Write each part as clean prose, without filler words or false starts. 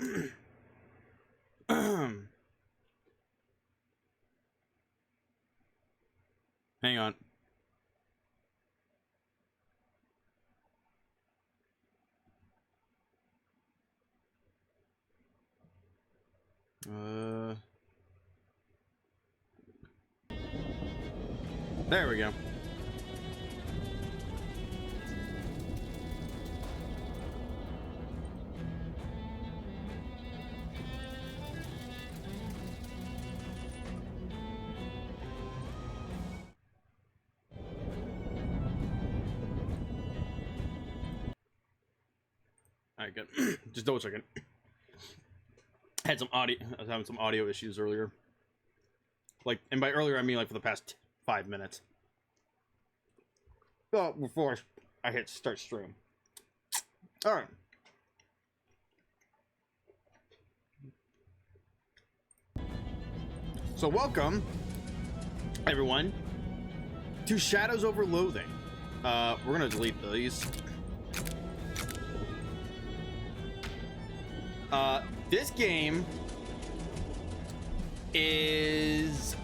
Hang on. There we go. Alright, good. Just double checking. Had some audio. I was having some audio issues earlier. Like, and by earlier I mean like for the past 5 minutes. Well, before I hit start stream. All right. So welcome, everyone, to Shadows over Loathing. We're gonna delete these. This game is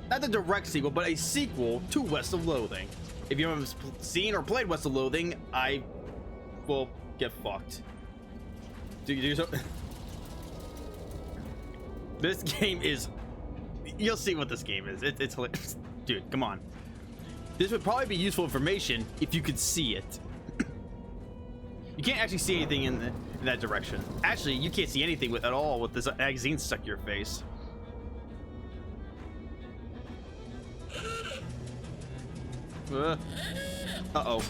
not the direct sequel, but a sequel to West of Loathing. If you haven't seen or played West of Loathing, I will get fucked. Do you do so? This game is... You'll see what this game is. It's hilarious. Dude, come on. This would probably be useful information if you could see it. You can't actually see anything in that direction. Actually, you can't see anything at all with this magazine stuck to your face. Uh-oh.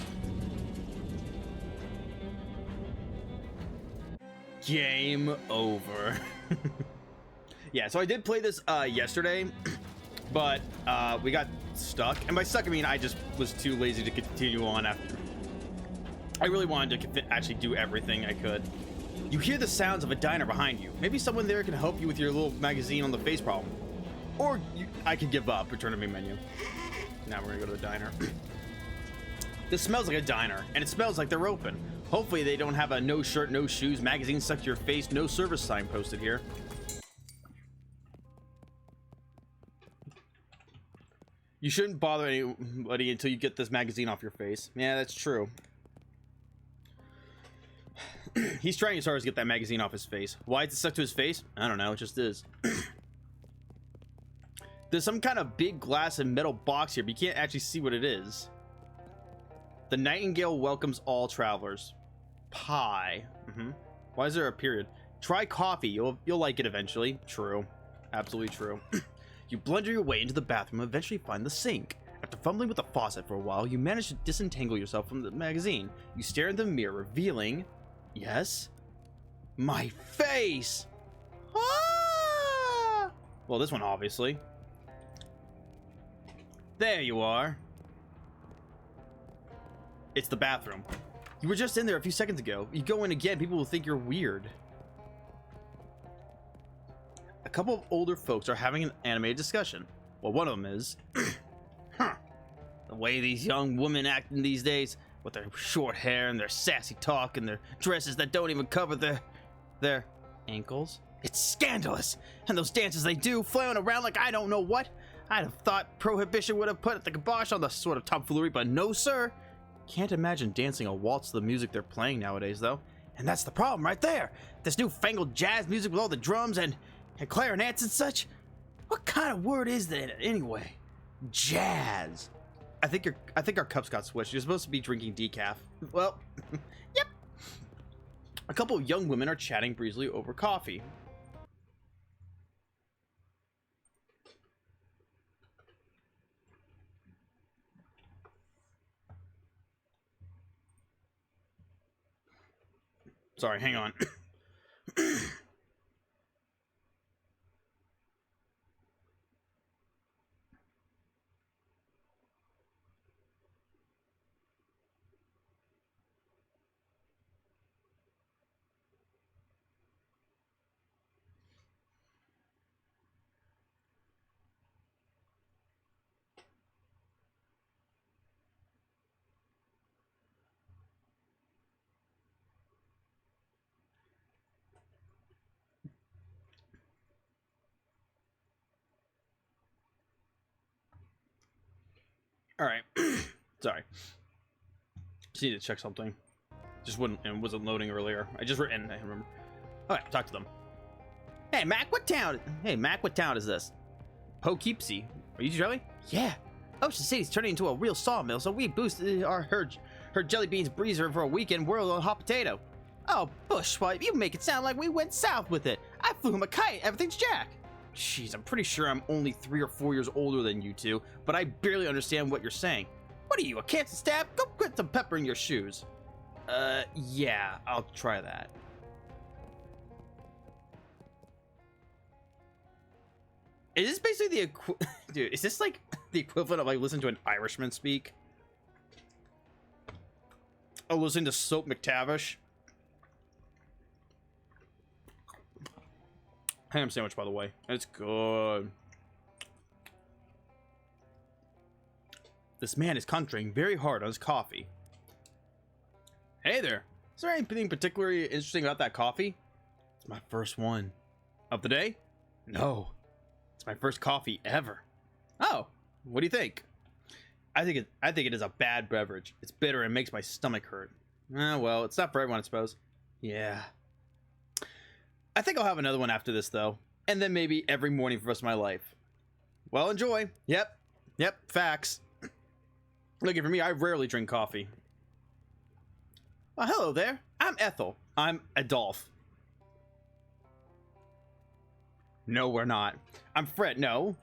Game over. Yeah, so I did play this yesterday, but we got stuck. And by stuck, I mean I just was too lazy to continue on after. I really wanted to actually do everything I could. You hear the sounds of a diner behind you. Maybe someone there can help you with your little magazine on the face problem. Or I could give up, return to main menu. Now we're gonna go to a diner. This smells like a diner, and it smells like they're open. Hopefully they don't have a no shirt, no shoes, magazine stuck to your face, no service sign posted here. You shouldn't bother anybody until you get this magazine off your face. Yeah, that's true. He's trying his hardest to get that magazine off his face. Why is it stuck to his face? I don't know, it just is. There's some kind of big glass and metal box here, but you can't actually see what it is. The Nightingale welcomes all travelers. Pie. Why is there a period? Try coffee. You'll like it eventually. True. Absolutely true. You blunder your way into the bathroom and eventually find the sink. After fumbling with the faucet for a while, you manage to disentangle yourself from the magazine. You stare in the mirror, revealing... Yes? My face! Ah! Well, this one, obviously. There you are. It's the bathroom. You were just in there a few seconds ago. You go in again, people will think you're weird. A couple of older folks are having an animated discussion. Well, one of them is... Huh. The way these young women act in these days, with their short hair and their sassy talk and their dresses that don't even cover their ankles. It's scandalous. And those dances they do, flailing around like I don't know what. I'd have thought prohibition would have put the kibosh on the sort of tomfoolery, but no, sir. Can't imagine dancing a waltz to the music they're playing nowadays, though. And that's the problem right there. This newfangled jazz music with all the drums and clarinets and such. What kind of word is that anyway? Jazz. I think our cups got switched. You're supposed to be drinking decaf. Well, yep. A couple of young women are chatting breezily over coffee. Sorry, hang on. All right. Sorry. Just need to check something. Just wasn't loading earlier. I just written. I remember. All right, talk to them. Hey Mac, what town? Hey Mac, what town is this? Poughkeepsie. Are you Jelly? Yeah. Ocean City's turning into a real sawmill, so we boosted her Jelly Beans breezer for a weekend whirl on hot potato. Oh, Bushwipe, you make it sound like we went south with it. I flew him a kite. Everything's jack. Jeez, I'm pretty sure I'm only 3 or 4 years older than you two, but I barely understand what you're saying. What are you, a cancer stab? Go put some pepper in your shoes. Yeah, I'll try that. Is this basically the dude? Is this like the equivalent of like listening to an Irishman speak? Oh, listening to Soap McTavish. Ham sandwich, by the way. It's good. This man is concentrating very hard on his coffee. Hey there. Is there anything particularly interesting about that coffee? It's my first one. Of the day? No. It's my first coffee ever. Oh, what do you think? I think it is a bad beverage. It's bitter and makes my stomach hurt. Well, it's not for everyone, I suppose. Yeah. I think I'll have another one after this, though. And then maybe every morning for the rest of my life. Well, enjoy. Yep, facts. Looking for me, I rarely drink coffee. Well, hello there. I'm Ethel. I'm Adolph. No, we're not. I'm Fred. No,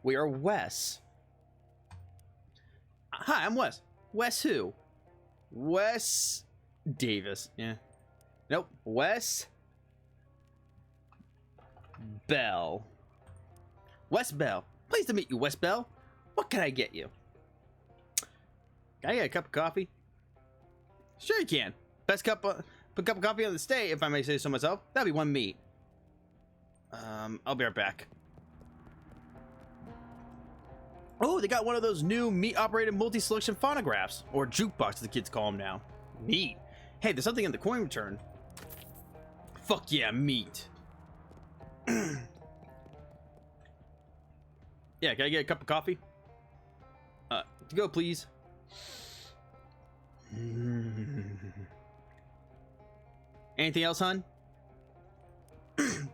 we are Wes. Hi, I'm Wes. Wes who? Wes Davis. Yeah. Nope. Wes Bell. Wes Bell. Pleased to meet you, Wes Bell. What can I get you? Can I get a cup of coffee? Sure you can. Best cup of coffee on the state, if I may say so myself. That'd be one meat. I'll be right back. Oh, they got one of those new meat-operated multi-selection phonographs, or jukebox, the kids call them now. Neat. Hey, there's something in the coin return. Fuck yeah, meat. Yeah, can I get a cup of coffee? To go, please. Anything else, hon?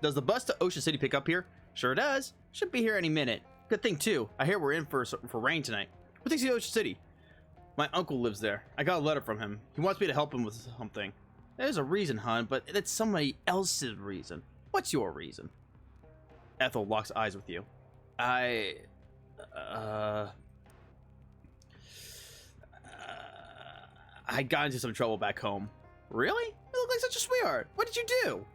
Does the bus to Ocean City pick up here? Sure does. Should be here any minute. Good thing, too. I hear we're in for rain tonight. What takes you to Ocean City? My uncle lives there. I got a letter from him. He wants me to help him with something. There's a reason, hon, but that's somebody else's reason. What's your reason? Ethel locks eyes with you. I got into some trouble back home. Really? You look like such a sweetheart. What did you do?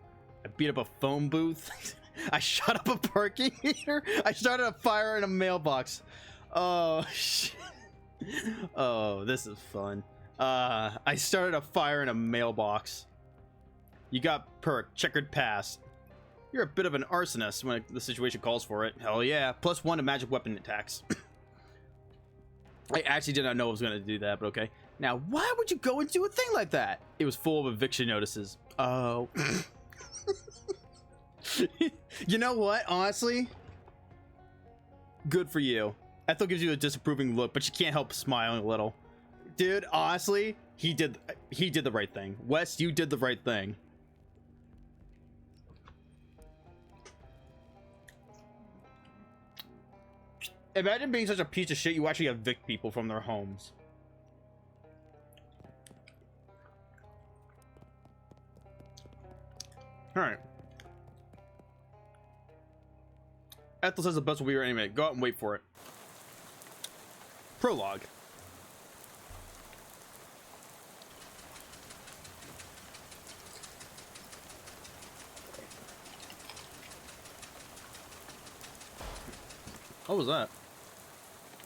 I beat up a phone booth. I shot up a parking meter. I started a fire in a mailbox. Oh, shit. Oh, this is fun. I started a fire in a mailbox. You got perk, checkered past. You're a bit of an arsonist when the situation calls for it. Hell yeah. +1 to magic weapon attacks. I actually did not know I was going to do that, but okay. Now, why would you go and do a thing like that? It was full of eviction notices. Oh. You know what? Honestly, good for you. Ethel gives you a disapproving look, but she can't help smiling a little. Dude, honestly, he did the right thing. Wes, you did the right thing. Imagine being such a piece of shit you actually evict people from their homes. Alright. Ethel says the bus will be here any minute. Go out and wait for it. Prologue. What was that?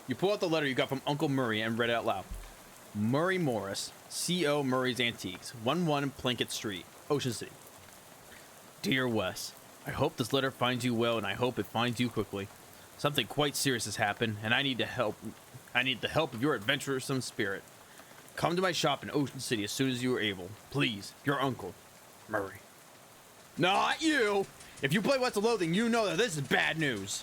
You pull out the letter you got from Uncle Murray and read it out loud. Murray Morris, C.O. Murray's Antiques, 11 Plunkett Street, Ocean City. Dear Wes, I hope this letter finds you well, and I hope it finds you quickly. Something quite serious has happened, and I need the help of your adventuresome spirit. Come to my shop in Ocean City as soon as you are able. Please, your uncle, Murray. Not you! If you play What's the Loathing, you know that this is bad news.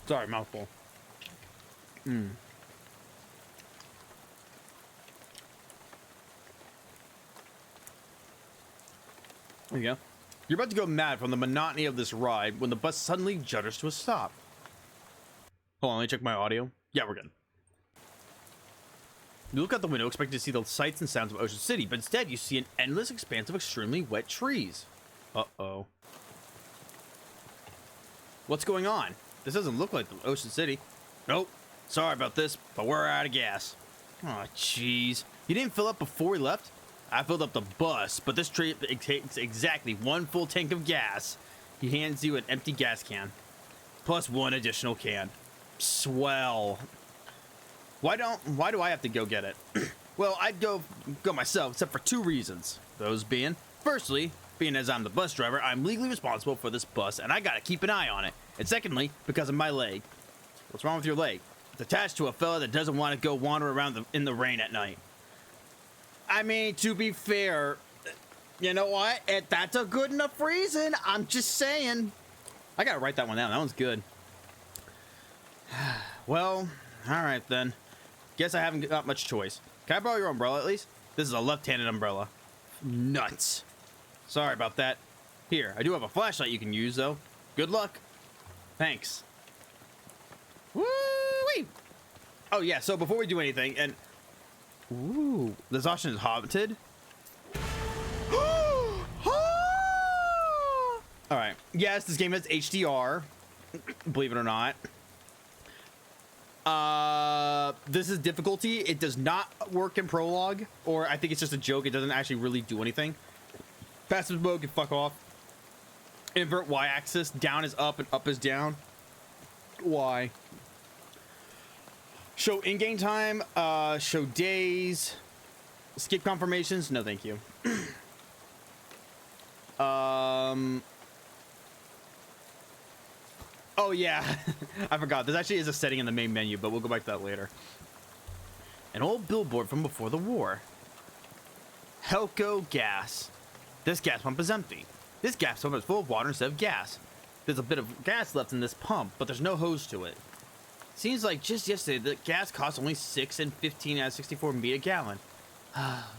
Sorry, mouthful. There you go. You're about to go mad from the monotony of this ride when the bus suddenly judders to a stop. Hold on, let me check my audio. Yeah, we're good. You look out the window expecting to see the sights and sounds of Ocean City, but instead you see an endless expanse of extremely wet trees. Uh-oh. What's going on? This doesn't look like the Ocean City. Nope. Sorry about this, but we're out of gas. Oh, jeez. You didn't fill up before we left? I filled up the bus, but this trip it takes exactly 1 full tank of gas. He hands you an empty gas can, plus 1 additional can. Swell. Why do I have to go get it? Well, I'd go myself, except for 2 reasons. Those being, firstly, being as I'm the bus driver, I'm legally responsible for this bus, and I gotta keep an eye on it. And secondly, because of my leg. What's wrong with your leg? It's attached to a fella that doesn't want to go wander around in the rain at night. I mean, to be fair, you know what? That's a good enough reason. I'm just saying. I gotta write that one down. That one's good. Well, alright then. Guess I haven't got much choice. Can I borrow your umbrella at least? This is a left-handed umbrella. Nuts. Sorry about that. Here, I do have a flashlight you can use, though. Good luck. Thanks. Woo-wee! Oh, yeah, so before we do anything, and... Ooh, this option is haunted. Alright. Yes, this game has HDR. Believe it or not. This is difficulty. It does not work in prologue, or I think it's just a joke. It doesn't actually really do anything. Passive mode can fuck off. Invert Y-axis. Down is up and up is down. Y. Show in-game time. Show days. Skip confirmations. No, thank you. Oh yeah, I forgot. This actually is a setting in the main menu, but we'll go back to that later. An old billboard from before the war. Helco gas. This gas pump is empty. This gas pump is full of water instead of gas. There's a bit of gas left in this pump, but there's no hose to it. Seems like just yesterday the gas cost only 6 and 15 out of 64 meat a gallon.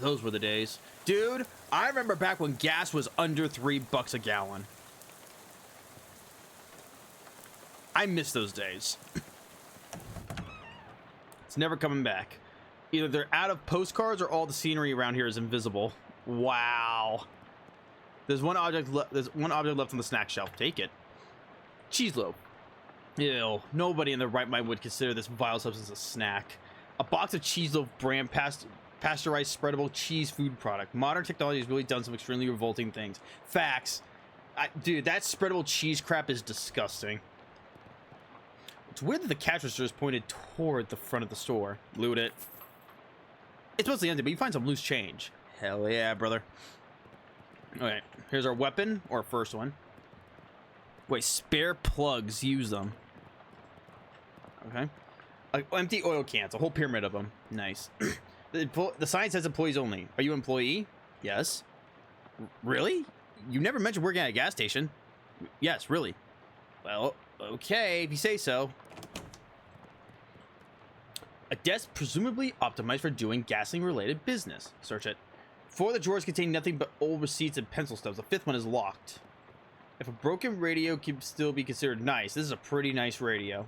Those were the days. Dude, I remember back when gas was under $3 a gallon. I miss those days. It's never coming back. Either they're out of postcards or all the scenery around here is invisible. Wow. There's one object left on the snack shelf. Take it. Cheese loaf. Ew. Nobody in their right mind would consider this vile substance a snack. A box of cheese loaf brand pasteurized spreadable cheese food product. Modern technology has really done some extremely revolting things. Facts. Dude, that spreadable cheese crap is disgusting. It's weird that the cash register is pointed toward the front of the store. Loot it. It's mostly empty, but you find some loose change. Hell yeah, brother. Okay, here's our weapon, or first one. Wait, spare plugs. Use them. Okay. Empty oil cans. A whole pyramid of them. Nice. The sign says employees only. Are you an employee? Yes. Really? You never mentioned working at a gas station. Yes, really. Well, okay, if you say so. A desk presumably optimized for doing gasoline-related business. Search it. 4 of the drawers contain nothing but old receipts and pencil stubs. The 5th one is locked. If a broken radio can still be considered nice, this is a pretty nice radio.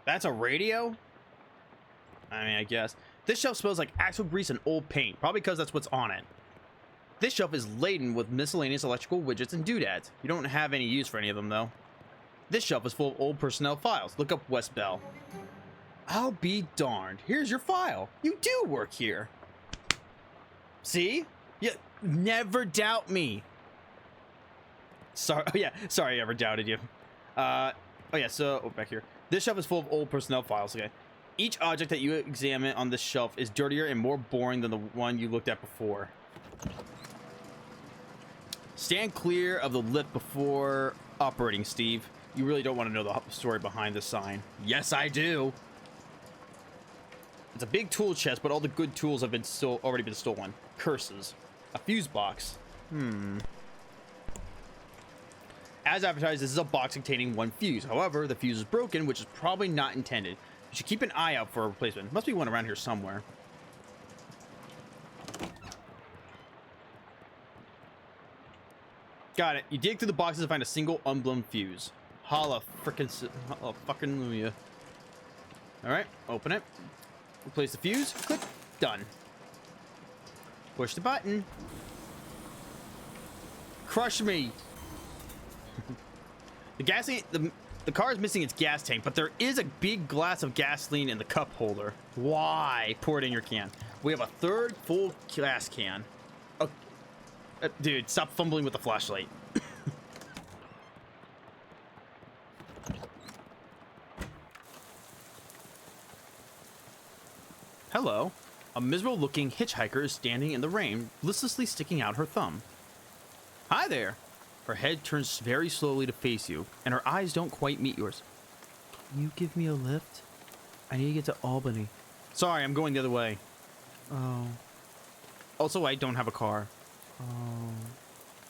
That's a radio? I mean, I guess. This shelf smells like actual grease and old paint, probably because that's what's on it. This shelf is laden with miscellaneous electrical widgets and doodads. You don't have any use for any of them, though. This shelf is full of old personnel files. Look up West Bell. I'll be darned. Here's your file. You do work here. See? You never doubt me. Sorry. Oh, yeah. Sorry I ever doubted you. Oh, yeah. So, back here. This shelf is full of old personnel files. Okay. Each object that you examine on this shelf is dirtier and more boring than the one you looked at before. Stand clear of the lift before operating, Steve. You really don't want to know the story behind this sign. Yes, I do. It's a big tool chest, but all the good tools have been already been stolen. Curses. A fuse box. As advertised, this is a box containing one fuse. However, the fuse is broken, which is probably not intended. You should keep an eye out for a replacement. Must be one around here somewhere. Got it. You dig through the boxes to find a single unblown fuse. Holla fucking Luya. Alright, open it. Replace the fuse. Click. Done. Push the button. Crush me. The car is missing its gas tank, but there is a big glass of gasoline in the cup holder. Why? Pour it in your can. We have a third full gas can. Oh, dude, stop fumbling with the flashlight. Hello. A miserable-looking hitchhiker is standing in the rain, listlessly sticking out her thumb. Hi there. Her head turns very slowly to face you, and her eyes don't quite meet yours. Can you give me a lift? I need to get to Albany. Sorry, I'm going the other way. Oh. Also, I don't have a car. Oh.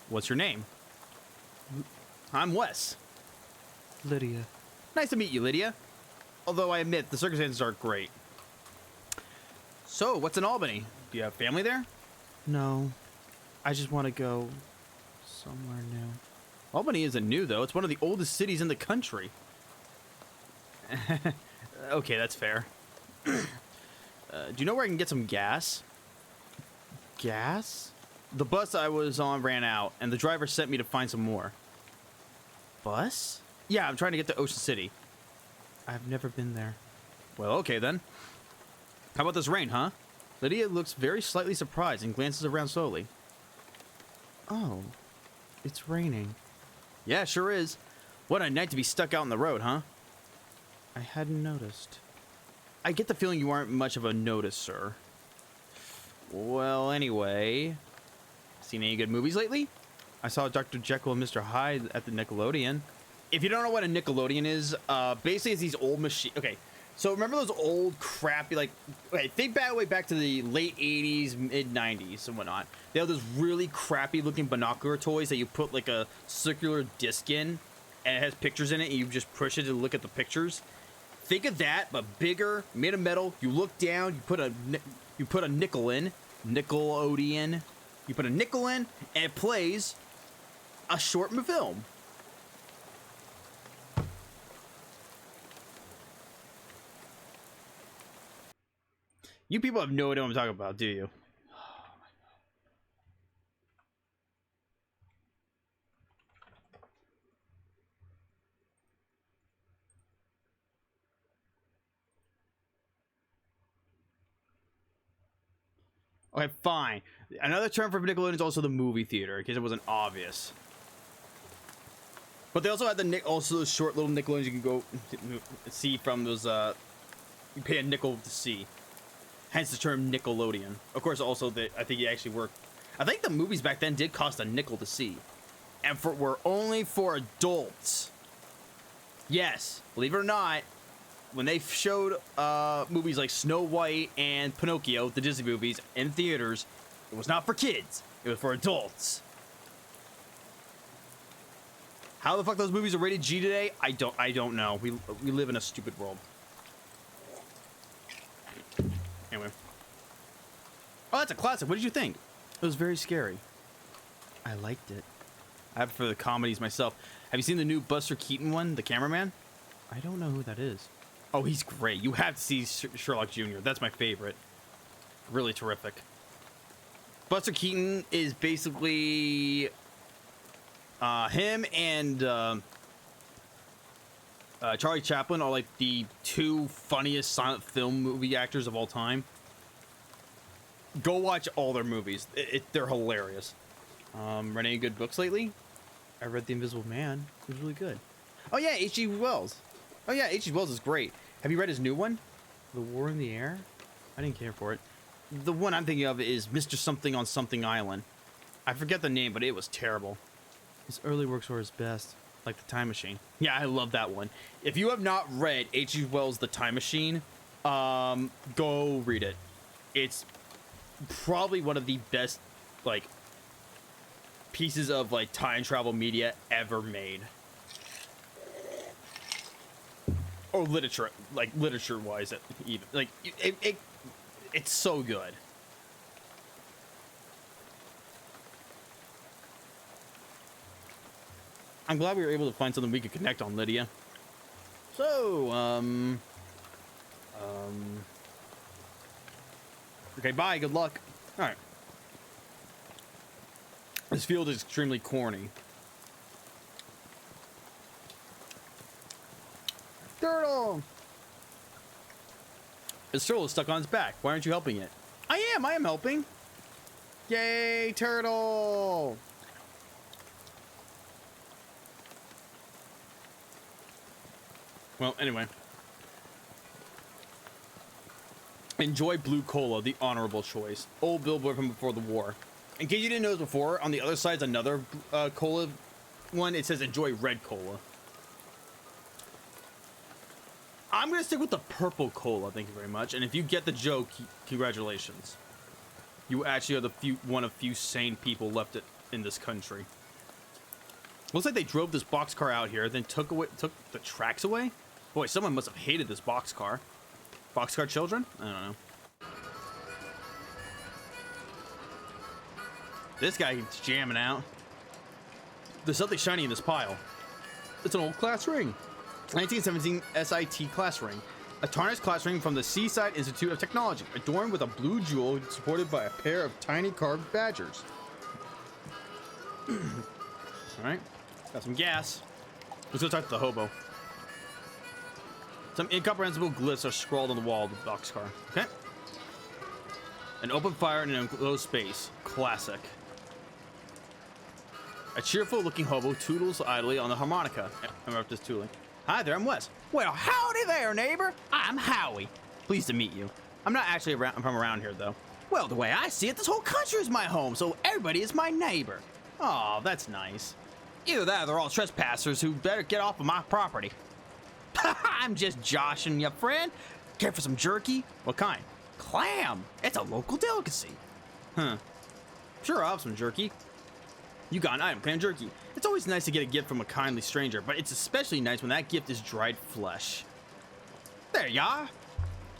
What's your name? I'm Wes. Lydia. Nice to meet you, Lydia. Although I admit, the circumstances aren't great. So, what's in Albany? Do you have family there? No. I just want to go somewhere new. Albany isn't new, though. It's one of the oldest cities in the country. Okay, that's fair. Do you know where I can get some gas? Gas? The bus I was on ran out, and the driver sent me to find some more. Bus? Yeah, I'm trying to get to Ocean City. I've never been there. Well, okay then. How about this rain, huh? Lydia looks very slightly surprised and glances around slowly. Oh, it's raining. Yeah, sure is. What a night to be stuck out on the road, huh? I hadn't noticed. I get the feeling you aren't much of a noticer. Well, anyway... Seen any good movies lately? I saw Dr. Jekyll and Mr. Hyde at the Nickelodeon. If you don't know what a Nickelodeon is, basically it's these old machine... Okay, so remember those old crappy, like... Okay, think back to the late 80s, mid 90s and whatnot. They have those really crappy looking binocular toys that you put like a circular disc in, and it has pictures in it, and you just push it to look at the pictures. Think of that, but bigger, made of metal. You look down, you put a nickel in, Nickelodeon. You put a nickel in, and it plays a short film. You people have no idea what I'm talking about, do you? Okay, fine. Another term for Nickelodeon is also the movie theater, in case it wasn't obvious. But they also had those short little Nickelodeons you can go see from those. You pay a nickel to see. Hence the term Nickelodeon. Of course, also I think it actually worked. I think the movies back then did cost a nickel to see, and were only for adults. Yes, believe it or not. When they showed movies like Snow White and Pinocchio, the Disney movies, in theaters, it was not for kids. It was for adults. How the fuck those movies are rated G today? I don't know. We live in a stupid world. Anyway. Oh, that's a classic. What did you think? It was very scary. I liked it. I have it for the comedies myself. Have you seen the new Buster Keaton one, The Cameraman? I don't know who that is. Oh, he's great. You have to see Sherlock Jr. That's my favorite. Really terrific. Buster Keaton is basically him and Charlie Chaplin are like the two funniest silent film movie actors of all time. Go watch all their movies. They're hilarious. Read any good books lately? I read The Invisible Man. It was really good. Oh yeah, H.G. Wells. Oh yeah, H.G. Wells is great. Have you read his new one? The War in the Air? I didn't care for it. The one I'm thinking of is Mr. Something on Something Island. I forget the name, but it was terrible. His early works were his best, like The Time Machine. Yeah, I love that one. If you have not read H.G. Wells' The Time Machine, go read it. It's probably one of the best, like, pieces of like time travel media ever made, or literature, like literature wise, even like it's so good. I'm glad we were able to find something we could connect on, Lydia. So, okay, bye, good luck. All right. This field is extremely corny. Turtle! This turtle is stuck on its back. Why aren't you helping it? I am helping. Yay, turtle! Well, anyway. Enjoy blue cola, the honorable choice. Old billboard from before the war. In case you didn't know this before, on the other side's another cola one. It says enjoy red cola. I'm going to stick with the purple cola, thank you very much. And if you get the joke, congratulations. You actually are the one of few sane people left in this country. Looks like they drove this boxcar out here, then took the tracks away? Boy, someone must have hated this boxcar. Boxcar children? I don't know. This guy keeps jamming out. There's something shiny in this pile. It's an old class ring. 1917 SIT class ring. A tarnished class ring from the Seaside Institute of Technology, adorned with a blue jewel supported by a pair of tiny carved badgers. Alright, got some gas. Let's go talk to the hobo. Some incomprehensible glyphs are scrawled on the wall of the boxcar. Okay. An open fire in an enclosed space. Classic. A cheerful looking hobo toodles idly on the harmonica. I'm up this tooling. Hi there, I'm Wes. Well, howdy there, neighbor. I'm Howie. Pleased to meet you. I'm not actually I'm from around here, though. Well, the way I see it, this whole country is my home, so everybody is my neighbor. Oh, that's nice. Either that or they're all trespassers who better get off of my property. I'm just joshing you, friend. Care for some jerky? What kind? Clam. It's a local delicacy. Huh. Sure, I'll have some jerky. You got an item, clam jerky. It's always nice to get a gift from a kindly stranger, but it's especially nice when that gift is dried flesh. There you are.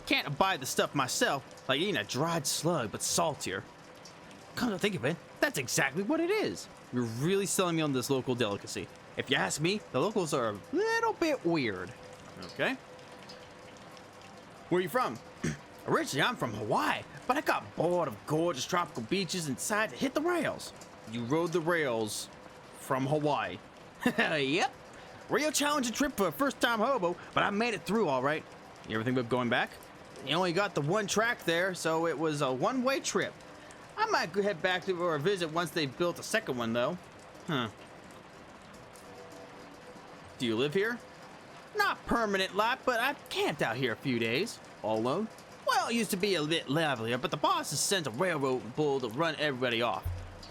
Can't abide the stuff myself, like eating a dried slug, but saltier. Come to think of it, that's exactly what it is. You're really selling me on this local delicacy. If you ask me, the locals are a little bit weird. Okay. Where are you from? Originally, I'm from Hawaii, but I got bored of gorgeous tropical beaches and decided to hit the rails. You rode the rails from Hawaii. Yep. Real challenging trip for a first-time hobo, but I made it through all right. You ever think about going back? You only got the one track there, so it was a one-way trip. I might go head back for a visit once they've built a second one, though. Huh. Do you live here? Not permanent like, but I camped out here a few days. All alone? Well, it used to be a bit livelier, but the boss has sent a railroad bull to run everybody off.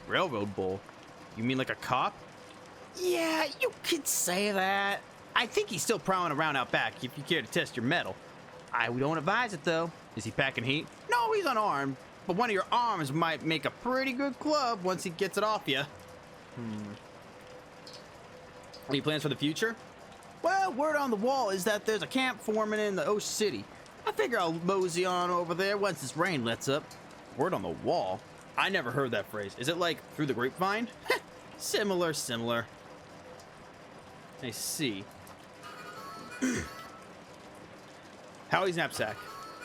Railroad bull? You mean like a cop? Yeah, you could say that. I think he's still prowling around out back if you care to test your mettle. I don't advise it, though. Is he packing heat? No, he's unarmed, but one of your arms might make a pretty good club once he gets it off you. Any plans for the future? Well, word on the wall is that there's a camp forming in the Ocean City. I figure I'll mosey on over there once this rain lets up. Word on the wall? I never heard that phrase. Is it like through the grapevine? Similar. I see. Howie's knapsack.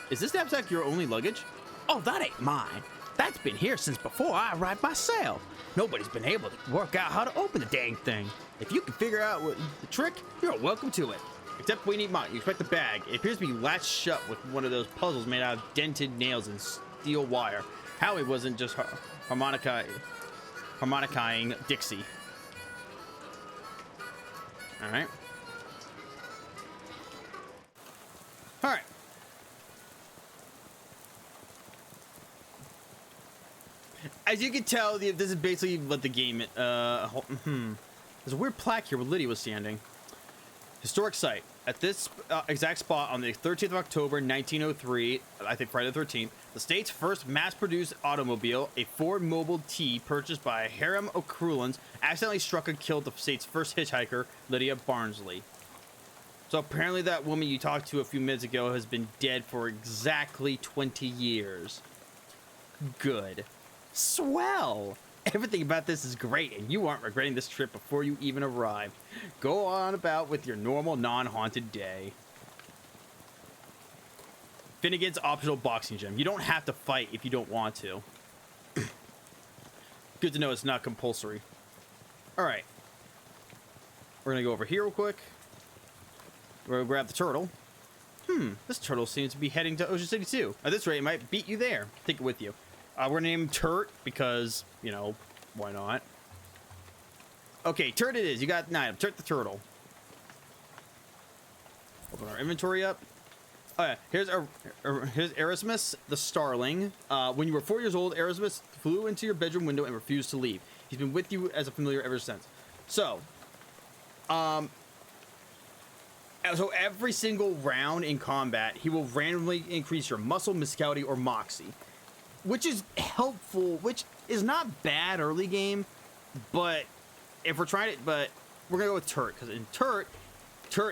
Is this knapsack your only luggage? Oh, that ain't mine. That's been here since before I arrived myself. Nobody's been able to work out how to open the dang thing. If you can figure out the trick, you're welcome to it. Except we need mine. You expect the bag. It appears to be latched shut with one of those puzzles made out of dented nails and steel wire. Howie wasn't just harmonicizing Dixie. Alright. Alright. As you can tell, this is basically what the game... There's a weird plaque here where Lydia was standing. Historic site. At this exact spot on the 13th of October, 1903, I think Friday the 13th, The state's first mass-produced automobile, a Ford Model T purchased by Hiram O'Crullins, accidentally struck and killed the state's first hitchhiker, Lydia Barnsley. So apparently that woman you talked to a few minutes ago has been dead for exactly 20 years. Good. Swell! Everything about this is great, and you aren't regretting this trip before you even arrived. Go on about with your normal, non-haunted day. Finnegan's optional boxing gym. You don't have to fight if you don't want to. Good to know it's not compulsory. Alright. We're gonna go over here real quick. We're gonna grab the turtle. This turtle seems to be heading to Ocean City too. At this rate, it might beat you there. Take it with you. We're gonna name him Turt because, you know, why not? Okay, Turt it is. You got 9. Turt the turtle. Open our inventory up. Oh yeah, here's Erasmus the starling. When you were 4 years old, Erasmus flew into your bedroom window and refused to leave. He's been with you as a familiar ever since. So every single round in combat, he will randomly increase your muscle, mysticality, or moxie, which is helpful, which is not bad early game, but if we're trying to, but we're gonna go with Turt, because in Turt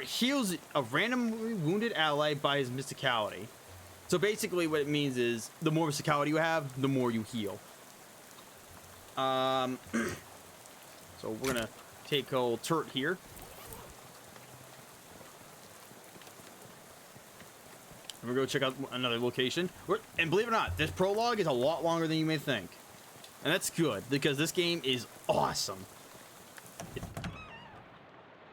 heals a randomly wounded ally by his mysticality. So basically what it means is the more mysticality you have, the more you heal. So we're gonna take old Turt here. We're gonna go check out another location. And believe it or not, this prologue is a lot longer than you may think. And that's good, because this game is awesome.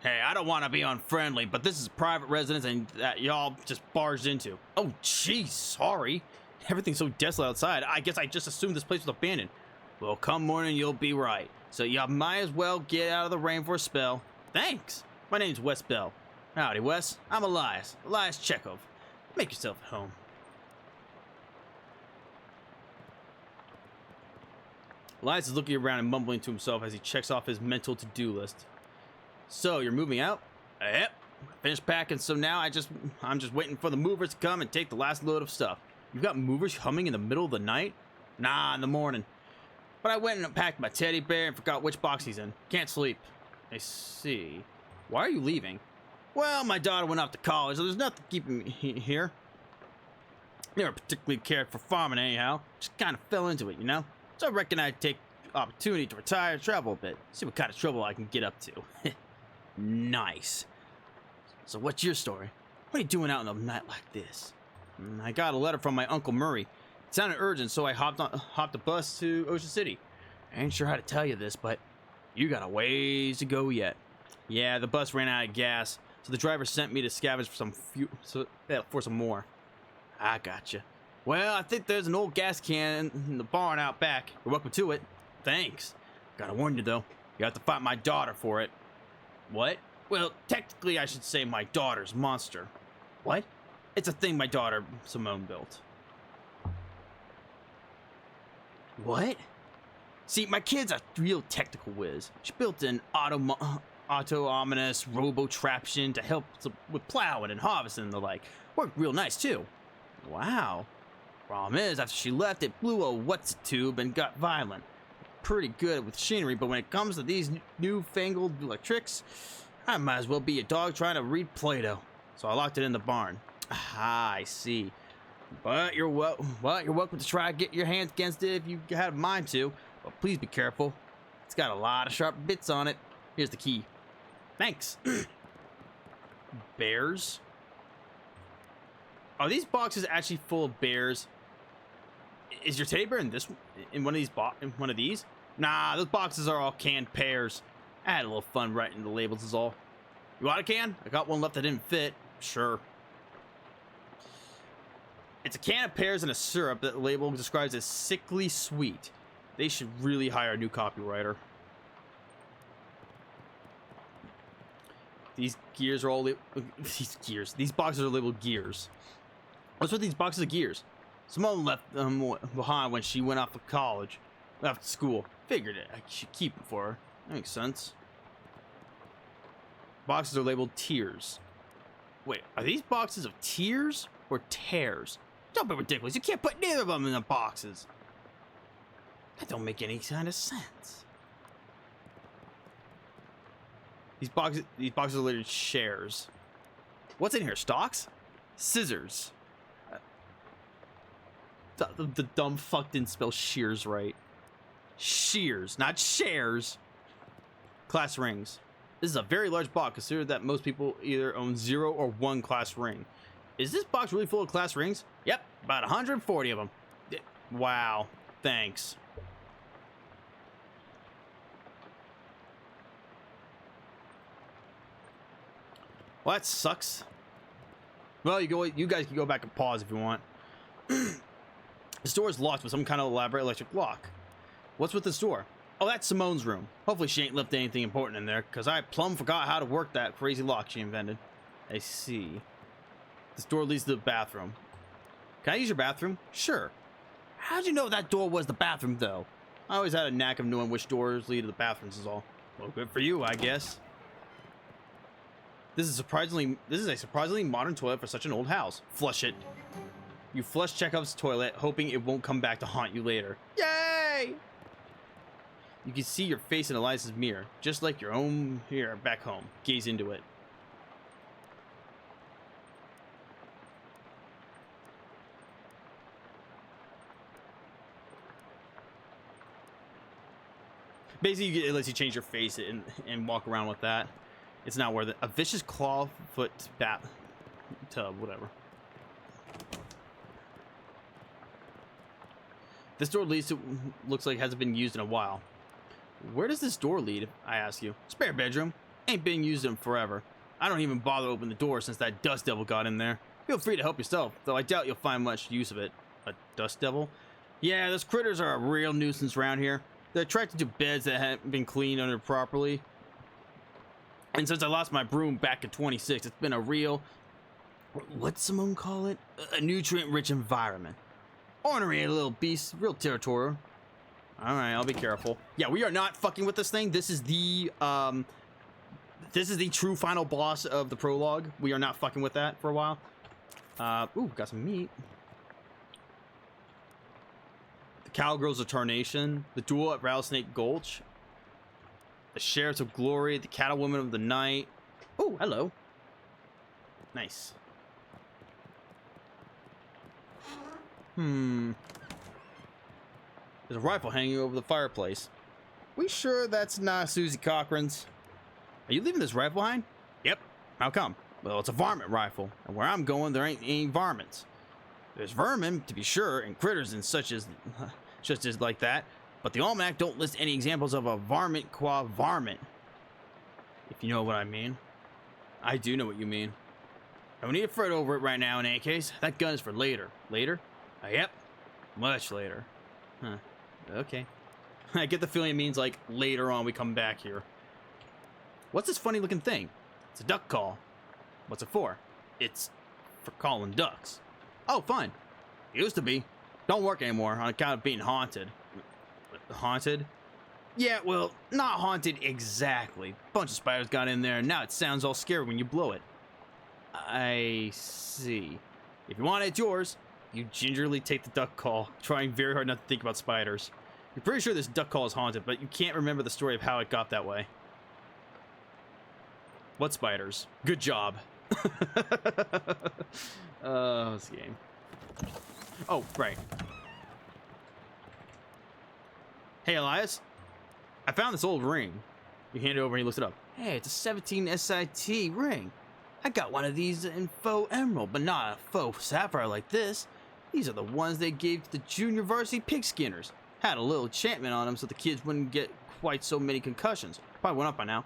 Hey, I don't want to be unfriendly, but this is a private residence and that y'all just barged into. Oh, jeez, sorry. Everything's so desolate outside. I guess I just assumed this place was abandoned. Well, come morning, you'll be right. So y'all might as well get out of the rain for a spell. Thanks. My name's Wes Bell. Howdy, Wes. I'm Elias Chekhov. Make yourself at home. Elias is looking around and mumbling to himself as he checks off his mental to-do list. So, you're moving out? Yep. Finished packing, so now I'm just waiting for the movers to come and take the last load of stuff. You've got movers humming in the middle of the night? Nah, in the morning. But I went and packed my teddy bear and forgot which box he's in. Can't sleep. I see. Why are you leaving? Well, my daughter went off to college, so there's nothing keeping me here. Never particularly cared for farming anyhow. Just kind of fell into it, you know? So I reckon I'd take the opportunity to retire, travel a bit, see what kind of trouble I can get up to. Nice. So what's your story? What are you doing out in a night like this? I got a letter from my Uncle Murray. It sounded urgent, so I hopped a bus to Ocean City. I ain't sure how to tell you this, but you got a ways to go yet. Yeah, the bus ran out of gas, so the driver sent me to scavenge for some more. I gotcha. Well, I think there's an old gas can in the barn out back. You're welcome to it. Thanks. Gotta warn you, though. You have to fight my daughter for it. What? Well, technically I should say my daughter's monster. What? It's a thing my daughter, Simone, built. What? See, my kid's a real technical whiz. She built an auto-ominous robo-traption to help with plowing and harvesting and the like. Worked real nice, too. Wow. Problem is, after she left, it blew a what's-tube and got violent. Pretty good with machinery, but when it comes to these newfangled electrics, I might as well be a dog trying to read Play-Doh. So I locked it in the barn. Ah, I see. But you're welcome to try to get your hands against it if you had a mind to. But please be careful. It's got a lot of sharp bits on it. Here's the key. Thanks. Bears? Are these boxes actually full of bears? Is your teddy bear in one of these? Nah, those boxes are all canned pears. I had a little fun writing the labels is all. You want a can? I got one left that didn't fit. Sure. It's a can of pears and a syrup that the label describes as sickly sweet. They should really hire a new copywriter. These gears are all These boxes are labeled gears. What's with these boxes of gears? Simone left them behind when she went off to college. After school. Figured it. I should keep them for her. That makes sense. Boxes are labeled tears. Wait, are these boxes of tears or tears? Don't be ridiculous. You can't put neither of them in the boxes. That don't make any kind of sense. These boxes are literally shares. What's in here? Stocks? Scissors. The dumb fuck didn't spell shears right. Shears, not shares. Class rings. This is a very large box. Consider that most people either own 0 or 1 class ring. Is this box really full of class rings? Yep, about 140 of them. Wow, thanks. Well, that sucks. Well, you guys can go back and pause if you want. This door is locked with some kind of elaborate electric lock. What's with this door? Oh, that's Simone's room. Hopefully she ain't left anything important in there, because I plumb forgot how to work that crazy lock she invented. I see. This door leads to the bathroom. Can I use your bathroom? Sure. How'd you know that door was the bathroom, though? I always had a knack of knowing which doors lead to the bathrooms is all. Well, good for you, I guess. This is a surprisingly modern toilet for such an old house. Flush it. You flush Chekhov's toilet, hoping it won't come back to haunt you later. Yay! You can see your face in Elias's mirror, just like your own here back home. Gaze into it. Basically, it lets you change your face and walk around with that. It's not worth it. A vicious claw foot bat tub, whatever. This door leads to looks like hasn't been used in a while. Where does this door lead, I ask you? Spare bedroom. Ain't been used in forever. I don't even bother to open the door since that dust devil got in there. Feel free to help yourself, though I doubt you'll find much use of it. A dust devil? Yeah, those critters are a real nuisance around here. They're attracted to beds that haven't been cleaned under properly. And since I lost my broom back in 26, it's been a real... What'd Simone call it? A nutrient-rich environment. Ornery little beast, real territorial. Alright, I'll be careful. Yeah, we are not fucking with this thing. This is the true final boss of the prologue. We are not fucking with that for a while. Ooh, got some meat. The Cowgirl's Returnation. The Duel at Rattlesnake Gulch. The Sheriffs of Glory. The Cattlewoman of the Night. Ooh, hello. Nice. There's a rifle hanging over the fireplace. We sure that's not Susie Cochran's? Are you leaving this rifle behind? Yep. How come? Well, it's a varmint rifle, and where I'm going, there ain't any varmints. There's vermin, to be sure, and critters and such as, just as like that, but the almanac don't list any examples of a varmint qua varmint. If you know what I mean. I do know what you mean. I don't need to fret over it right now in any case. That gun is for later. Later? Yep. Much later. Huh. Okay. I get the feeling it means, like, later on we come back here. What's this funny looking thing? It's a duck call. What's it for? It's for calling ducks. Oh, fun. Used to be. Don't work anymore on account of being haunted. Haunted? Yeah, well, not haunted exactly. Bunch of spiders got in there, and now it sounds all scary when you blow it. I see. If you want it, it's yours. You gingerly take the duck call, trying very hard not to think about spiders. You're pretty sure this duck call is haunted, but you can't remember the story of how it got that way. What spiders? Good job. This game. Oh, right. Hey, Elias. I found this old ring. You hand it over and he looks it up. Hey, it's a 17 SIT ring. I got one of these in faux emerald, but not a faux sapphire like this. These are the ones they gave to the junior varsity pig skinners. Had a little enchantment on them so the kids wouldn't get quite so many concussions. Probably went up by now.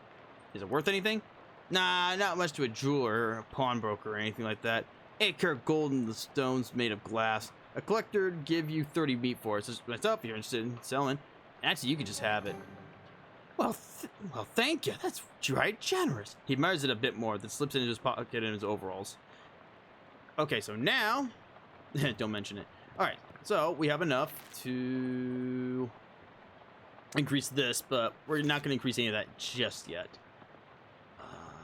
Is it worth anything? Nah, not much to a jeweler or a pawnbroker or anything like that. 8-karat gold and the stones made of glass. A collector would give you 30 meat for it. So it's up if you're interested in selling. Actually, you could just have it. Well, thank you. That's right generous. He admires it a bit more, then slips it into his pocket in his overalls. Okay, so now... Don't mention it. Alright, so we have enough to increase this, but we're not going to increase any of that just yet.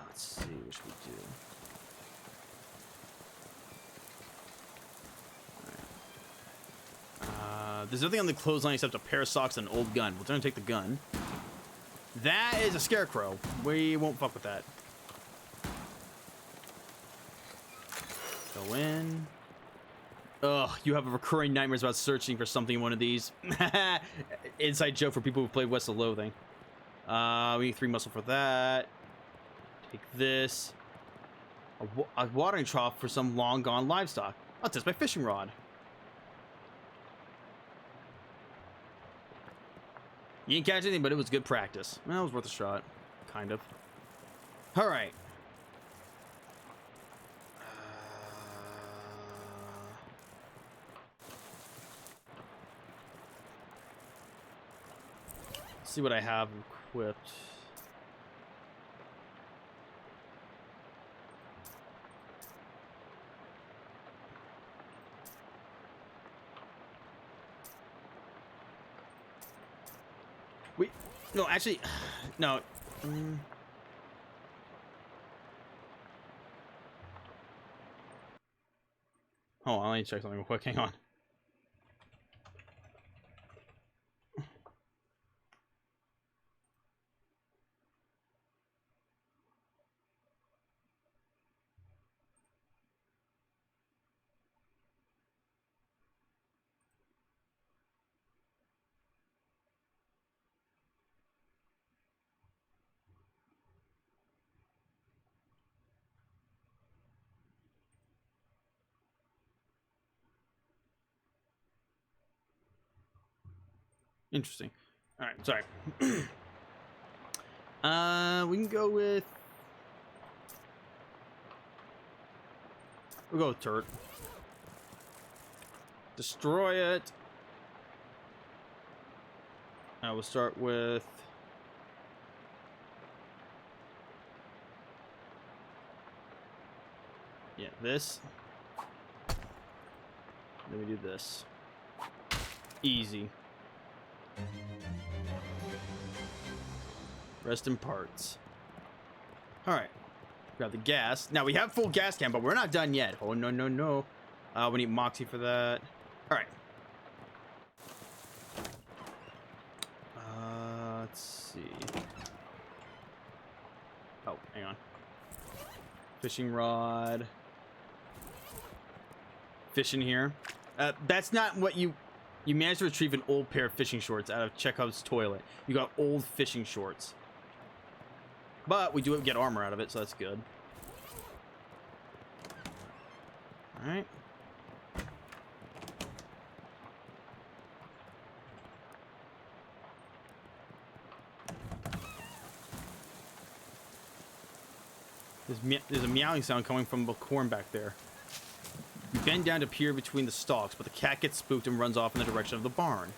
Let's see, what should we do? Alright. There's nothing on the clothesline except a pair of socks and an old gun. We're gonna take the gun. That is a scarecrow. We won't fuck with that. Go in. Ugh, you have a recurring nightmares about searching for something in one of these. Inside joke for people who played West of Loathing. We need 3 muscle for that. Take this. A watering trough for some long gone livestock. I'll test my fishing rod. You didn't catch anything, but it was good practice. Well, it was worth a shot. Kind of. Alright. See what I have equipped. No, actually, no. Hold on, let me check something real quick. Hang on. Interesting. All right, sorry. We can go with. We'll go with turret. Destroy it. I will start with. Yeah, this. Then we do this. Easy. Rest in parts. Alright. Grab the gas. Now we have full gas can, but we're not done yet. Oh, no, no, no. We need Moxie for that. Alright. Let's see. Oh, hang on. Fishing rod. Fish in here. That's not what you managed to retrieve an old pair of fishing shorts out of Chekhov's toilet. You got old fishing shorts. But we do get armor out of it, so that's good. Alright. There's a meowing sound coming from the corn back there. You bend down to peer between the stalks, but the cat gets spooked and runs off in the direction of the barn.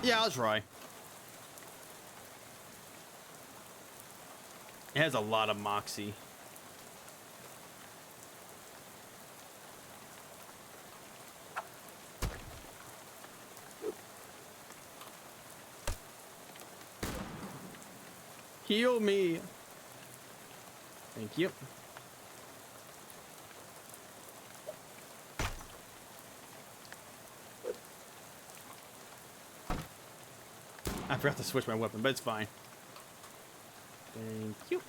Yeah, I'll try. It has a lot of moxie. Heal me. Thank you. I forgot to switch my weapon, but it's fine. Thank you.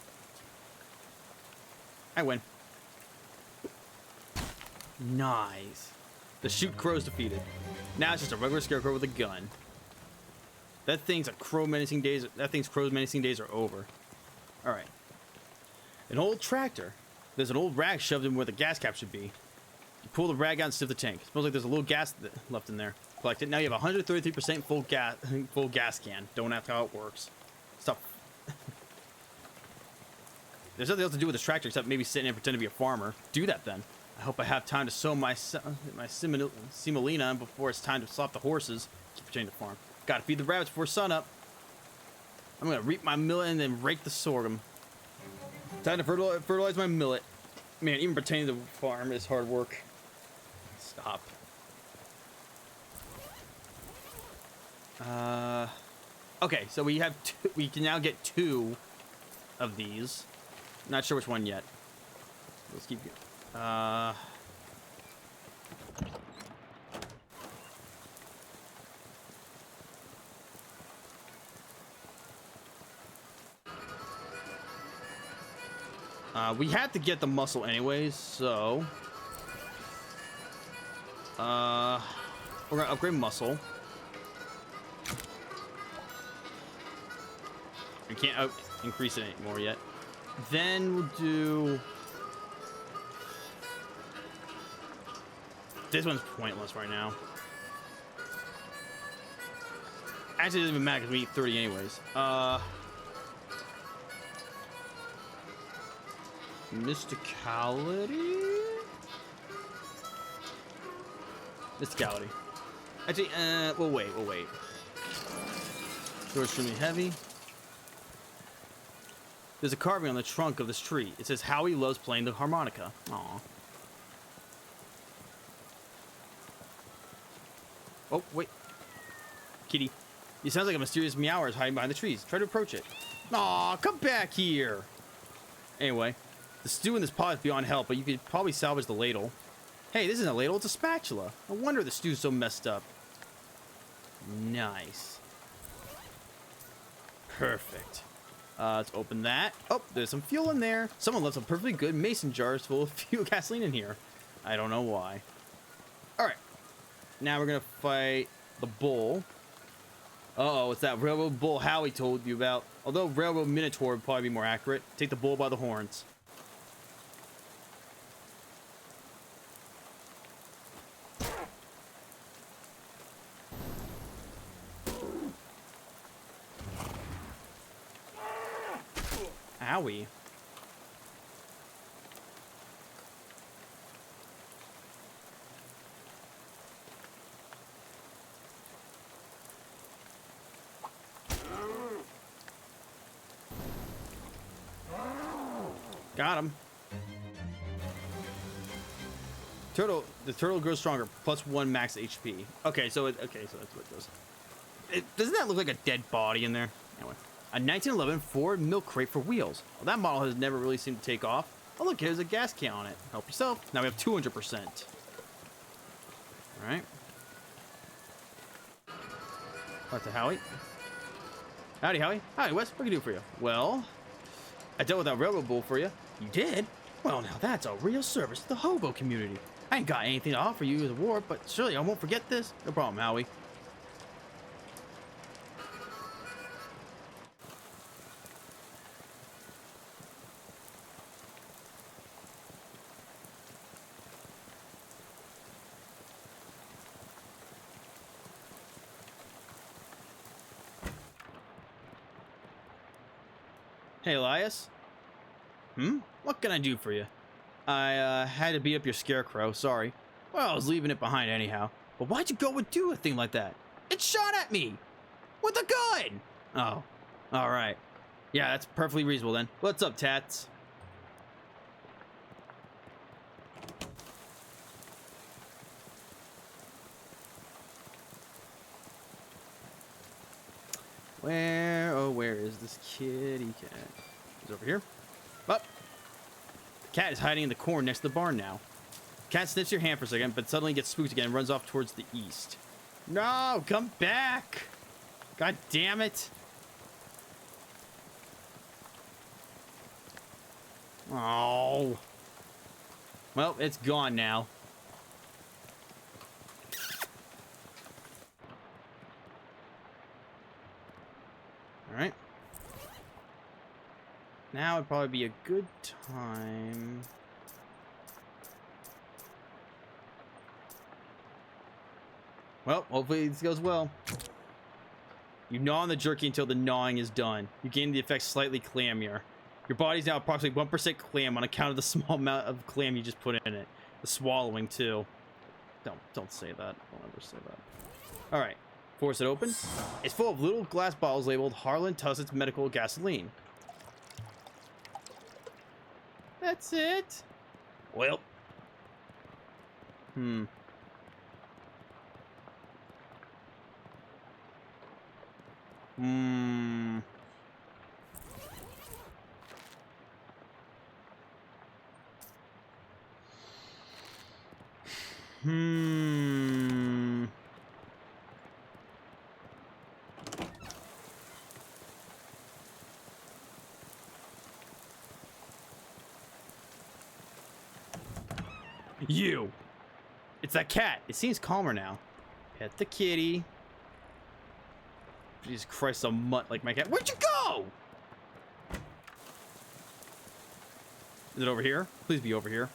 I win. Nice. The shoot crow's defeated. Now it's just a regular scarecrow with a gun. That thing's crow's menacing days are over. Alright. An old tractor. There's an old rag shoved in where the gas cap should be. You pull the rag out and sniff the tank. It smells like there's a little gas left in there. Collect it. Now you have 133% full gas can. Don't ask how it works. Stop. There's nothing else to do with this tractor except maybe sit and pretend to be a farmer. Do that then. I hope I have time to sow my semolina before it's time to stop the horses. Keep pretending to farm. Gotta feed the rabbits before sunup. I'm gonna reap my millet and then rake the sorghum. Time to fertilize my millet. Man, even pretending to farm is hard work. Stop. Okay, so we have we can now get 2 of these. Not sure which one yet. Let's keep going. We had to get the muscle anyways, so we're gonna upgrade muscle. We can't increase it anymore yet. Then we'll do this one's pointless right now. Actually, it doesn't even matter because we need 30 anyways. Mysticality? Mysticality. Actually, we'll wait. Door's extremely heavy. There's a carving on the trunk of this tree. It says Howie loves playing the harmonica. Aw. Oh, wait. Kitty. It sounds like a mysterious meower is hiding behind the trees. Try to approach it. Aw, come back here. Anyway, the stew in this pot is beyond help, but you could probably salvage the ladle. Hey, this isn't a ladle, it's a spatula. No wonder the stew's so messed up. Nice. Perfect. Let's open that. Oh, there's some fuel in there. Someone left some perfectly good mason jars full of fuel gasoline in here. I don't know why. Alright. Now we're gonna fight the bull. Uh-oh, it's that railroad bull Howie told you about. Although railroad minotaur would probably be more accurate. Take the bull by the horns. Howie. Got him. The turtle grows stronger, +1 max HP. Okay, so that's what it does. Doesn't that look like a dead body in there? Anyway, a 1911 Ford milk crate for wheels. Well, that model has never really seemed to take off. Oh look, there's a gas can on it. Help yourself. Now we have 200%. All right. Talk to Howie. Howdy, Howie. Howdy, Wes. What can I do for you? Well, I dealt with that railroad bull for you. You did? Well, now that's a real service to the hobo community. I ain't got anything to offer you as a reward, but surely I won't forget this. No problem, Howie. Hey, Elias. What can I do for you? I had to beat up your scarecrow, sorry. Well, I was leaving it behind anyhow. But why'd you go and do a thing like that? It shot at me! With a gun! Oh, alright. Yeah, that's perfectly reasonable then. What's up, Tats? Where is this kitty cat? He's over here. Up. The cat is hiding in the corn next to the barn now. Cat sniffs your hand for a second, but suddenly gets spooked again and runs off towards the east. No, come back! God damn it! Oh. Well, it's gone now. Alright. Now would probably be a good time. Well, hopefully this goes well. You gnaw on the jerky until the gnawing is done. You gain the effect slightly clammier. Your body's now approximately 1% clam on account of the small amount of clam you just put in it. The swallowing too. Don't say that. Don't ever say that. Alright. Force it open. It's full of little glass bottles labeled Harlan Tussett's Medical Gasoline. That's it? Well. Hmm. You. It's that cat. It seems calmer now. Pet the kitty. Jesus Christ, a mutt like my cat. Where'd you go? Is it over here? Please be over here.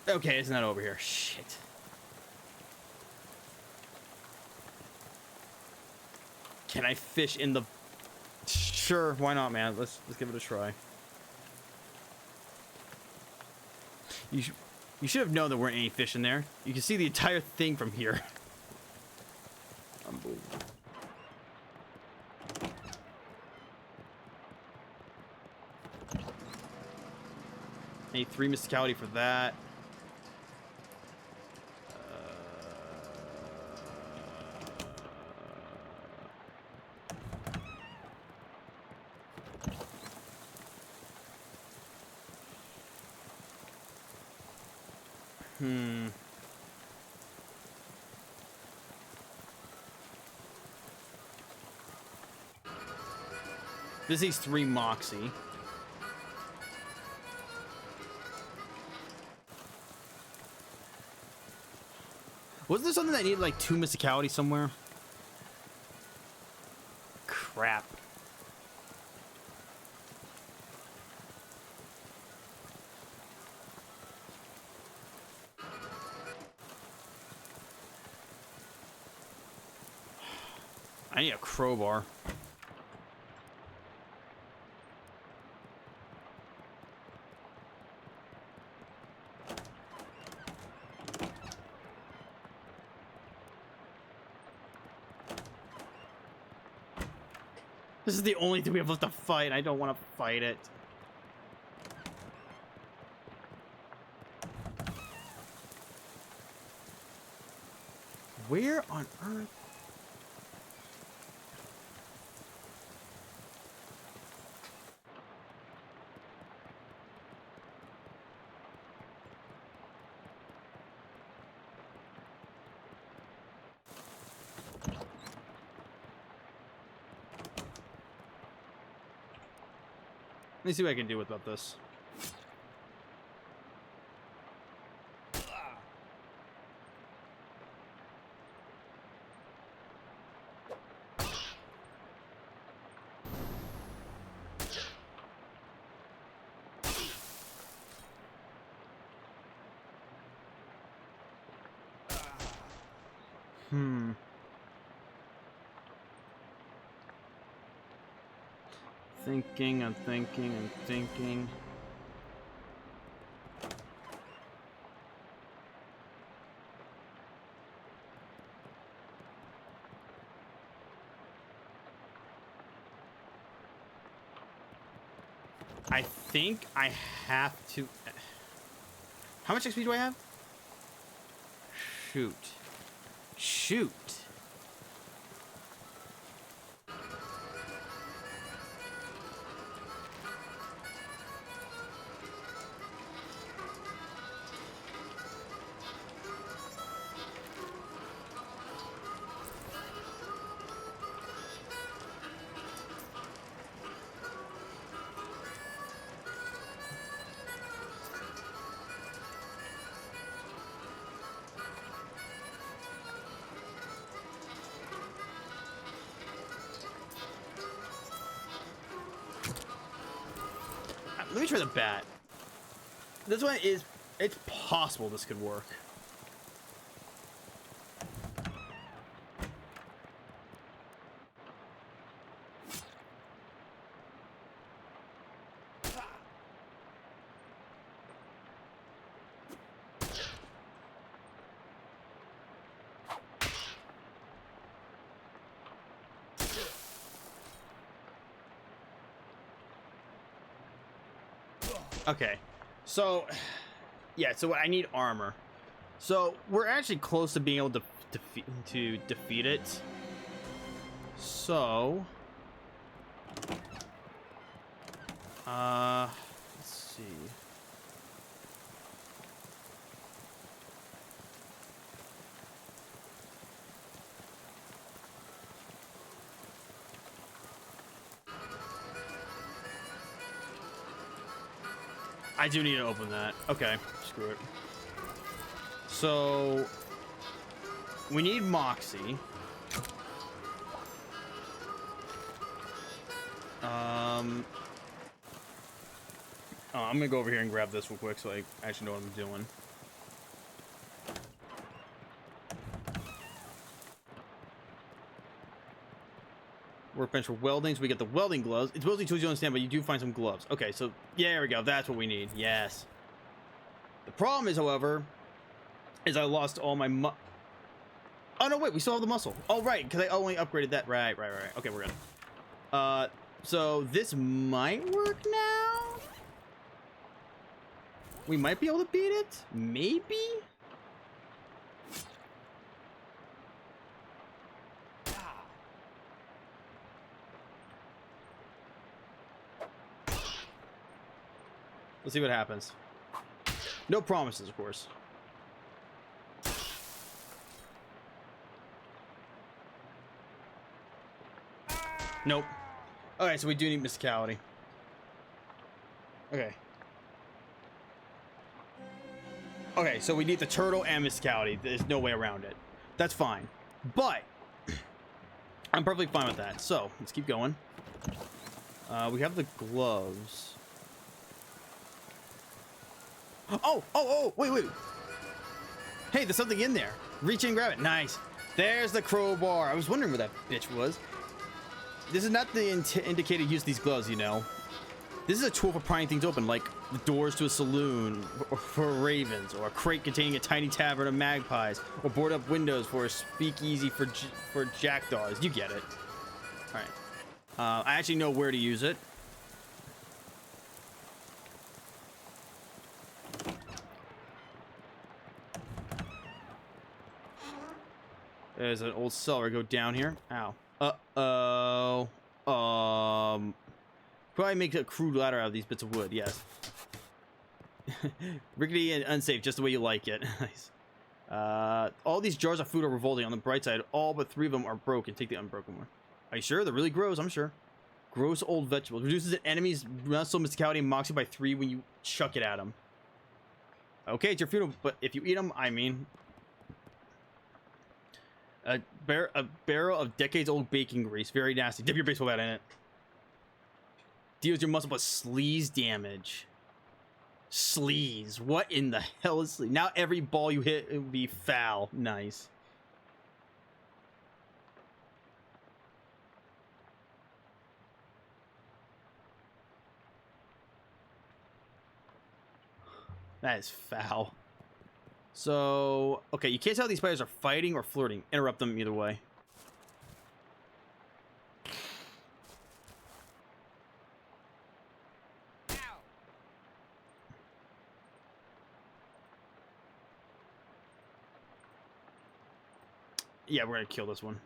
Okay, it's not over here. Shit. Can I fish in the... Sure, why not, man? Let's give it a try. You should have known there weren't any fish in there. You can see the entire thing from here. Unbelievable. I need 3 mysticality for that. This needs 3 moxie. Wasn't there something that needed like 2 mysticality somewhere? Crap. I need a crowbar. This is the only thing we have left to fight. I don't want to fight it. Where on earth? Let me see what I can do about this. I'm thinking. I think I have to... How much XP do I have? Shoot. Let me try the bat. This one is... It's possible this could work. Okay, so yeah, so I need armor. So we're actually close to being able to defeat it. So let's see. I do need to open that. Okay, screw it. So we need Moxie. Oh, I'm gonna go over here and grab this real quick so I actually know what I'm doing. Workbench for welding, so we get the welding gloves. It's mostly tools you understand, but you do find some gloves. Okay, so yeah, there we go. That's what we need. Yes. The problem is, however, is I lost all my oh no, wait, we still have the muscle. Oh right, because I only upgraded that. Right. Okay, we're good. So this might work now. We might be able to beat it. Maybe. Let's see what happens. No promises, of course. Nope. Okay, so we do need mysticality. Okay. Okay, so we need the turtle and mysticality. There's no way around it. That's fine. But I'm perfectly fine with that. So let's keep going. We have the gloves. Oh, wait. Hey, there's something in there. Reach in and grab it. Nice. There's the crowbar. I was wondering where that bitch was. This is not the indicated use of these gloves, you know. This is a tool for prying things open, like the doors to a saloon for ravens, or a crate containing a tiny tavern of magpies, or board up windows for a speakeasy for jackdaws. You get it. All right. I actually know where to use it. There's an old cellar. Go down here. Ow. Uh-oh. Probably make a crude ladder out of these bits of wood. Yes. Rickety and unsafe, just the way you like it. Nice. All these jars of food are revolting. On the bright side, all but 3 of them are broken. Take the unbroken one. Are you sure? They're really gross, I'm sure. Gross old vegetables. Reduces an enemy's muscle, mysticality, and moxie by 3 when you chuck it at them. Okay, it's your funeral, but if you eat them, I mean... A barrel of decades-old baking grease. Very nasty. Dip your baseball bat in it. Deals your muscle plus sleaze damage. Sleaze. What in the hell is sleaze? Now every ball you hit, it would be foul. Nice. That is foul. So, okay, you can't tell if these spiders are fighting or flirting. Interrupt them either way. Yeah, we're gonna kill this one.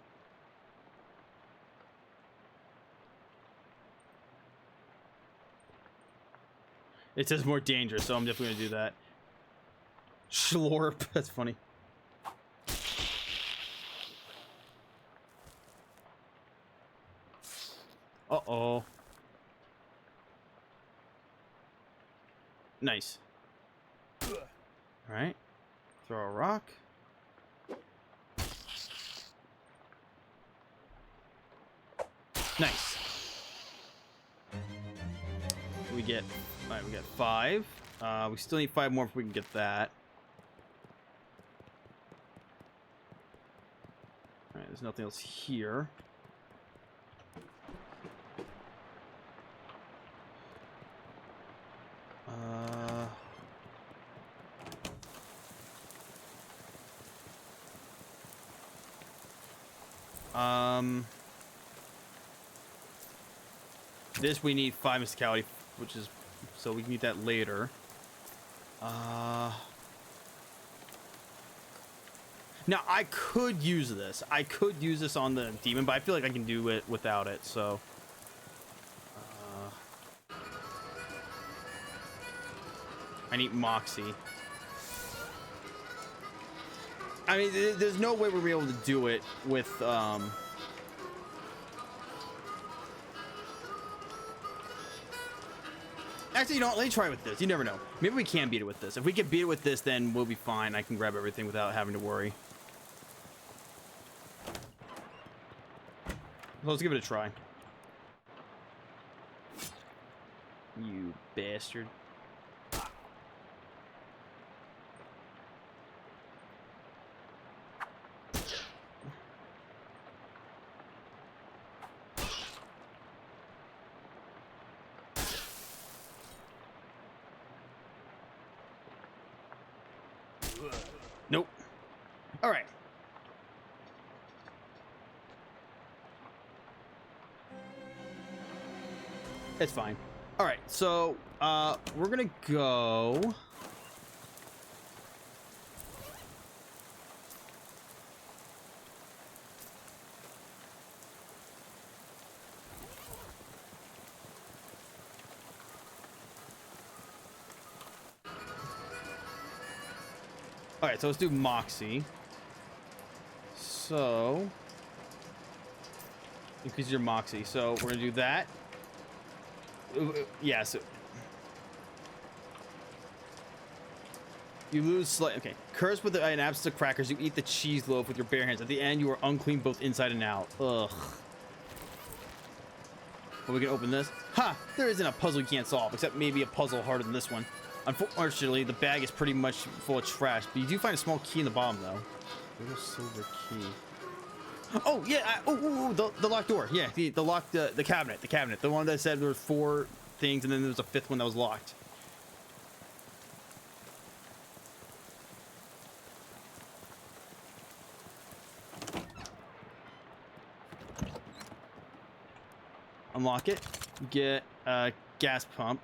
It says more dangerous, so I'm definitely gonna do that. Schlorp. That's funny. Uh-oh. Nice. All right. Throw a rock. Nice. We get... All right, we got 5. We still need 5 more if we can get that. Alright, there's nothing else here. This we need 5 mysticality, which is... So we can get that later. Now, I could use this. I could use this on the demon, but I feel like I can do it without it, so... I need Moxie. I mean, there's no way we'll be able to do it with, Actually, you know what? Let me try with this. You never know. Maybe we can beat it with this. If we can beat it with this, then we'll be fine. I can grab everything without having to worry. Let's give it a try. You bastard. Nope. All right. It's fine. All right. So, we're gonna go. All right. So let's do Moxie. So, increase your Moxie. So we're gonna do that. Yeah. So you lose slight. Okay. Cursed with an absence of crackers, you eat the cheese loaf with your bare hands. At the end, you are unclean both inside and out. Ugh. But we can open this. Ha! There isn't a puzzle you can't solve, except maybe a puzzle harder than this one. Unfortunately, the bag is pretty much full of trash, but you do find a small key in the bottom, though. Little silver key. Oh, yeah! The locked door. Yeah, the locked, the cabinet. The cabinet. The one that said there were 4 things, and then there was a 5th one that was locked. Unlock it. Get a gas pump.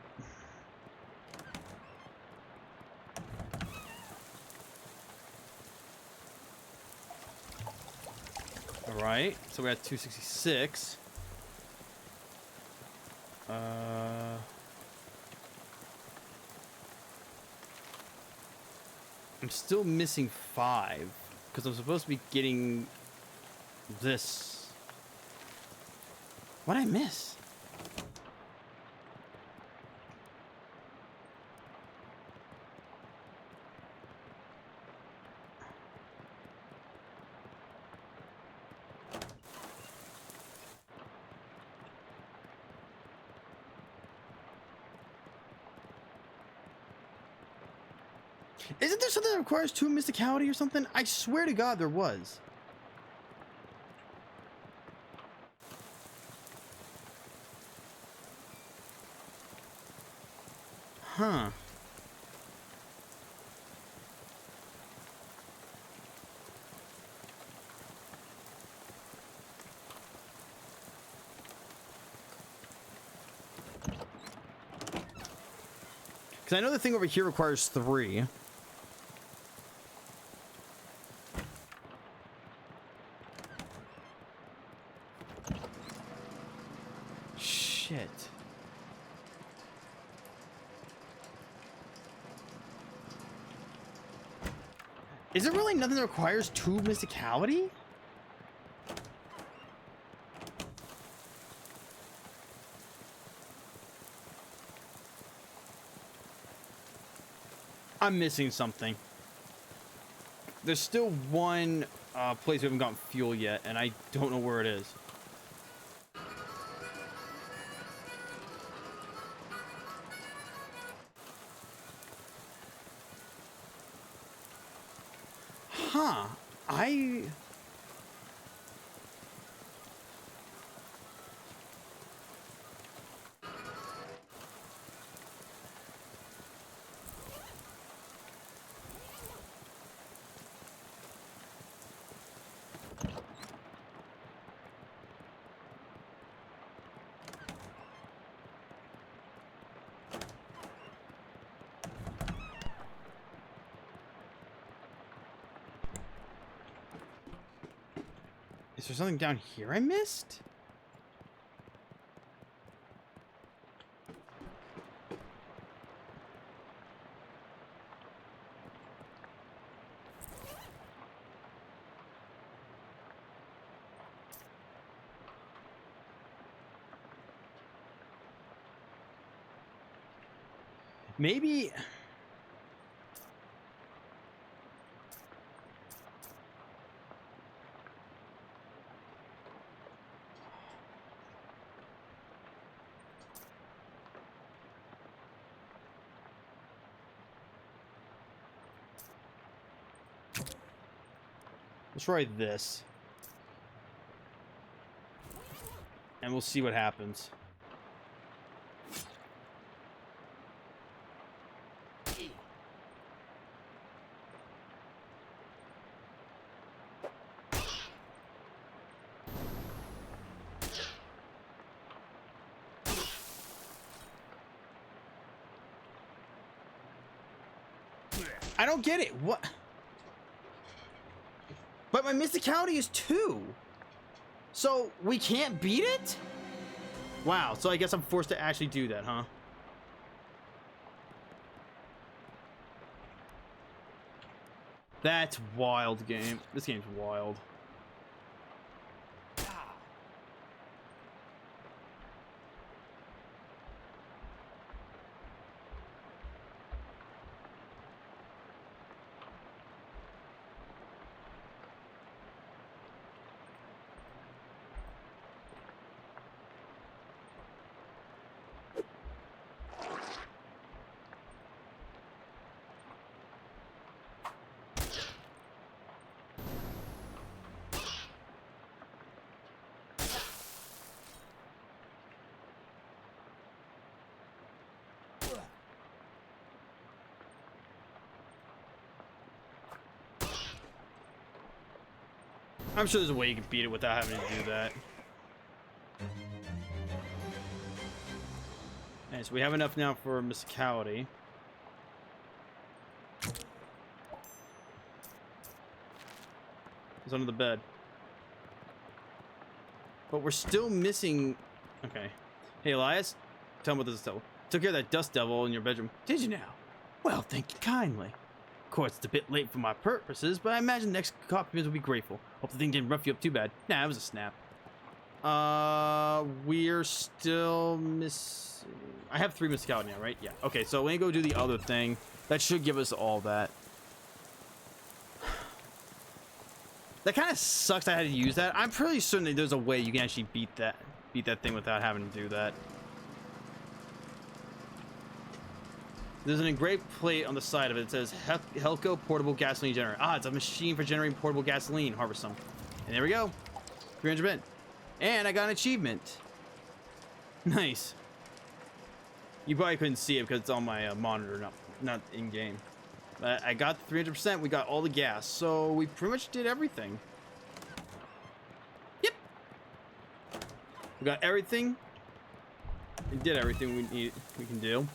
All right, so we're at 266. I'm still missing 5 because I'm supposed to be getting this. What did I miss? Isn't there something that requires 2 mysticality or something? I swear to God there was. Huh. Because I know the thing over here requires 3. Shit. Is there really nothing that requires 2 mysticality? I'm missing something. There's still one place we haven't gotten fuel yet, and I don't know where it is. Huh. Is there something down here I missed? Maybe. Let's try this. And we'll see what happens. I don't get it. What? But my mysticality is 2. So we can't beat it? Wow, so I guess I'm forced to actually do that, huh? That's wild, game. This game's wild. I'm sure there's a way you can beat it without having to do that. Alright, so we have enough now for mysticality. It's under the bed. But we're still missing... Okay. Hey, Elias. Tell me what this is. Took care of that dust devil in your bedroom. Did you now? Well, thank you kindly. Of course, it's a bit late for my purposes, but I imagine the next occupants will be grateful. Hope the thing didn't rough you up too bad. Nah, it was a snap. We're still missing... I have 3 mysticality now, right? Yeah. Okay, so we're gonna go do the other thing. That should give us all that. That kind of sucks I had to use that. I'm pretty certain that there's a way you can actually beat that thing without having to do that. There's an engraved plate on the side of it that says Helco Portable Gasoline Generator. Ah, it's a machine for generating portable gasoline. Harvest some. And there we go. 300 men. And I got an achievement. Nice. You probably couldn't see it because it's on my monitor, not in-game. But I got 300%. We got all the gas. So we pretty much did everything. Yep. We got everything. We did everything we can do.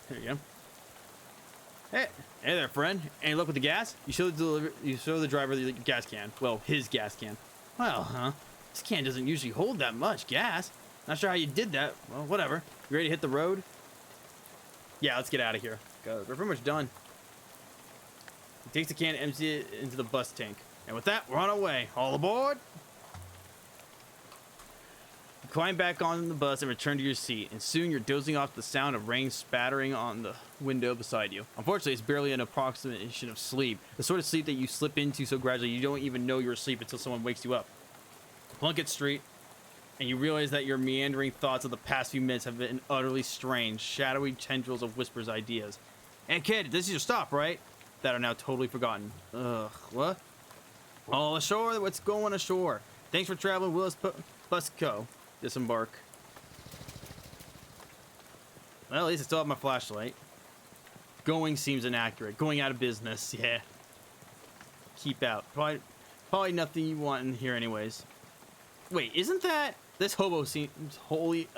There you go. Hey there, friend. Any luck with the gas? You show the driver the gas can. Well, his gas can. Well, huh? This can doesn't usually hold that much gas. Not sure how you did that. Well, whatever. You ready to hit the road? Yeah, let's get out of here. We're pretty much done. He takes the can and empties it into the bus tank. And with that, we're on our way. All aboard! You climb back on the bus and return to your seat, and soon you're dozing off to the sound of rain spattering on the window beside you. Unfortunately, it's barely an approximation of sleep, the sort of sleep that you slip into so gradually you don't even know you're asleep until someone wakes you up. Plunkett Street, and you realize that your meandering thoughts of the past few minutes have been utterly strange, shadowy tendrils of whispers ideas. Hey kid, this is your stop, right? That are now totally forgotten. Ugh, what? All ashore? What's going ashore? Thanks for traveling with us, Busco. Disembark. Well, at least I still have my flashlight. Going seems inaccurate. Going out of business, yeah. Keep out. Probably nothing you want in here anyways. Wait, isn't that... This hobo seems wholly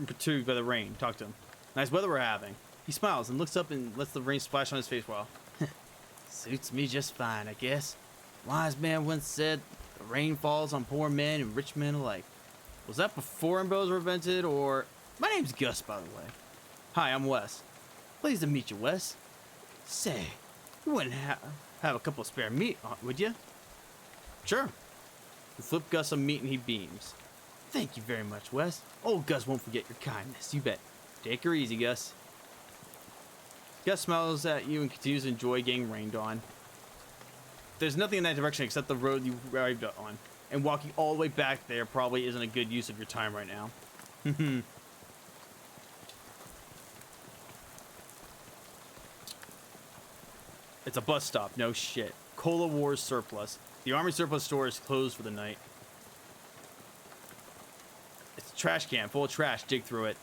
perturbed by the rain. Talk to him. Nice weather we're having. He smiles and looks up and lets the rain splash on his face while... Suits me just fine, I guess. Wise man once said, the rain falls on poor men and rich men alike. Was that before umbrellas were invented, or... My name's Gus, by the way. Hi, I'm Wes. Pleased to meet you, Wes. Say, you wouldn't have a couple of spare meat, would you? Sure. You flip Gus some meat and he beams. Thank you very much, Wes. Old Gus won't forget your kindness, you bet. Take her easy, Gus. Gus smiles at you and continues to enjoy getting rained on. There's nothing in that direction except the road you arrived on, and walking all the way back there probably isn't a good use of your time right now. It's a bus stop, no shit. Cola Wars surplus. The Army surplus store is closed for the night. It's a trash can full of trash. Dig through it.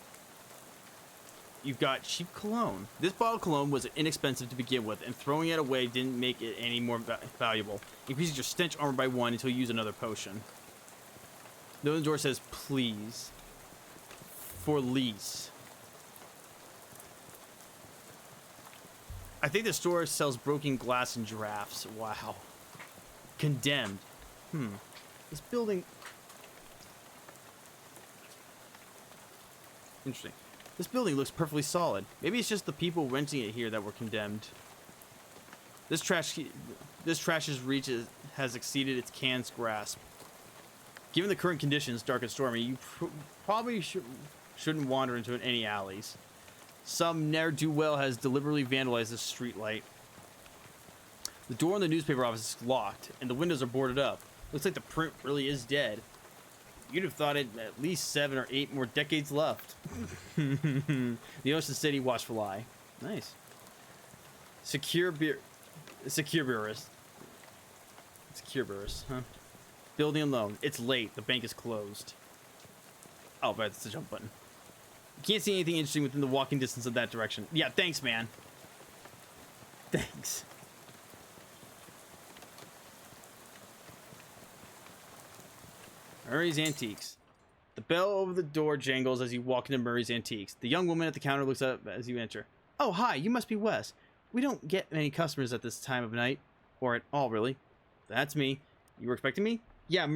You've got cheap cologne. This bottle of cologne was inexpensive to begin with, and throwing it away didn't make it any more valuable. Increases your stench armor by 1 until you use another potion. The other door says, please. For lease. I think the store sells broken glass and giraffes. Wow. Condemned. This building... Interesting. This building looks perfectly solid. Maybe it's just the people renting it here that were condemned. This trash's reach has exceeded its can's grasp. Given the current conditions, dark and stormy, you probably shouldn't wander into any alleys. Some ne'er-do-well has deliberately vandalized this street light. The door in the newspaper office is locked, and the windows are boarded up. Looks like the print really is dead. You'd have thought it at least 7 or 8 more decades left. The Ocean City Watchful Eye. Nice. Secure Bureaus, huh? Building alone. It's late. The bank is closed. Oh, but it's the jump button. You can't see anything interesting within the walking distance of that direction. Yeah, thanks, man. Thanks. Murray's Antiques. The bell over the door jangles as you walk into Murray's Antiques. The young woman at the counter looks up as you enter. Oh, hi, you must be Wes. We don't get many customers at this time of night. Or at all, really. That's me. You were expecting me? Yeah,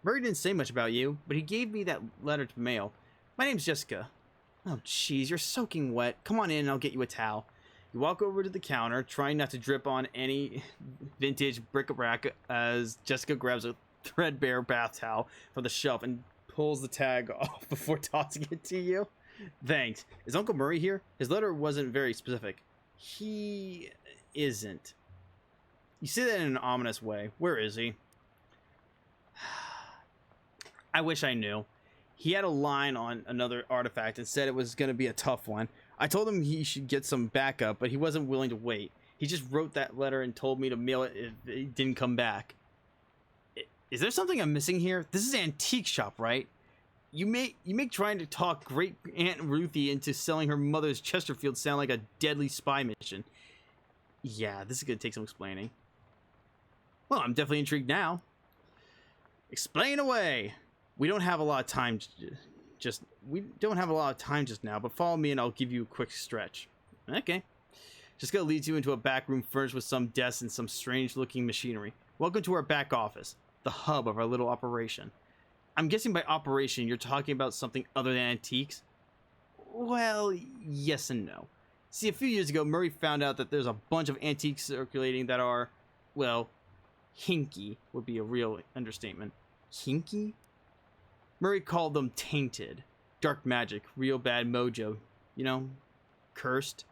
Murray didn't say much about you, but he gave me that letter to mail. My name's Jessica. Oh, jeez, you're soaking wet. Come on in and I'll get you a towel. You walk over to the counter, trying not to drip on any vintage bric-a-brac as Jessica grabs a threadbare bath towel from the shelf and pulls the tag off before tossing it to you. Thanks. Is Uncle Murray here? His letter wasn't very specific. He isn't. You say that in an ominous way. Where is he? I wish I knew. He had a line on another artifact and said it was going to be a tough one. I told him he should get some backup, but he wasn't willing to wait. He just wrote that letter and told me to mail it if it didn't come back. Is there something I'm missing here? This is an antique shop, right? You make trying to talk great Aunt Ruthie into selling her mother's Chesterfield sound like a deadly spy mission. Yeah, this is gonna take some explaining. Well, I'm definitely intrigued now. Explain away. We don't have a lot of time just now, but follow me and I'll give you a quick stretch. Okay. Jessica leads you into a back room furnished with some desks and some strange looking machinery. Welcome to our back office, the hub of our little operation. I'm guessing by operation you're talking about something other than antiques? Well, yes and no. See, a few years ago, Murray found out that there's a bunch of antiques circulating that are, well, hinky would be a real understatement. Hinky? Murray called them tainted. Dark magic, real bad mojo. You know, cursed.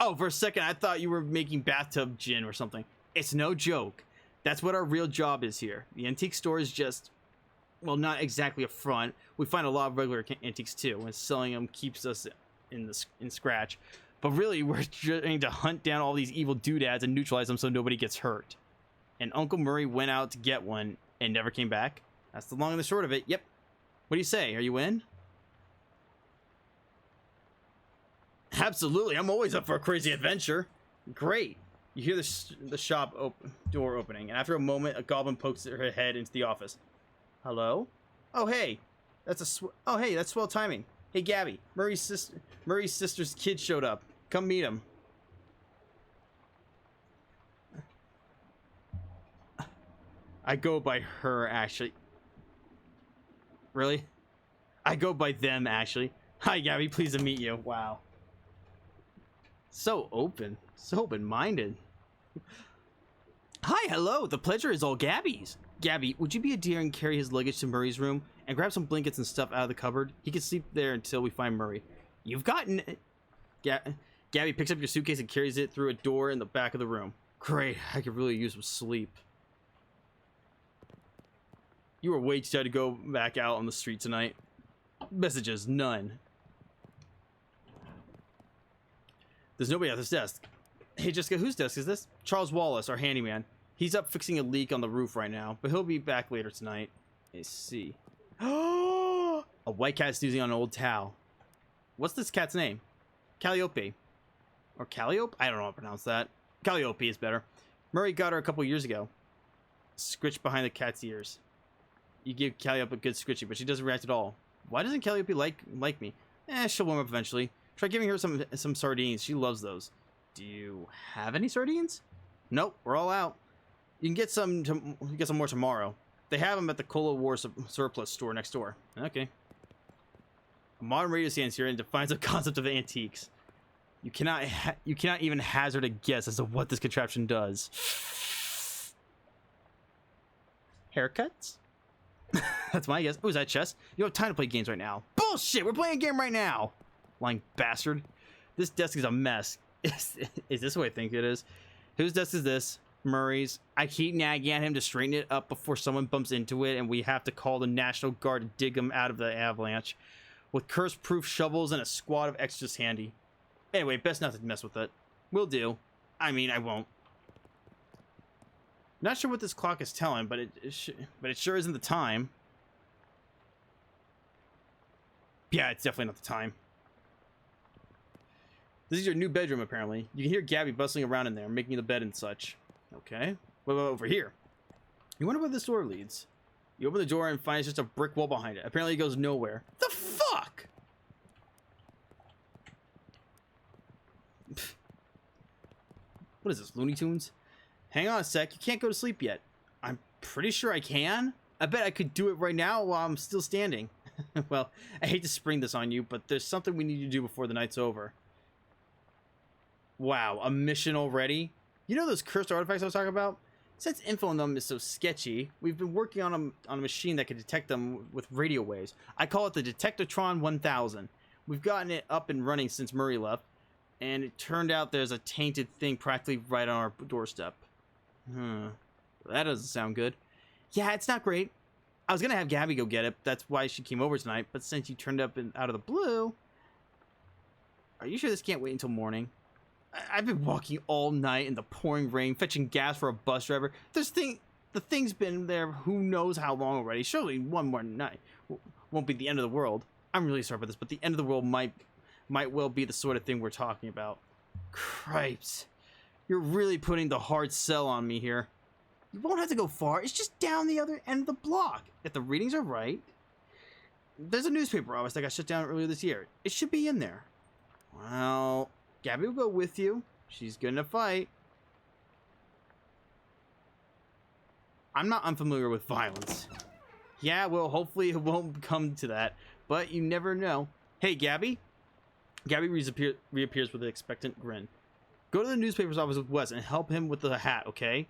Oh, for a second, I thought you were making bathtub gin or something. It's no joke. That's what our real job is here. The antique store is just, well, not exactly a front. We find a lot of regular antiques too, and selling them keeps us in scratch. But really, we're trying to hunt down all these evil doodads and neutralize them so nobody gets hurt. And Uncle Murray went out to get one and never came back. That's the long and the short of it. Yep. What do you say? Are you in? Absolutely. I'm always up for a crazy adventure. Great. You hear the shop door opening, and after a moment, a goblin pokes her head into the office. Hello? Oh, hey. That's swell timing. Hey, Gabby. Murray's sister's kid showed up. Come meet him. I go by her, actually. Really? I go by them, actually. Hi, Gabby. Pleased to meet you. Wow. So open. So open-minded. Hi, hello. The pleasure is all Gabby's. Gabby, would you be a dear and carry his luggage to Murray's room and grab some blankets and stuff out of the cupboard? He can sleep there until we find Murray. You've gotten it. Gabby picks up your suitcase and carries it through a door in the back of the room. Great, I could really use some sleep. You were way too tired to go back out on the street tonight. Messages, none. There's nobody at this desk. Hey, Jessica, whose desk is this? Charles Wallace, our handyman. He's up fixing a leak on the roof right now, but he'll be back later tonight. Let's see. A white cat snoozing on an old towel. What's this cat's name? Calliope. Or Calliope? I don't know how to pronounce that. Calliope is better. Murray got her a couple years ago. Scritch behind the cat's ears. You give Calliope a good scritchy, but she doesn't react at all. Why doesn't Calliope like me? She'll warm up eventually. Try giving her some sardines. She loves those. Do you have any sardines? Nope, we're all out. You can get some more tomorrow. They have them at the Cola War surplus store next door. Okay. A modern radio stands here and defines the concept of antiques. You cannot even hazard a guess as to what this contraption does. Haircuts? That's my guess. Oh, is that chess? You don't have time to play games right now. Bullshit! We're playing a game right now! Lying bastard. This desk is a mess. Is this what I think it is? Whose desk is this? Murray's. I keep nagging at him to straighten it up before someone bumps into it and we have to call the National Guard to dig him out of the avalanche. With curse-proof shovels and a squad of extras handy. Anyway, best not to mess with it. Will do. I mean, I won't. Not sure what this clock is telling, but it sure isn't the time. Yeah, it's definitely not the time. This is your new bedroom, apparently. You can hear Gabby bustling around in there, making the bed and such. Okay. What about over here? You wonder where this door leads. You open the door and find it's just a brick wall behind it. Apparently it goes nowhere. The fuck? What is this, Looney Tunes? Hang on a sec, you can't go to sleep yet. I'm pretty sure I can. I bet I could do it right now while I'm still standing. Well, I hate to spring this on you, but there's something we need to do before the night's over. Wow, a mission already? You know those cursed artifacts I was talking about? Since info on them is so sketchy, we've been working on a machine that can detect them with radio waves. I call it the Detectatron 1000. We've gotten it up and running since Murray left, and it turned out there's a tainted thing practically right on our doorstep. That doesn't sound good. Yeah, it's not great. I was gonna have Gabby go get it. That's why she came over tonight, but since you turned up out of the blue... Are you sure this can't wait until morning? I've been walking all night in the pouring rain, fetching gas for a bus driver. The thing's been there who knows how long already. Surely one more night won't be the end of the world. I'm really sorry about this, but the end of the world might well be the sort of thing we're talking about. Cripes. You're really putting the hard sell on me here. You won't have to go far. It's just down the other end of the block. If the readings are right. There's a newspaper office that got shut down earlier this year. It should be in there. Well... Gabby will go with you. She's good in a fight. I'm not unfamiliar with violence. Yeah, well, hopefully it won't come to that. But you never know. Hey, Gabby. Gabby reappears with an expectant grin. Go to the newspaper's office with Wes and help him with the hat, okay?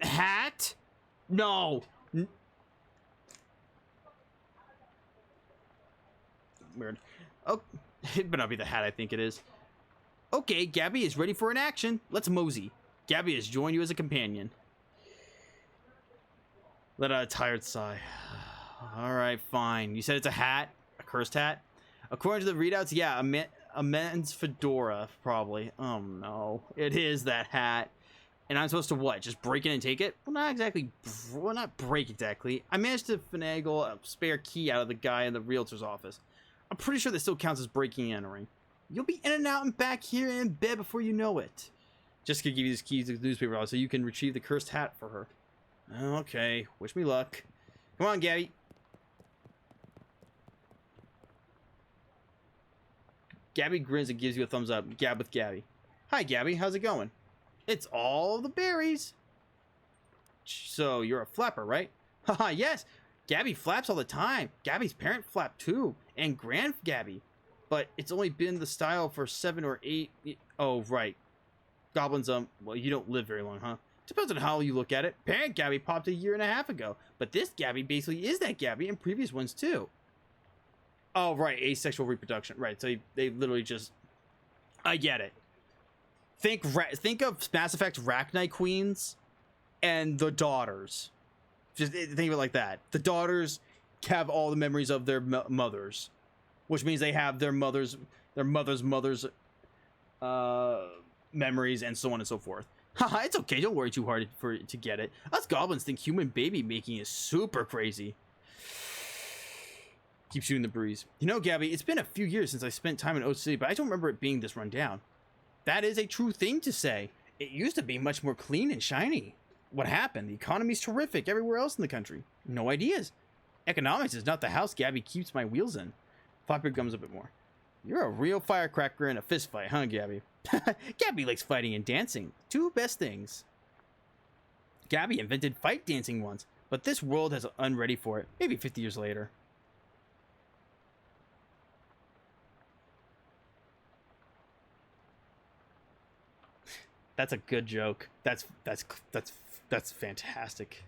Hat? No. Weird. Oh, it better not be the hat I think it is. Okay, Gabby is ready for an action. Let's mosey. Gabby has joined you as a companion. Let out a tired sigh. Alright, fine. You said it's a hat? A cursed hat? According to the readouts, yeah, a man's fedora, probably. Oh no. It is that hat. And I'm supposed to what? Just break it and take it? Well, not exactly. Well, not break exactly. I managed to finagle a spare key out of the guy in the realtor's office. I'm pretty sure that still counts as breaking and entering. You'll be in and out and back here in bed before you know it. Jessica give you these keys to the newspaper office so you can retrieve the cursed hat for her. Okay, wish me luck. Come on, Gabby. Gabby grins and gives you a thumbs up. Gab with Gabby. Hi, Gabby. How's it going? It's all the berries. So, you're a flapper, right? Haha, yes. Gabby flaps all the time. Gabby's parent flapped too. And Grand Gabby. But it's only been the style for 7 or 8... Oh, right. Goblins, well, you don't live very long, huh? Depends on how you look at it. Parent Gabby popped a year and a half ago, but this Gabby basically is that Gabby and previous ones too. Oh, right, asexual reproduction. Right, so they literally just... I get it. Think of Mass Effect Rachni Queens and the daughters. Just think of it like that. The daughters have all the memories of their mothers, which means they have their mother's memories and so on and so forth. Haha, it's okay. Don't worry too hard to get it. Us goblins think human baby making is super crazy. Keep shooting the breeze. You know, Gabby, it's been a few years since I spent time in Ocean City, but I don't remember it being this run down. That is a true thing to say. It used to be much more clean and shiny. What happened? The economy's terrific everywhere else in the country. No ideas. Economics is not the house Gabby keeps my wheels in. Flop your gums a bit more. You're a real firecracker in a fist fight, huh, Gabby? Gabby likes fighting and dancing. Two best things. Gabby invented fight dancing once, but this world has unready for it. Maybe 50 years later. That's a good joke. That's fantastic.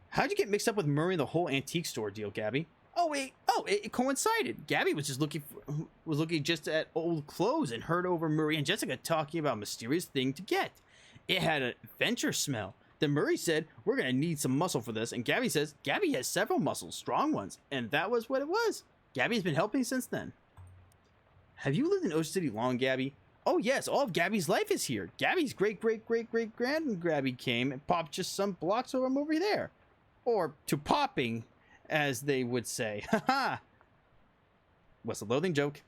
How'd you get mixed up with Murray and the whole antique store deal, Gabby? Oh wait, it coincided. Gabby was just looking just at old clothes and heard over Murray and Jessica talking about a mysterious thing to get. It had an adventure smell. Then Murray said, "We're gonna need some muscle for this," and Gabby says, "Gabby has several muscles, strong ones," and that was what it was. Gabby's been helping since then. Have you lived in Ocean City long, Gabby? Oh yes, all of Gabby's life is here. Gabby's great Gabby came and popped just some blocks from over there. Or to popping, as they would say. Haha. What's the Loathing joke?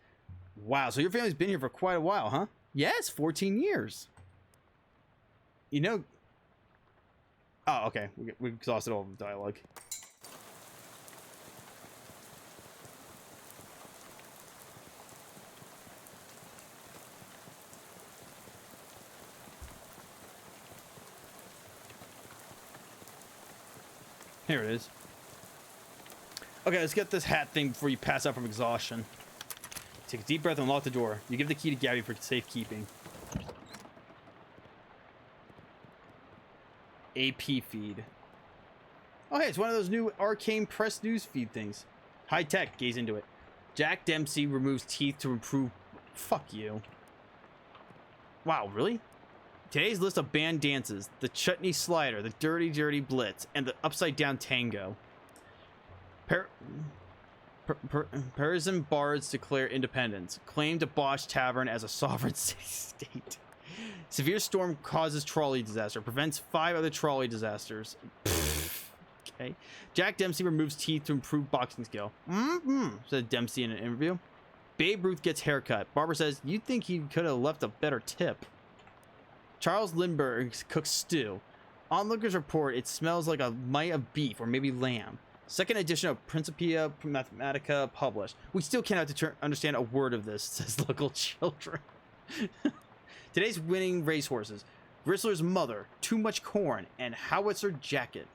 Wow, so your family's been here for quite a while, huh? Yes, 14 years. You know... Oh, okay. We exhausted all of the dialogue. Here it is. Okay, let's get this hat thing before you pass out from exhaustion. Take a deep breath and lock the door. You give the key to Gabby for safekeeping. AP feed. Oh, hey, it's one of those new arcane press news feed things. High tech, gaze into it. Jack Dempsey removes teeth to improve... Fuck you. Wow, really? Today's list of banned dances: the Chutney Slider, the Dirty Dirty Blitz, and the Upside Down Tango. Parisian bards declare independence. Claim to Bosch Tavern as a sovereign city-state. Severe storm causes trolley disaster. Prevents 5 other trolley disasters. Okay. Jack Dempsey removes teeth to improve boxing skill. Said Dempsey in an interview. Babe Ruth gets haircut. Barbara says, "You'd think he could have left a better tip." Charles Lindbergh cooks stew. Onlookers report it smells like a mite of beef or maybe lamb. Second edition of Principia Mathematica published. We still cannot understand a word of this, says local children. Today's winning racehorses: Gristler's mother, Too Much Corn, and Howitzer Jacket.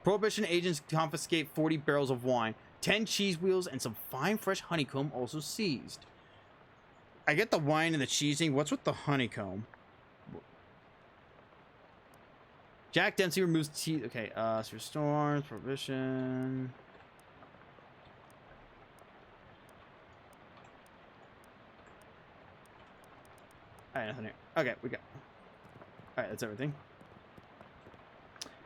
Prohibition agents confiscate 40 barrels of wine, 10 cheese wheels, and some fine fresh honeycomb also seized. I get the wine and the cheesing. What's with the honeycomb? Jack Dempsey removes teeth. Okay, through storms, prohibition. Alright, nothing here. Okay, we got. Alright, that's everything.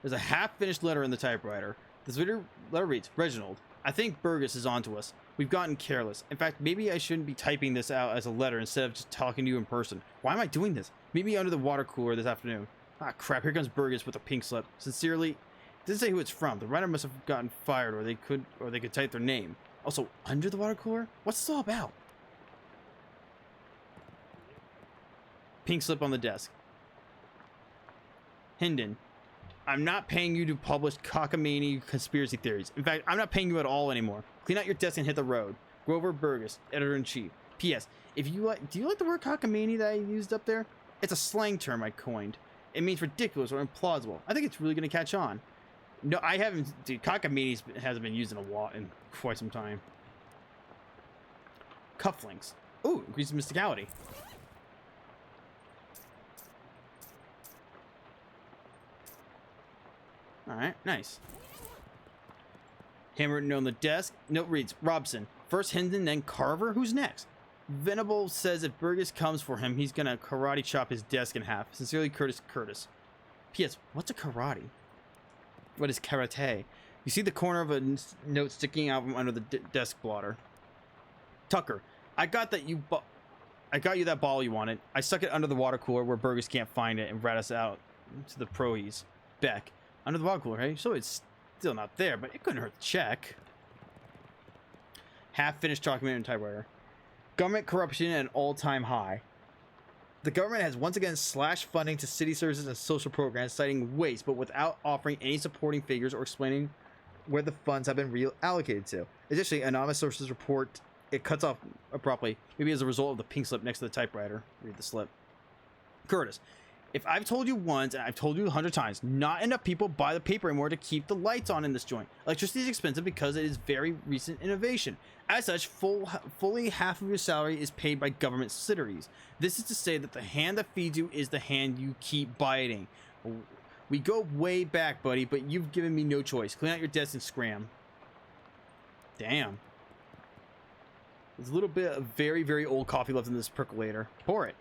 There's a half-finished letter in the typewriter. This letter reads, "Reginald, I think Burgess is onto us. We've gotten careless. In fact, maybe I shouldn't be typing this out as a letter instead of just talking to you in person. Why am I doing this? Meet me under the water cooler this afternoon." Ah, crap. Here comes Burgess with a pink slip. Sincerely, doesn't say who it's from. The writer must have gotten fired, or they could type their name. Also, under the water cooler? What's this all about? Pink slip on the desk. Hinden, I'm not paying you to publish cockamamie conspiracy theories. In fact, I'm not paying you at all anymore. Clean out your desk and hit the road. Grover Burgess, editor-in-chief. P.S. Do you like the word cockamamie that I used up there? It's a slang term I coined. It means ridiculous or implausible. I think it's really going to catch on. No, I haven't. Dude, cockamamie hasn't been used in quite some time. Cufflinks. Ooh, increases mysticality. All right, nice. Handwritten note on the desk. Note reads, Robson. First Hendon, then Carver? Who's next? Venable says if Burgess comes for him, he's gonna karate chop his desk in half. Sincerely, Curtis. P.S. What's a karate? What is karate? You see the corner of a note sticking out from under the desk blotter. Tucker, I got you that ball you wanted. I stuck it under the water cooler where Burgess can't find it and rat us out to the proes. Beck, under the water cooler, hey? So it's still not there, but it couldn't hurt to check. Half-finished document and typewriter. Government corruption at an all-time high. The government has once again slashed funding to city services and social programs, citing waste, but without offering any supporting figures or explaining where the funds have been reallocated to. Additionally, anonymous sources report it cuts off abruptly, maybe as a result of the pink slip next to the typewriter. Read the slip. Curtis, if I've told you once, and I've told you 100 times, not enough people buy the paper anymore to keep the lights on in this joint. Electricity is expensive because it is very recent innovation. As such, fully half of your salary is paid by government subsidiaries. This is to say that the hand that feeds you is the hand you keep biting. We go way back, buddy, but you've given me no choice. Clean out your desk and scram. Damn. There's a little bit of very, very old coffee left in this percolator. Pour it.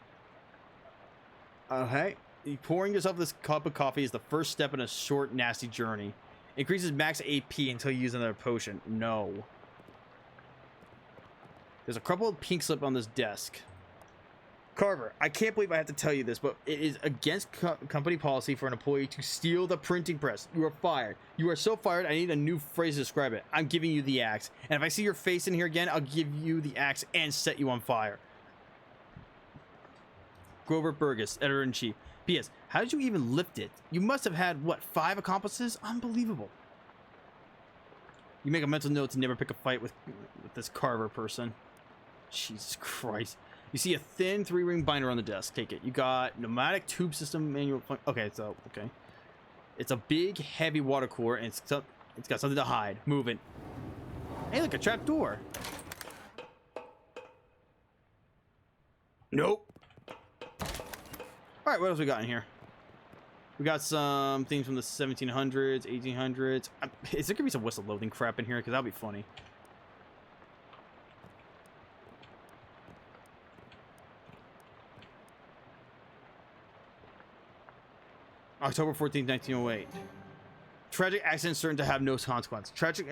Okay. Pouring yourself this cup of coffee is the first step in a short, nasty journey. Increases max AP until you use another potion. No. There's a crumpled pink slip on this desk. Carver, I can't believe I have to tell you this, but it is against company policy for an employee to steal the printing press. You are fired. You are so fired, I need a new phrase to describe it. I'm giving you the axe. And if I see your face in here again, I'll give you the axe and set you on fire. Grover Burgess, Editor-in-Chief. P.S. How did you even lift it? You must have had, what, 5 accomplices? Unbelievable. You make a mental note to never pick a fight with this Carver person. Jesus Christ. You see a thin 3-ring binder on the desk. Take it. You got pneumatic tube system manual. Okay, so, okay. It's a big, heavy water cooler, and it's got something to hide. Move it. Hey, look, a trap door. Nope. All right, what else we got in here? We got some things from the 1700s, 1800s. Is there gonna be some whistle loathing crap in here? Because that'll be funny. October 14th, 1908. Tragic accident certain to have no consequence. Tragic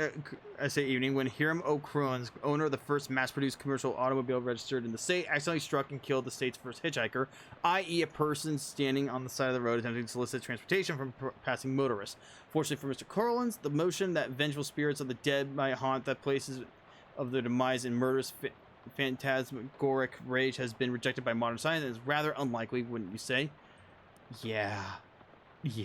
essay evening when Hiram O'Cruans, owner of the first mass-produced commercial automobile registered in the state, accidentally struck and killed the state's first hitchhiker, i.e. a person standing on the side of the road attempting to solicit transportation from passing motorists. Fortunately for Mr. Corlins, the notion that vengeful spirits of the dead might haunt that places of their demise in murderous phantasmagoric rage has been rejected by modern science and is rather unlikely, wouldn't you say? Yeah. Yeah.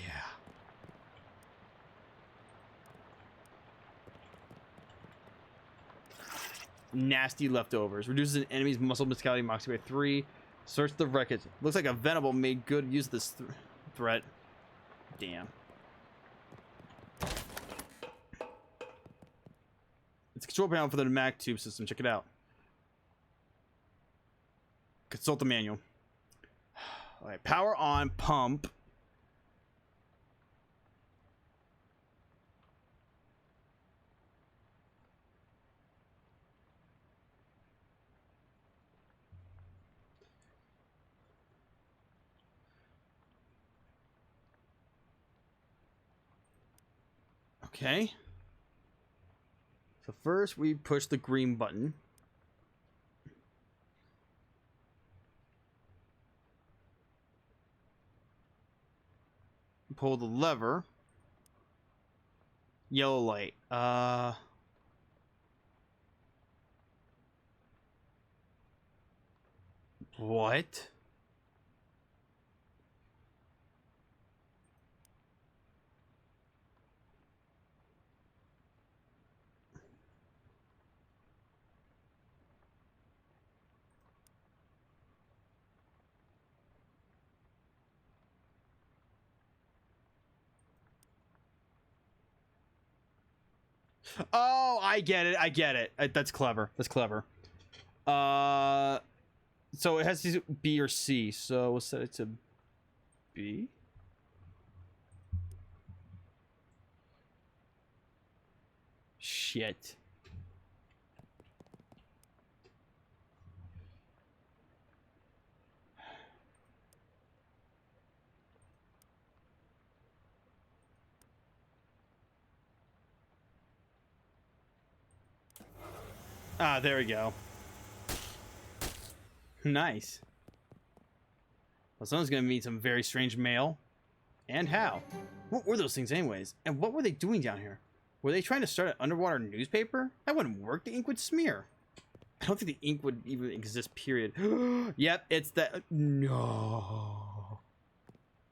Nasty leftovers. Reduces an enemy's muscle physicality moxie by 3. Search the wreckage. Looks like a Venable made good use of this threat. Damn. It's a control panel for the pneumatic tube system. Check it out. Consult the manual. Alright, power on, pump. Okay. So first we push the green button. Pull the lever. Yellow light. What? Oh, I get it. I get it. That's clever. That's clever. So it has to be B or C. So we'll set it to B. Shit. Ah, there we go. Nice. Well, someone's gonna meet some very strange mail. And how? What were those things anyways? And what were they doing down here? Were they trying to start an underwater newspaper? That wouldn't work. The ink would smear. I don't think the ink would even exist, period. Yep, it's that. No.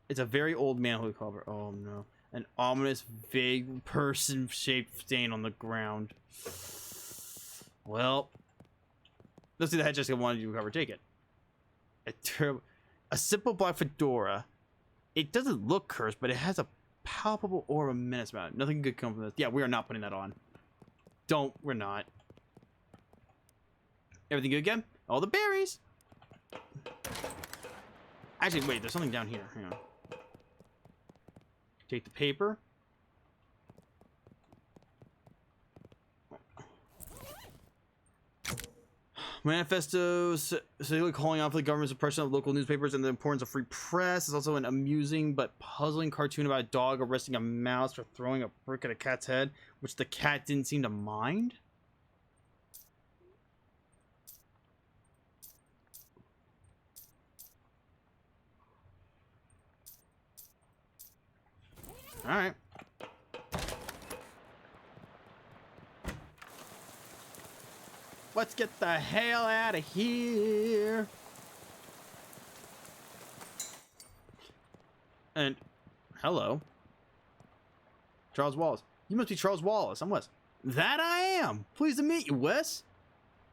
It's a very old manhole cover. Oh no. An ominous, vague, person-shaped stain on the ground. Well, let's see the head Jessica wanted you to cover. Take it. A simple black fedora. It doesn't look cursed, but it has a palpable aura of menace about it. Nothing good comes from this. Yeah, we are not putting that on. We're not. Everything good again? All the berries. Actually, wait, there's something down here. Hang on. Take the paper. Manifestos, so calling out for the government's oppression of local newspapers and the importance of free press. Is also an amusing but puzzling cartoon about a dog arresting a mouse for throwing a brick at a cat's head, which the cat didn't seem to mind. All right. Let's get the hell out of here. And hello. Charles Wallace. You must be Charles Wallace. I'm Wes. That I am. Pleased to meet you, Wes.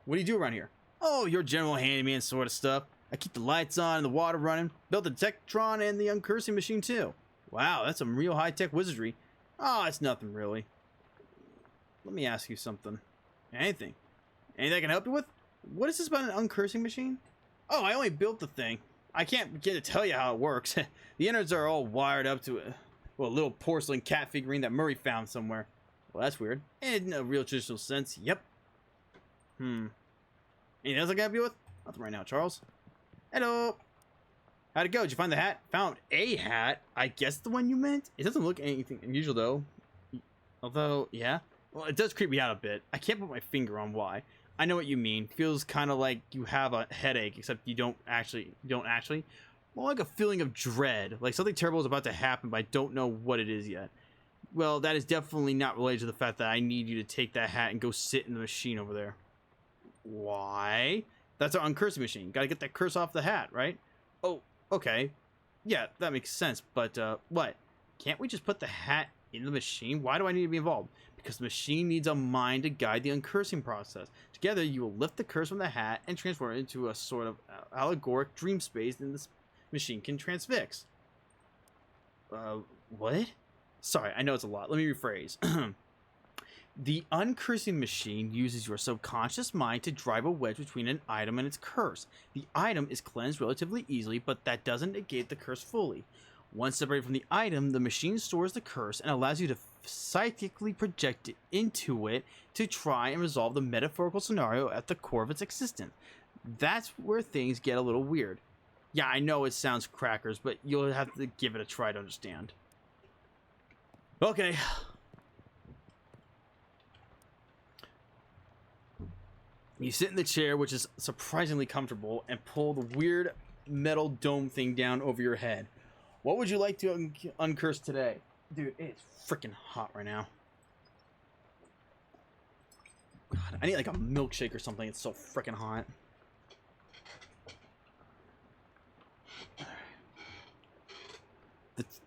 What do you do around here? Oh, your general handyman sort of stuff. I keep the lights on and the water running. Built the Detectron and the uncursing machine too. Wow, that's some real high-tech wizardry. Oh, it's nothing really. Let me ask you something. Anything. Anything I can help you with? What is this about an uncursing machine? Oh, I only built the thing. I can't begin to tell you how it works. The innards are all wired up to a little porcelain cat figurine that Murray found somewhere. Well, that's weird. In a real traditional sense, yep. Anything else I can help you with? Nothing right now, Charles. Hello. How'd it go? Did you find the hat? Found a hat? I guess the one you meant? It doesn't look anything unusual, though. Although, yeah. Well, it does creep me out a bit. I can't put my finger on why. I know what you mean. Feels kind of like you have a headache, except you don't actually. More like a feeling of dread, like something terrible is about to happen, but I don't know what it is yet. Well, that is definitely not related to the fact that I need you to take that hat and go sit in the machine over there. Why? That's our uncursing machine. Gotta get that curse off the hat, right? Oh, okay. Yeah, that makes sense, but, what? Can't we just put the hat in the machine? Why do I need to be involved? Because the machine needs a mind to guide the uncursing process. Together, you will lift the curse from the hat and transform it into a sort of allegoric dream space that this machine can transfix. What? Sorry, I know it's a lot. Let me rephrase. The uncursing machine uses your subconscious mind to drive a wedge between an item and its curse. The item is cleansed relatively easily, but that doesn't negate the curse fully. Once separated from the item, the machine stores the curse and allows you to psychically project it into it to try and resolve the metaphorical scenario at the core of its existence. That's where things get a little weird. Yeah, I know it sounds crackers, but you'll have to give it a try to understand. Okay. You sit in the chair, which is surprisingly comfortable, and pull the weird metal dome thing down over your head. What would you like to uncurse today? Dude, it's freaking hot right now. God, I need like a milkshake or something. It's so freaking hot.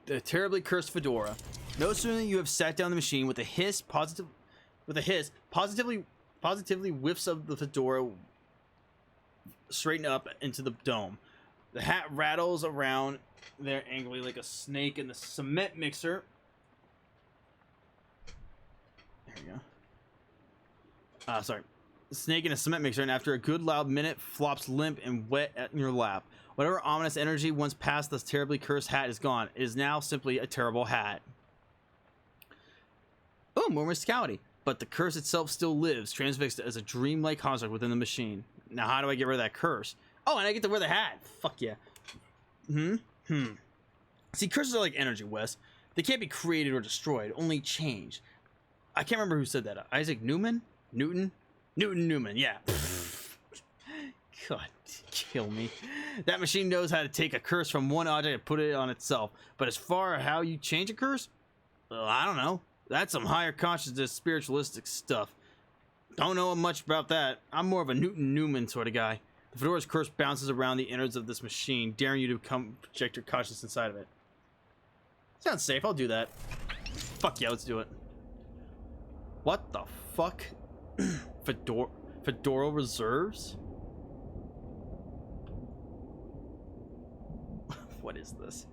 The terribly cursed fedora. No sooner than you have sat down the machine with a hiss, positively whiffs of the fedora straighten up into the dome. The hat rattles around there angrily like a snake in the cement mixer. There we go. Sorry. The snake in a cement mixer, and after a good loud minute, flops limp and wet in your lap. Whatever ominous energy once passed this terribly cursed hat is gone. It is now simply a terrible hat. Oh, more musicality. but the curse itself still lives, transfixed as a dreamlike construct within the machine. Now, how do I get rid of that curse? Oh, and I get to wear the hat. Fuck yeah. See, curses are like energy, Wes. They can't be created or destroyed, only changed. I can't remember who said that. Isaac Newman? Newton, yeah. God, kill me. That machine knows how to take a curse from one object and put it on itself. But as far as how you change a curse, well, I don't know. That's some higher consciousness, spiritualistic stuff. Don't know much about that. I'm more of a Newton-Newman sort of guy. The Fedora's curse bounces around the innards of this machine, daring you to project your consciousness inside of it. Sounds safe. I'll do that. Fuck yeah, let's do it. What the fuck? Fedora reserves? What is this?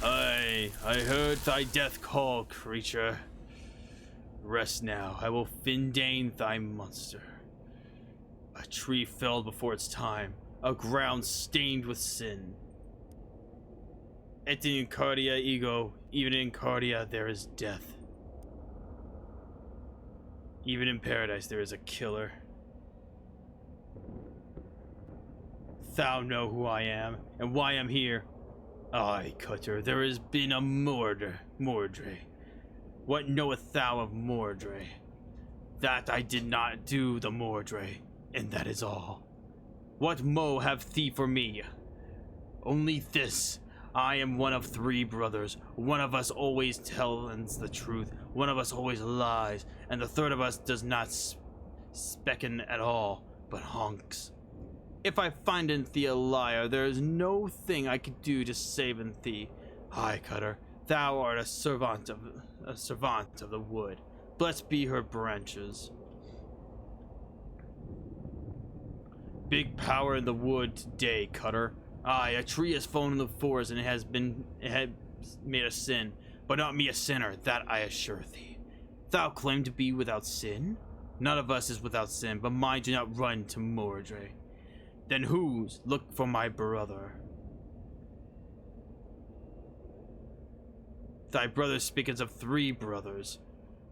I heard thy death call, creature. Rest now. I will findane thy monster. A tree felled before its time. A ground stained with sin. Et in cardia ego. Even in cardia there is death. Even in paradise there is a killer. Thou know who I am, and why I'm here. Aye, Cutter, there has been a Mordre. What knowest thou of Mordre? That I did not do the Mordre, and that is all. What mo have thee for me? Only this. I am one of 3 brothers. One of us always tells the truth. One of us always lies, and the third of us does not specken at all, but honks. If I find in thee a liar, there is no thing I could do to save in thee. Aye, Cutter, thou art a servant of the wood. Blessed be her branches. Big power in the wood today, Cutter. Aye, a tree has fallen in the forest, and it had made a sin, but not me a sinner, that I assure thee. Thou claim to be without sin? None of us is without sin, but mine do not run to Mordre. Then whose? Look for my brother. Thy brother speaketh of 3 brothers.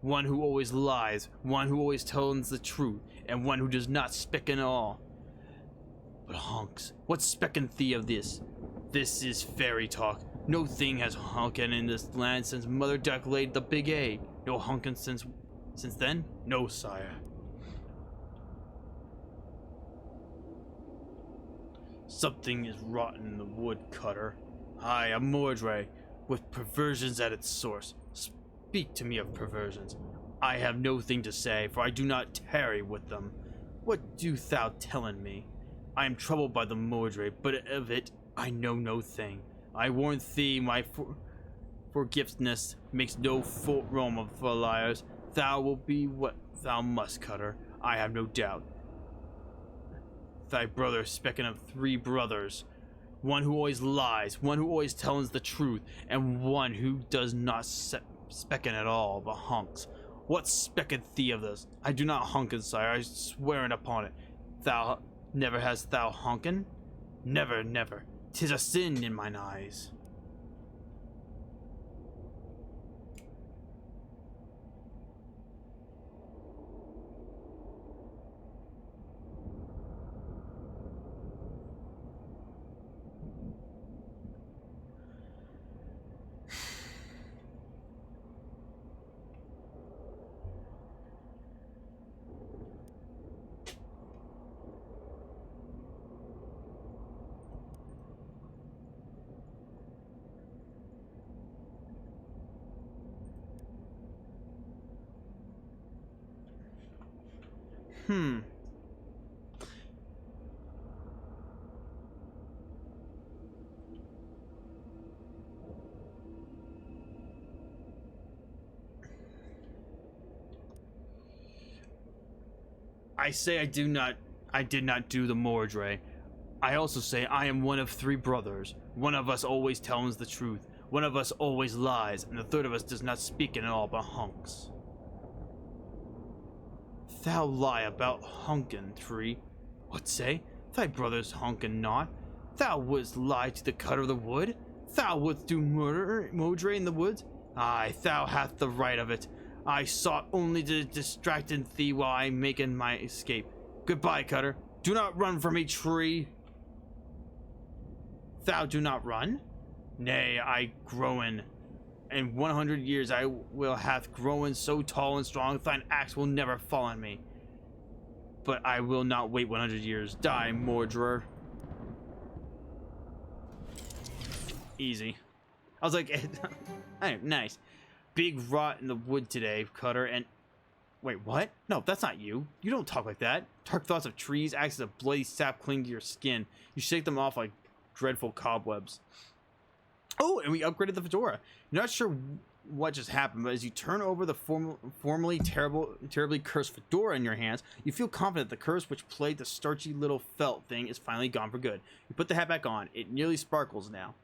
One who always lies, one who always tells the truth, and one who does not speak at all. But honks, what specketh thee of this? This is fairy talk. No thing has honkin' in this land since Mother Duck laid the big egg. No honkin' since then? No, sire. Something is rotten in the wood, Cutter. Aye, a Mordre, with perversions at its source. Speak to me of perversions. I have no thing to say, for I do not tarry with them. What do thou tellin' me? I am troubled by the Mordre, but of it I know no thing. I warn thee, my forgiveness makes no room for liars. Thou will be what thou must, Cutter. I have no doubt. Thy brother speaking of 3 brothers. One who always lies, one who always tells the truth, and one who does not specken at all, but honks. What specketh thee of this? I do not honken, sire, I swear it upon it. Thou never hast thou honken? Never, never. 'Tis a sin in mine eyes. I say I did not do the Mordre. I also say I am one of 3 brothers. One of us always tells the truth. One of us always lies, and the third of us does not speak at all but honks. Thou lie about honkin', tree. What say? Thy brother's honkin' not. Thou wouldst lie to the Cutter of the wood? Thou wouldst do Mordre in the woods? Aye, thou hast the right of it. I sought only to distract thee while I making my escape. Goodbye, Cutter. Do not run from me, tree. Thou do not run? Nay, I growen. In 100 years I will hath grown so tall and strong, thine axe will never fall on me. But I will not wait 100 years. Die, Mordrer. Easy. I was like, hey, nice. Big rot in the wood today, Cutter, and... Wait, what? No, that's not you. You don't talk like that. Dark thoughts of trees act as a bloody sap cling to your skin. You shake them off like dreadful cobwebs. Oh, and we upgraded the fedora. You're not sure what just happened, but as you turn over the formerly terribly cursed fedora in your hands, you feel confident the curse which plagued the starchy little felt thing is finally gone for good. You put the hat back on. It nearly sparkles now.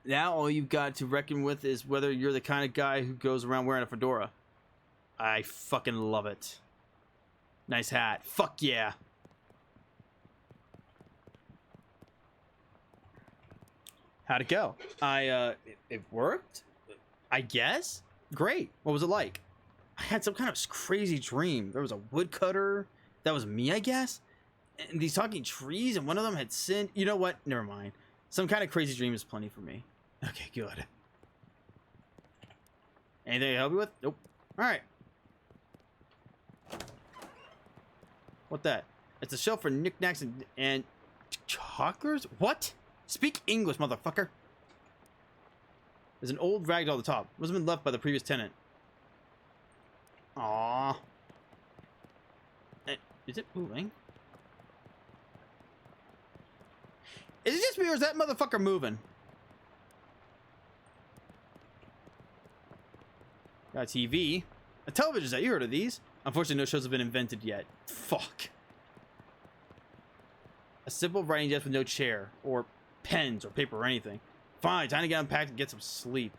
Now all you've got to reckon with is whether you're the kind of guy who goes around wearing a fedora. I fucking love it. Nice hat. Fuck yeah. How'd it go? It worked? I guess? Great. What was it like? I had some kind of crazy dream. There was a woodcutter. That was me, I guess? And these talking trees, and one of them had sinned. You know what? Never mind. Some kind of crazy dream is plenty for me. Okay, good. Anything to help you with? Nope. Alright. What that? It's a shelf for knickknacks and chokers? What? Speak English, motherfucker. There's an old ragdoll at the top. Must have been left by the previous tenant. Aww. Is it moving? Is it just me or is that motherfucker moving? Got a TV. A television set. You heard of these? Unfortunately, no shows have been invented yet. Fuck. A simple writing desk with no chair, or pens, or paper, or anything. Fine, time to get unpacked and get some sleep.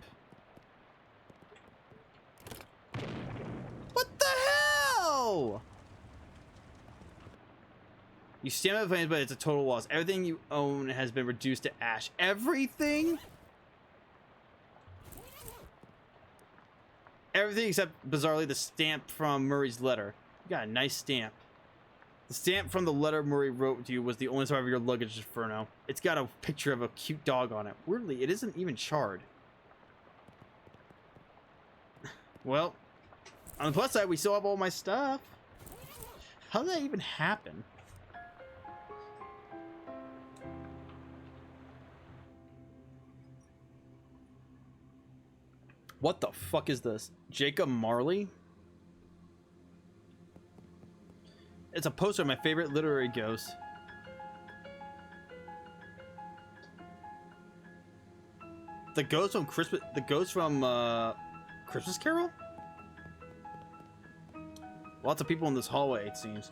What the hell? You stand by the flames, but it's a total loss. Everything you own has been reduced to ash. Everything? Everything except, bizarrely, the stamp from Murray's letter. You got a nice stamp. The stamp from the letter Murray wrote to you was the only survivor of your luggage, Inferno. It's got a picture of a cute dog on it. Weirdly, it isn't even charred. Well, on the plus side, we still have all my stuff. How did that even happen? What the fuck is this? Jacob Marley? It's a poster of my favorite literary ghost. The ghost from Christmas. The ghost from Christmas Carol. Lots of people in this hallway, it seems.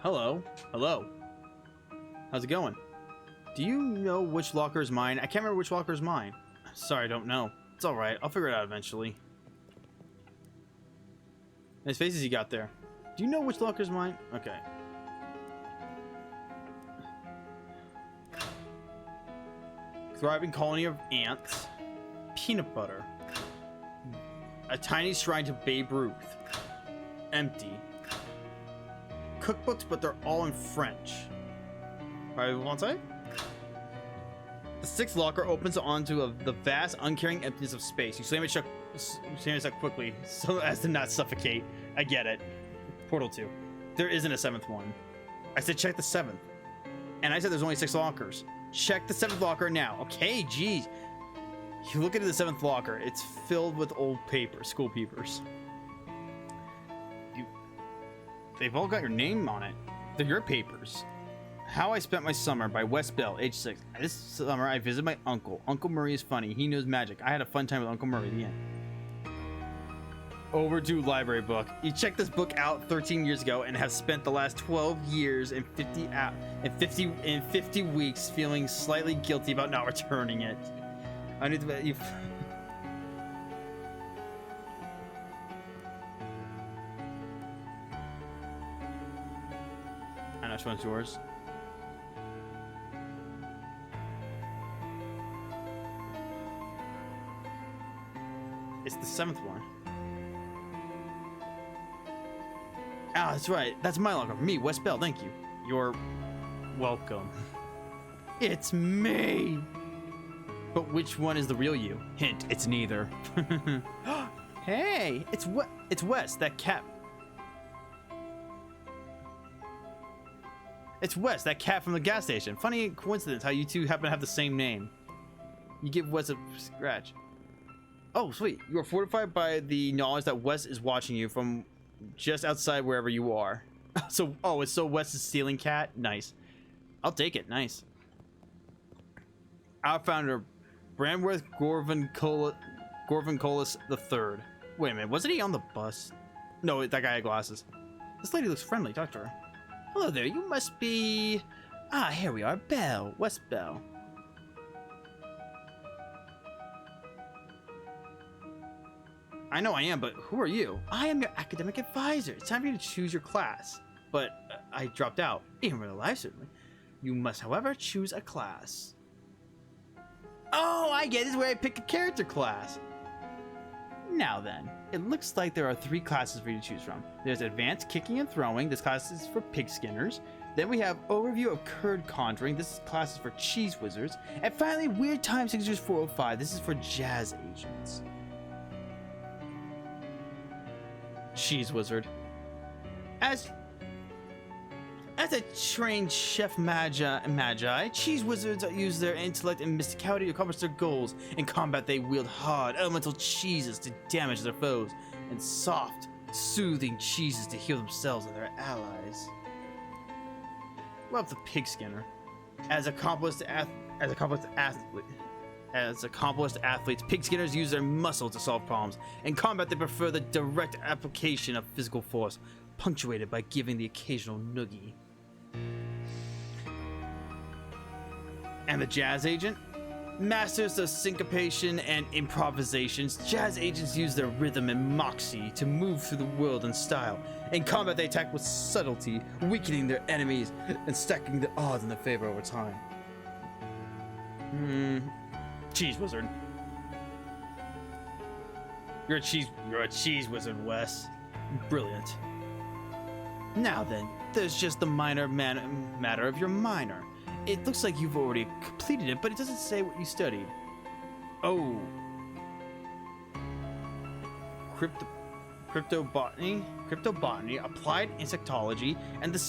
Hello, hello. How's it going? Do you know which locker is mine? I can't remember which locker is mine. Sorry, I don't know. It's all right. I'll figure it out eventually. Nice faces you got there. Do you know which locker's mine? Okay. Thriving colony of ants. Peanut butter. A tiny shrine to Babe Ruth. Empty. Cookbooks, but they're all in French. Alright, one side. The sixth locker opens onto the vast, uncaring emptiness of space. You slam it shut quickly so as to not suffocate. I get it. Portal 2. There isn't a seventh one. I said check the seventh. And I said there's only 6 lockers. Check the seventh locker now. Okay, geez. You look into the seventh locker. It's filled with old papers, school papers. They've all got your name on it. They're your papers. How I Spent My Summer by Wes Bell, age 6. This summer I visited my uncle. Uncle Murray is funny. He knows magic. I had a fun time with Uncle Murray. The end. Overdue library book. You checked this book out 13 years ago and have spent the last 12 years and 50 weeks feeling slightly guilty about not returning it. I need to bet you. I know which one's yours. It's the 7th one. Ah, that's right. That's my locker. Me, Wes Bell. Thank you. You're welcome. It's me. But which one is the real you? Hint, it's neither. Hey, it's Wes, that cat. It's Wes, that cat from the gas station. Funny coincidence how you two happen to have the same name. You give Wes a scratch. Oh, sweet. You are fortified by the knowledge that Wes is watching you from just outside wherever you are. So, oh, it's so Wes is stealing cat? Nice. I'll take it. Nice. Our founder, Branworth Gorvancolis III. Wait a minute, wasn't he on the bus? No, that guy had glasses. This lady looks friendly. Talk to her. Hello there, you must be... Ah, here we are. Bell. Wes Bell. I know I am, but who are you? I am your academic advisor. It's time for you to choose your class. But I dropped out. In real life, certainly. You must, however, choose a class. Oh, I get it. This is where I pick a character class. Now then, it looks like there are 3 classes for you to choose from. There's Advanced Kicking and Throwing. This class is for Pig Skinners. Then we have Overview of Curd Conjuring. This class is for Cheese Wizards. And finally, Weird Time Signatures 405. This is for Jazz Agents. Cheese Wizard. As a trained chef magi, cheese wizards use their intellect and mysticality to accomplish their goals. In combat, they wield hard, elemental cheeses to damage their foes, and soft, soothing cheeses to heal themselves and their allies. Love the Pig Skinner. As accomplished athletes, Pig Skinners use their muscle to solve problems. In combat, they prefer the direct application of physical force, punctuated by giving the occasional noogie. And the Jazz Agent? Masters of syncopation and improvisations, Jazz Agents use their rhythm and moxie to move through the world in style. In combat, they attack with subtlety, weakening their enemies and stacking the odds in their favor over time. Cheese Wizard. You're a cheese wizard, Wes. Brilliant. Now then, there's just the minor matter of your minor. It looks like you've already completed it, but it doesn't say what you studied. Oh. Cryptobotany, applied insectology, and the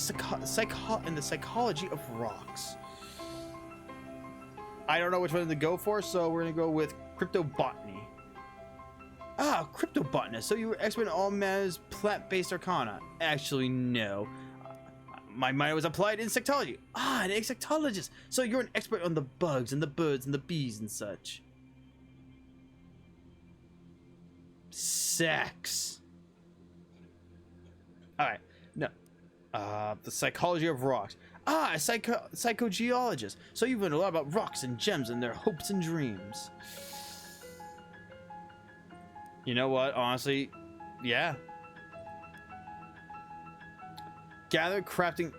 psychology of rocks. I don't know which one to go for, so we're gonna go with cryptobotany. Ah, cryptobotanist. So you were expert in all manners plant-based arcana. Actually, no. My minor was applied insectology. Ah, an insectologist. So you're an expert on the bugs and the birds and the bees and such. Sex. Alright, no. The psychology of rocks. Ah, a psychogeologist. So you've learned a lot about rocks and gems and their hopes and dreams. You know what? Honestly, yeah. Gather crafting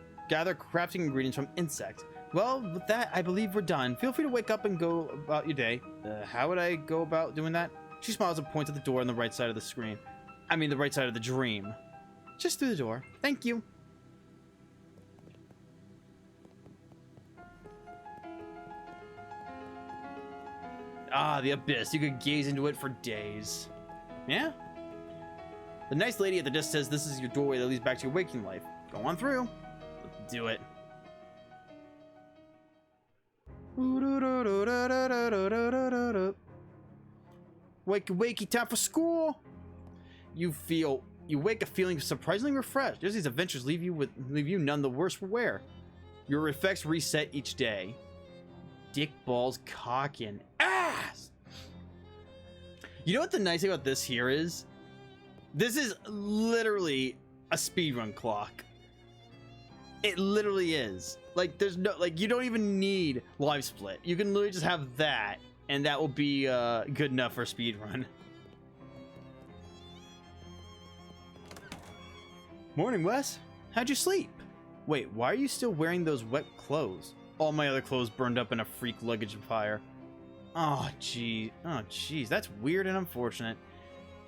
ingredients from insects. Well, with that, I believe we're done. Feel free to wake up and go about your day. How would I go about doing that? She smiles and points at the door on the right side of the screen. I mean, the right side of the dream. Just through the door. Thank you. Ah, the abyss. You could gaze into it for days. Yeah? The nice lady at the desk says this is your doorway that leads back to your waking life. Go on through. Let's do it. Wakey, time for school. You wake up feeling surprisingly refreshed. These adventures leave you none the worse for wear. Your effects reset each day. Dick, balls, cock, and ass. You know what the nice thing about this here is? This is literally a speedrun clock. It literally is. Like, there's no, like, you don't even need live split. You can literally just have that, and that will be good enough for a speedrun. Morning, Wes. How'd you sleep? Wait, why are you still wearing those wet clothes? All my other clothes burned up in a freak luggage fire. Oh, geez. Oh, jeez. That's weird and unfortunate.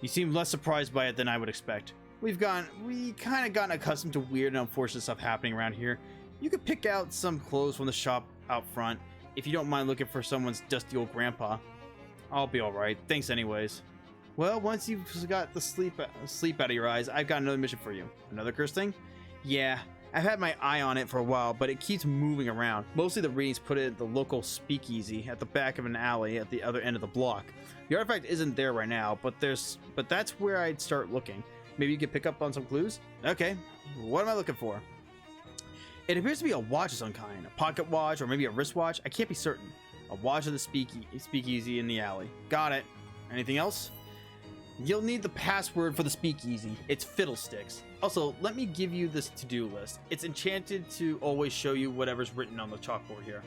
You seem less surprised by it than I would expect. We kind of gotten accustomed to weird and unfortunate stuff happening around here. You could pick out some clothes from the shop out front if you don't mind looking for someone's dusty old grandpa. I'll be alright. Thanks anyways. Well, once you've got the sleep out of your eyes, I've got another mission for you. Another curse thing? Yeah, I've had my eye on it for a while, but it keeps moving around. Mostly the readings put it at the local speakeasy at the back of an alley at the other end of the block. The artifact isn't there right now, but that's where I'd start looking. Maybe you could pick up on some clues? Okay, what am I looking for? It appears to be a watch of some kind. A pocket watch or maybe a wristwatch? I can't be certain. A watch of the speakeasy in the alley. Got it. Anything else? You'll need the password for the speakeasy. It's Fiddlesticks. Also, let me give you this to-do list. It's enchanted to always show you whatever's written on the chalkboard here.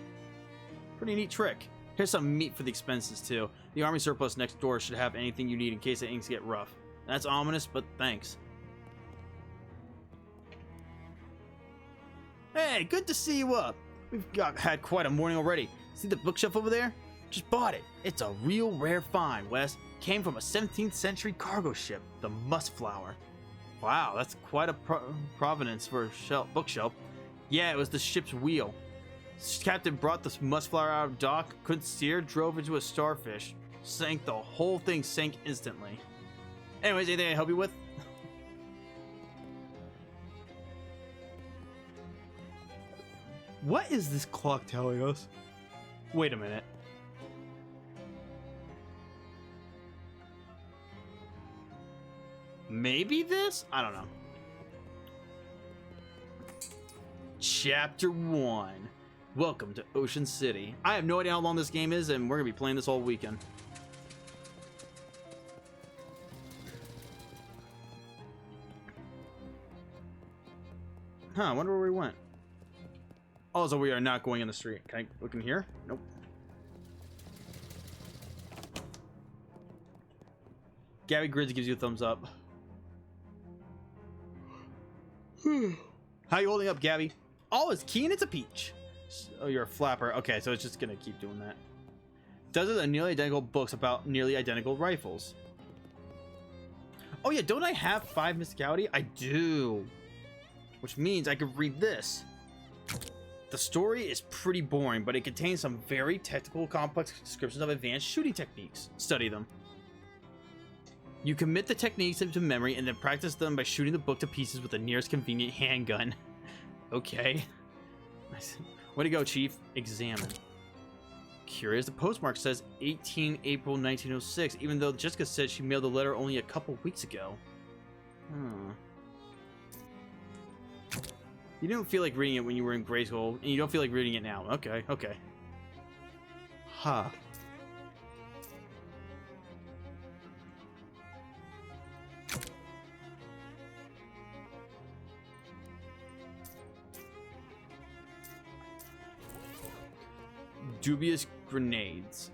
Pretty neat trick. Here's some meat for the expenses too. The army surplus next door should have anything you need in case the inks get rough. That's ominous, but thanks. Hey, good to see you up. We've had quite a morning already. See the bookshelf over there? Just bought it. It's a real rare find, Wes. Came from a 17th century cargo ship, the Muskflower. Wow, that's quite a provenance for a bookshelf. Yeah, it was the ship's wheel. Captain brought this Muskflower out of dock, couldn't steer, drove into a starfish. Sank, the whole thing sank instantly. Anyways, anything I can help you with? What is this clock telling us? Wait a minute. Maybe this? I don't know. Chapter 1. Welcome to Ocean City. I have no idea how long this game is, and we're going to be playing this all weekend. Huh, I wonder where we went. Also, we are not going in the street. Can I look in here? Nope. Gabby Grids gives you a thumbs up. How you holding up, Gabby? All is keen, it's a peach. Oh, you're a flapper. Okay, so it's just gonna keep doing that. Dozens of nearly identical books about nearly identical rifles. Oh yeah, don't I have 5 Mysticality? I do. Which means I could read this. The story is pretty boring, but it contains some very technical, complex descriptions of advanced shooting techniques. Study them. You commit the techniques into memory and then practice them by shooting the book to pieces with the nearest convenient handgun. Okay. Way to go, Chief. Examine. Curious, the postmark says 18 April 1906, even though Jessica said she mailed the letter only a couple weeks ago. You didn't feel like reading it when you were in grade school, and you don't feel like reading it now. Okay, okay. Huh. Dubious grenades.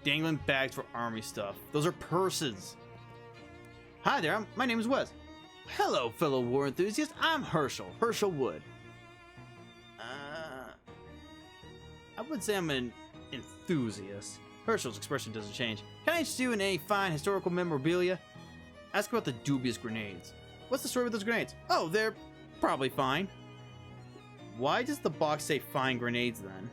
Dangling bags for army stuff. Those are purses. Hi there, my name is Wes. Hello, fellow war enthusiast. I'm Herschel Wood. I would say I'm an enthusiast. Herschel's expression doesn't change. Can I interest you in any fine historical memorabilia? Ask about the dubious grenades. What's the story with those grenades? Oh, they're probably fine. Why does the box say fine grenades then?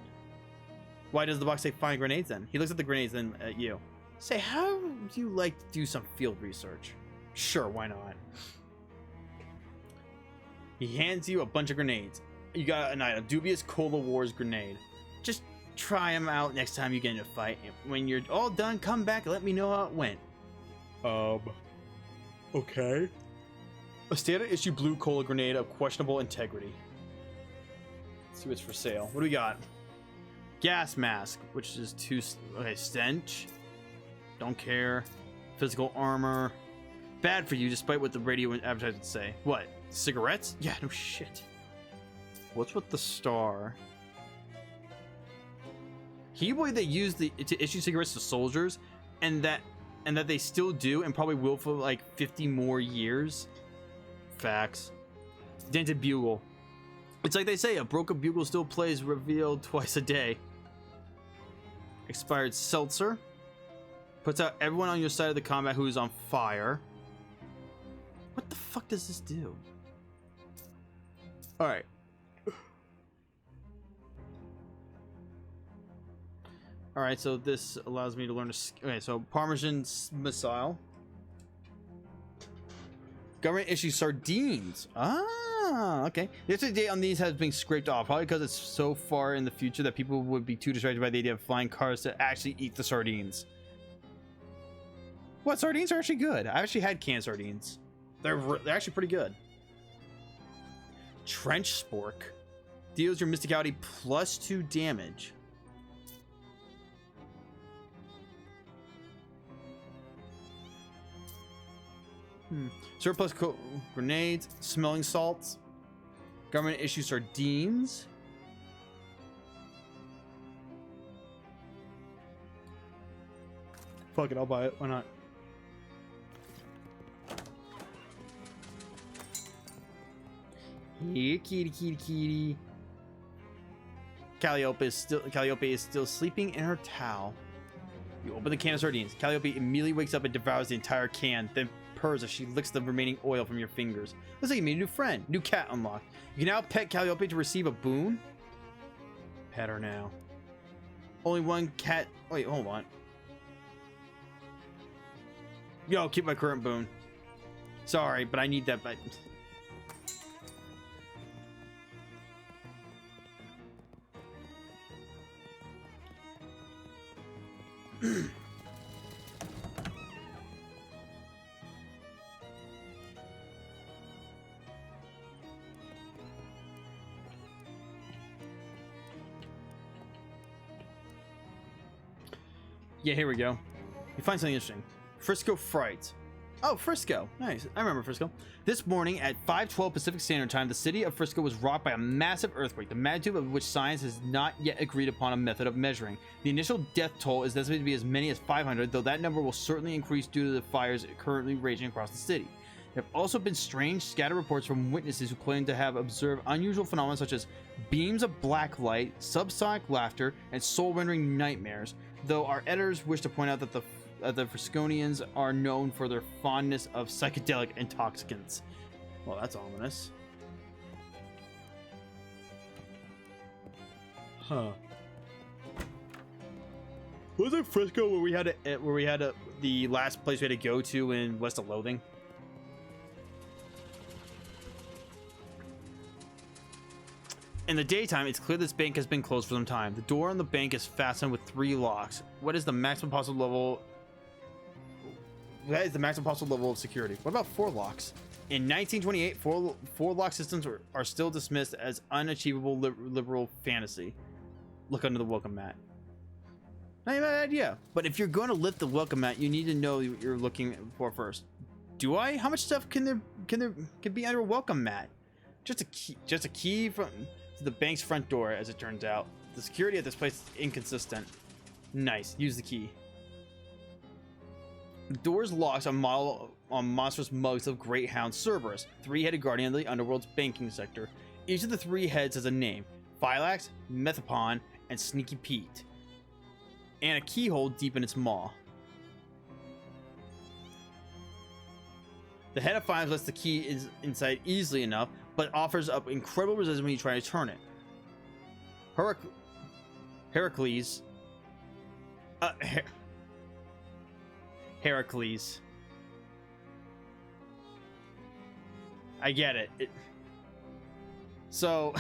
Why does the box say fine grenades then? He looks at the grenades then at you. Say, how would you like to do some field research? Sure, why not? He hands you a bunch of grenades. You got a dubious Cola Wars grenade. Just try them out next time you get in a fight. And when you're all done, come back and let me know how it went. Okay. A standard issue blue cola grenade of questionable integrity. Let's see what's for sale. What do we got? Gas mask, which is okay, stench. Don't care. Physical armor. Bad for you, despite what the radio advertisements say. What? Cigarettes? Yeah, no shit. What's with the star? Can you believe they used to issue cigarettes to soldiers, and that they still do, and probably will for like 50 more years? Facts. Dented bugle. It's like they say, a broken bugle still plays revealed twice a day. Expired seltzer. Puts out everyone on your side of the combat who is on fire. What the fuck does this do? Alright. Alright, so this allows me to learn a... Okay, so Parmesan missile. Government issues sardines. Ah, okay. The expiry date on these has been scraped off, probably because it's so far in the future that people would be too distracted by the idea of flying cars to actually eat the sardines. What? Sardines are actually good. I actually had canned sardines. They're actually pretty good. Trench Spork deals your mysticality +2 damage. Surplus grenades, smelling salts, government issue sardines. Fuck it, I'll buy it. Why not? Here, kitty, kitty, kitty. Calliope is still sleeping in her towel. You open the can of sardines. Calliope immediately wakes up and devours the entire can, then purrs as she licks the remaining oil from your fingers. Looks like you made a new friend. New cat unlocked. You can now pet Calliope to receive a boon. Pet her now. Only one cat. Wait, hold on. Yo, keep my current boon. Sorry, but I need that. But yeah, here we go. You find something interesting. Frisco Fright. Oh, Frisco. Nice. I remember Frisco. This morning at 5:12 Pacific Standard Time, the city of Frisco was rocked by a massive earthquake, the magnitude of which science has not yet agreed upon a method of measuring. The initial death toll is estimated to be as many as 500, though that number will certainly increase due to the fires currently raging across the city. There have also been strange scattered reports from witnesses who claim to have observed unusual phenomena such as beams of black light, subsonic laughter, and soul-rendering nightmares, though our editors wish to point out that the Frisconians are known for their fondness of psychedelic intoxicants. Well, that's ominous. Huh. Was it Frisco where we had the last place we had to go to in West of Loathing? In the daytime, it's clear this bank has been closed for some time. The door on the bank is fastened with 3 locks. What is the maximum possible level? That is the maximum possible level of security. What about 4 locks? In 1928, four lock systems are still dismissed as unachievable liberal fantasy. Look under the welcome mat. Not even a bad idea. But if you're going to lift the welcome mat, you need to know what you're looking for first. Do I? How much stuff can be under a welcome mat? Just a key from the bank's front door, as it turns out. The security at this place is inconsistent. Nice. Use the key. The door's locks on monstrous mugs of Great Hound Cerberus, 3-headed guardian of the underworld's banking sector. Each of the 3 heads has a name: Phylax, Methapon, and Sneaky Pete, and a keyhole deep in its maw. The head of Phylax lets the key inside easily enough, but offers up incredible resistance when you try to turn it. Heracles. I get it. So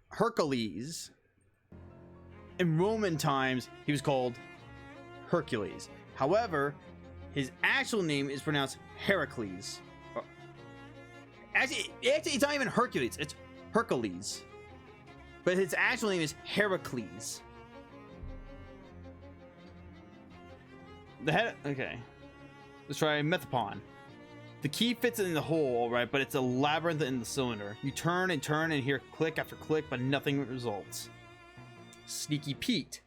Hercules, in Roman times, he was called Hercules. However, his actual name is pronounced Heracles. Actually, it's not even Hercules, it's Hercules. But his actual name is Heracles. The head. Okay. Let's try Methapon. The key fits in the hole, alright, but it's a labyrinth in the cylinder. You turn and hear click after click, but nothing results. Sneaky Pete.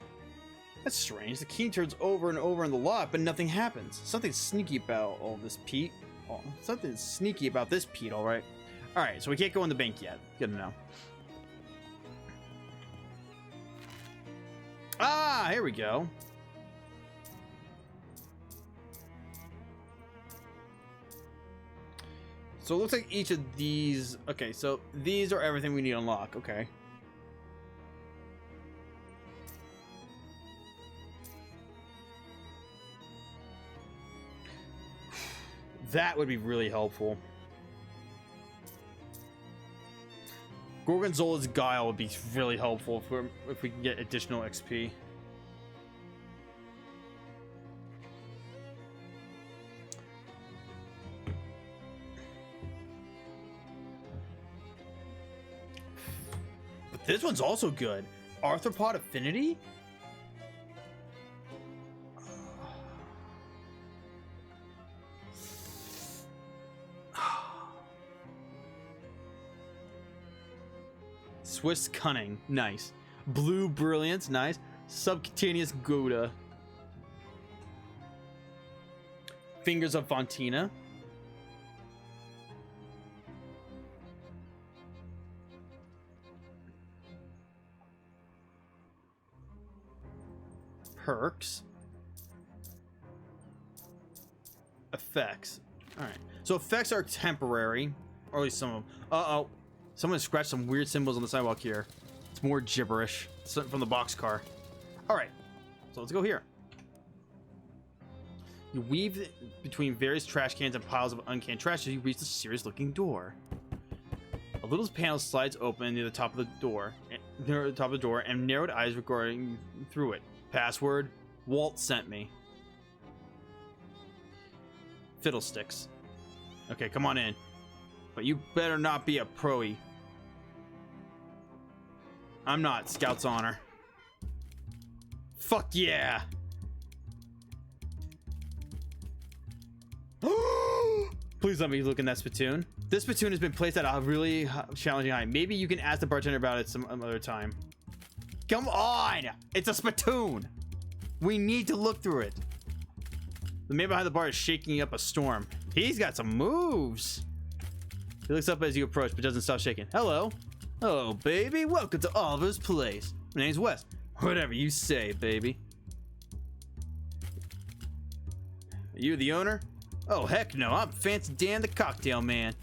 That's strange. The key turns over and over in the lock, but nothing happens. Something sneaky about all this, Pete. Oh, something sneaky about this Pete, all right. All right, so we can't go in the bank yet. Good to know. Ah, here we go. So it looks like each of these... Okay, so these are everything we need to unlock. Okay. That would be really helpful. Gorgonzola's Guile would be really helpful if we can get additional XP. But this one's also good. Arthropod Affinity? Swiss Cunning, nice. Blue Brilliance, nice. Subcutaneous Gouda. Fingers of Fontina. Perks. Effects. Alright. So effects are temporary. Or at least some of them. Uh-oh. Someone scratched some weird symbols on the sidewalk here. It's more gibberish. It's from the boxcar. Alright. So let's go here. You weave between various trash cans and piles of uncanned trash as you reach the serious looking door. A little panel slides open near the top of the door. And narrowed eyes regarding through it. Password, Walt sent me. Fiddlesticks. Okay, come on in. But you better not be a pro-y. I'm not. Scout's honor. Fuck yeah! Please let me look in that spittoon. This spittoon has been placed at a really challenging height. Maybe you can ask the bartender about it some other time. Come on! It's a spittoon! We need to look through it. The man behind the bar is shaking up a storm. He's got some moves. He looks up as you approach, but doesn't stop shaking. Hello. Hello, baby. Welcome to Oliver's Place. My name's Wes. Whatever you say, baby. Are you the owner? Oh, heck no. I'm Fancy Dan the Cocktail Man.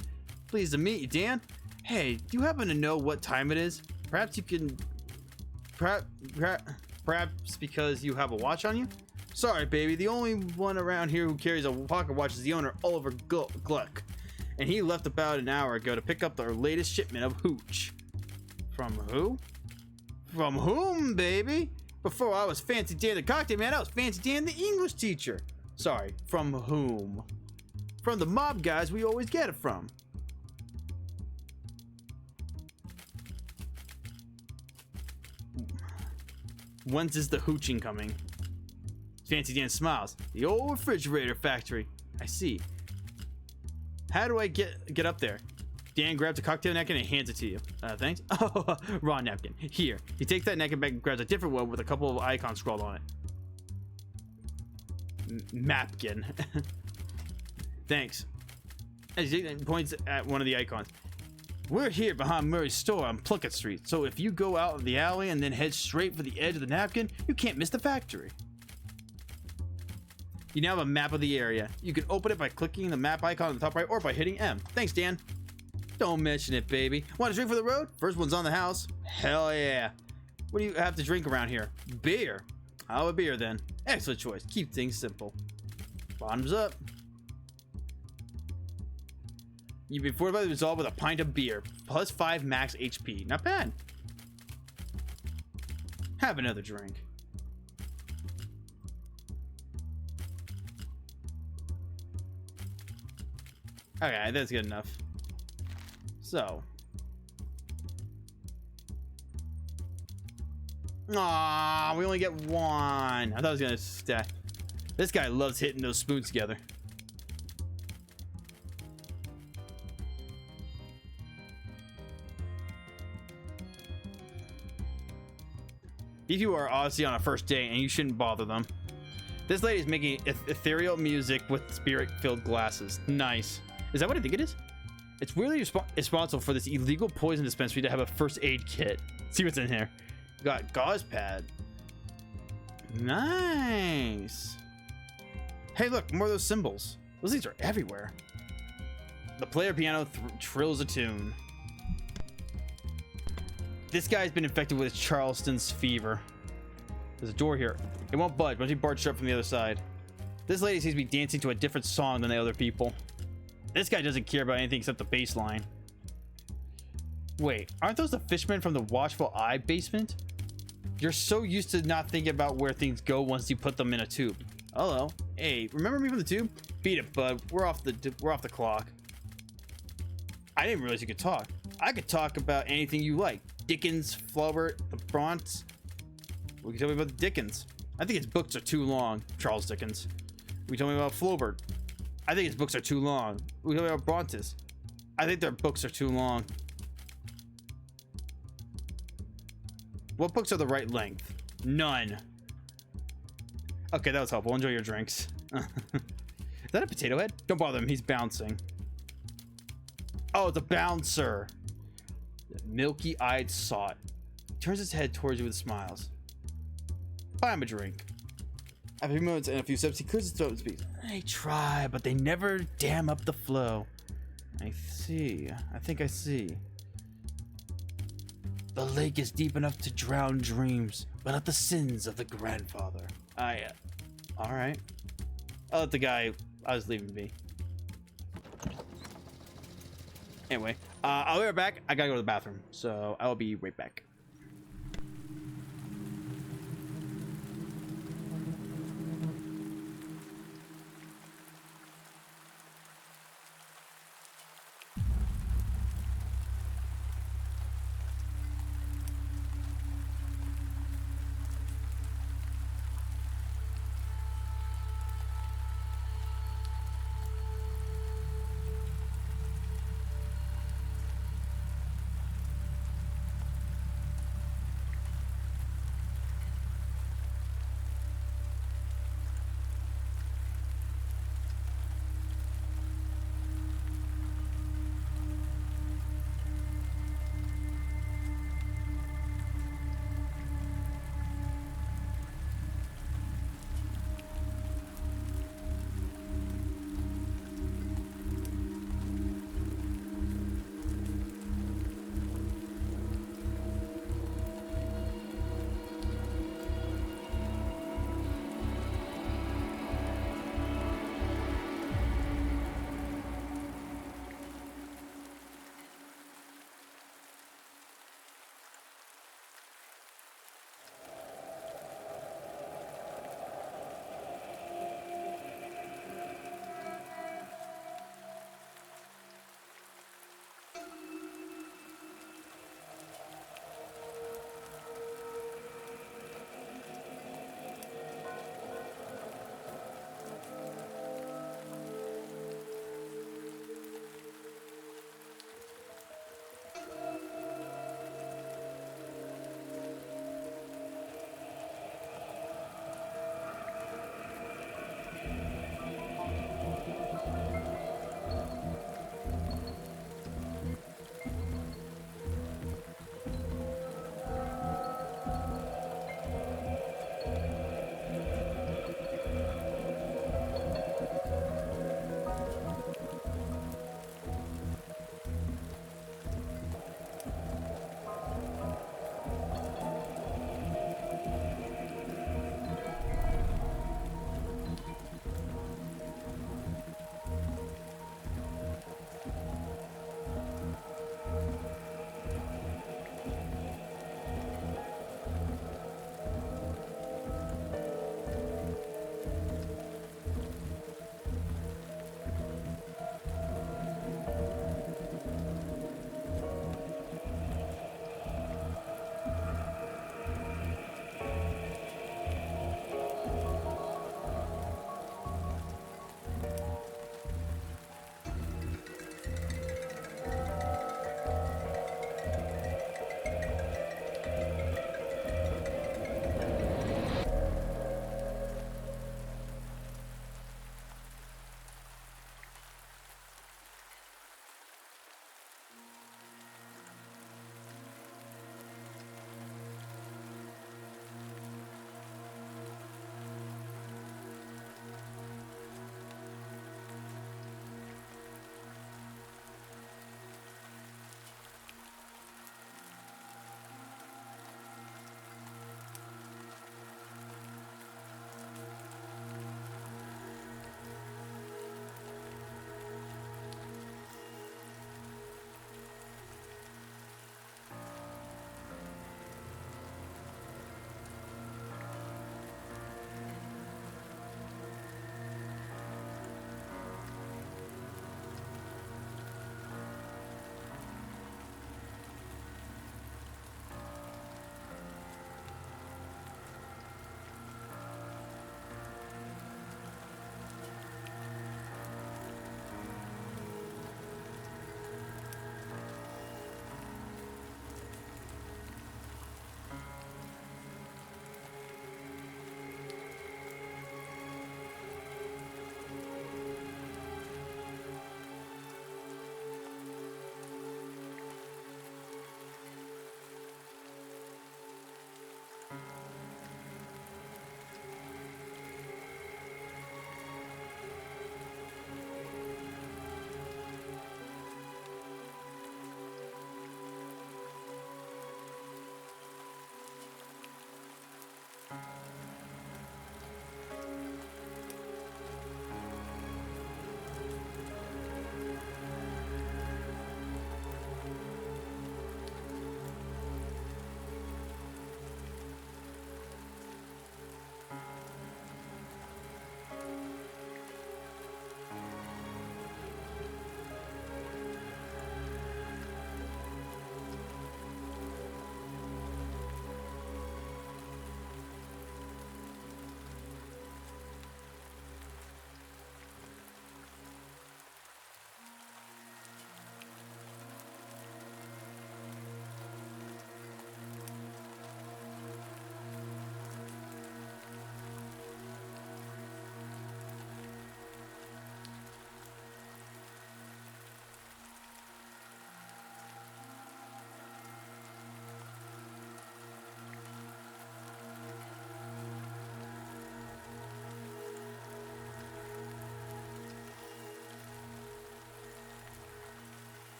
Pleased to meet you, Dan. Hey, do you happen to know what time it is? Perhaps you can... Perhaps because you have a watch on you? Sorry, baby. The only one around here who carries a pocket watch is the owner, Oliver Gluck. And he left about an hour ago to pick up our latest shipment of hooch. From who? From whom, baby? Before I was Fancy Dan the Cocktail Man, I was Fancy Dan the English teacher. Sorry, from whom? From the mob guys we always get it from. When's is the hooching coming? Fancy Dan smiles. The old refrigerator factory. I see. How do I get up there? Dan grabs a cocktail napkin and hands it to you. Thanks. Oh, raw napkin. Here. He takes that napkin back and grabs a different one with a couple of icons scrawled on it. Mapkin. Thanks. As he points at one of the icons. We're here behind Murray's store on Plunkett Street, so if you go out of the alley and then head straight for the edge of the napkin, you can't miss the factory. You now have a map of the area. You can open it by clicking the map icon on the top right or by hitting M. Thanks, Dan. Don't mention it, baby. Want a drink for the road? First one's on the house. Hell yeah. What do you have to drink around here? Beer. I'll have a beer then. Excellent choice. Keep things simple. Bottoms up. You've been fortified resolved with a pint of beer. Plus 5 max HP. Not bad. Have another drink. Okay, that's good enough. So. Aww, we only get one. I thought I was gonna stack. This guy loves hitting those spoons together. These people are obviously on a first date and you shouldn't bother them. This lady is making ethereal music with spirit-filled glasses. Nice. Is that what I think it is? It's weirdly responsible for this illegal poison dispensary to have a first aid kit. See what's in here. We got gauze pad. Nice. Hey, look, more of those symbols. Those things are everywhere. The player piano trills a tune. This guy's been infected with Charleston's fever. There's a door here. It won't budge. Must be barged up from the other side. This lady seems to be dancing to a different song than the other people. This guy doesn't care about anything except the bass line. Wait, aren't those the fishermen from the Watchful Eye basement? You're so used to not thinking about where things go once you put them in a tube. Hello. Hey, remember me from the tube? Beat it, bud. We're off the clock. I didn't realize you could talk. I could talk about anything you like. Dickens, Flaubert, the Bronx. What can you tell me about the Dickens? I think his books are too long. Charles Dickens. What can you tell me about Flaubert? I think his books are too long. What can you tell me about Brontes? I think their books are too long. What books are the right length? None. Okay, that was helpful. Enjoy your drinks. Is that a potato head? Don't bother him. He's bouncing. Oh, it's a bouncer. Milky-eyed sot. Turns his head towards you with smiles. Buy him a drink. After a few moments and a few steps, he clears his throat and speaks. They try, but they never dam up the flow. I see. I think I see. The lake is deep enough to drown dreams, but not the sins of the grandfather. Alright. I'll let the guy I was leaving be. Anyway, I'll be right back. I gotta go to the bathroom, so I'll be right back.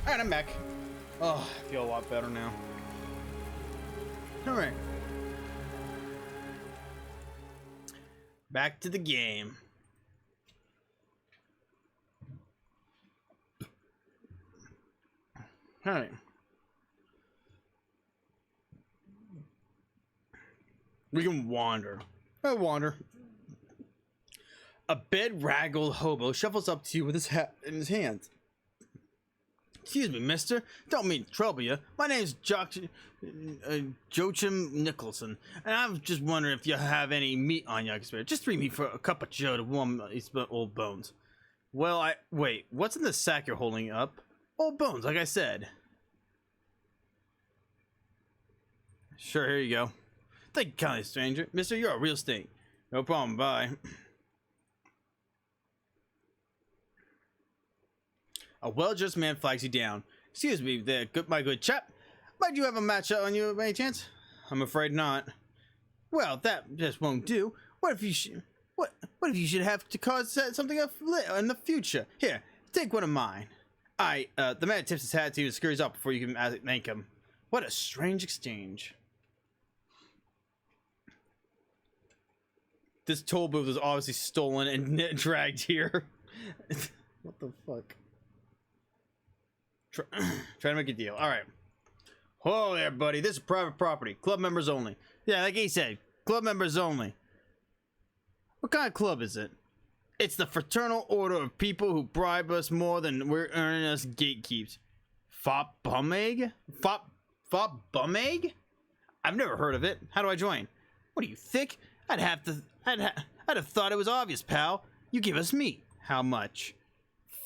Alright, I'm back. Oh, I feel a lot better now. Alright. Back to the game. Alright. We can wander. I wander. A bedraggled hobo shuffles up to you with his hat in his hand. Excuse me, mister. Don't mean to trouble you. My name's Joachim Nicholson, and I was just wondering if you have any meat on you I can spare. Just 3 meat for a cup of joe to warm these old bones. Well, wait, what's in the sack you're holding up? Old bones, like I said. Sure, here you go. Thank you kindly, stranger. Mister, you're a real stink. No problem, bye. A well-dressed man flags you down. Excuse me there, my good chap. Might you have a match on you by any chance? I'm afraid not. Well, that just won't do. What if you should... What if you should have to cause something up in the future? Here, take one of mine. The man tips his hat to you and scurries up before you can thank him. What a strange exchange. This toll booth was obviously stolen and dragged here. What the fuck? Try to make a deal. All right. Whoa there, buddy. This is private property. Club members only. Yeah, like he said, club members only. What kind of club is it? It's the fraternal order of people who bribe us more than we're earning us gatekeeps. Fop bum egg? Fop bum egg? I've never heard of it. How do I join? What are you, thick? I'd have thought it was obvious, pal. You give us meat. How much?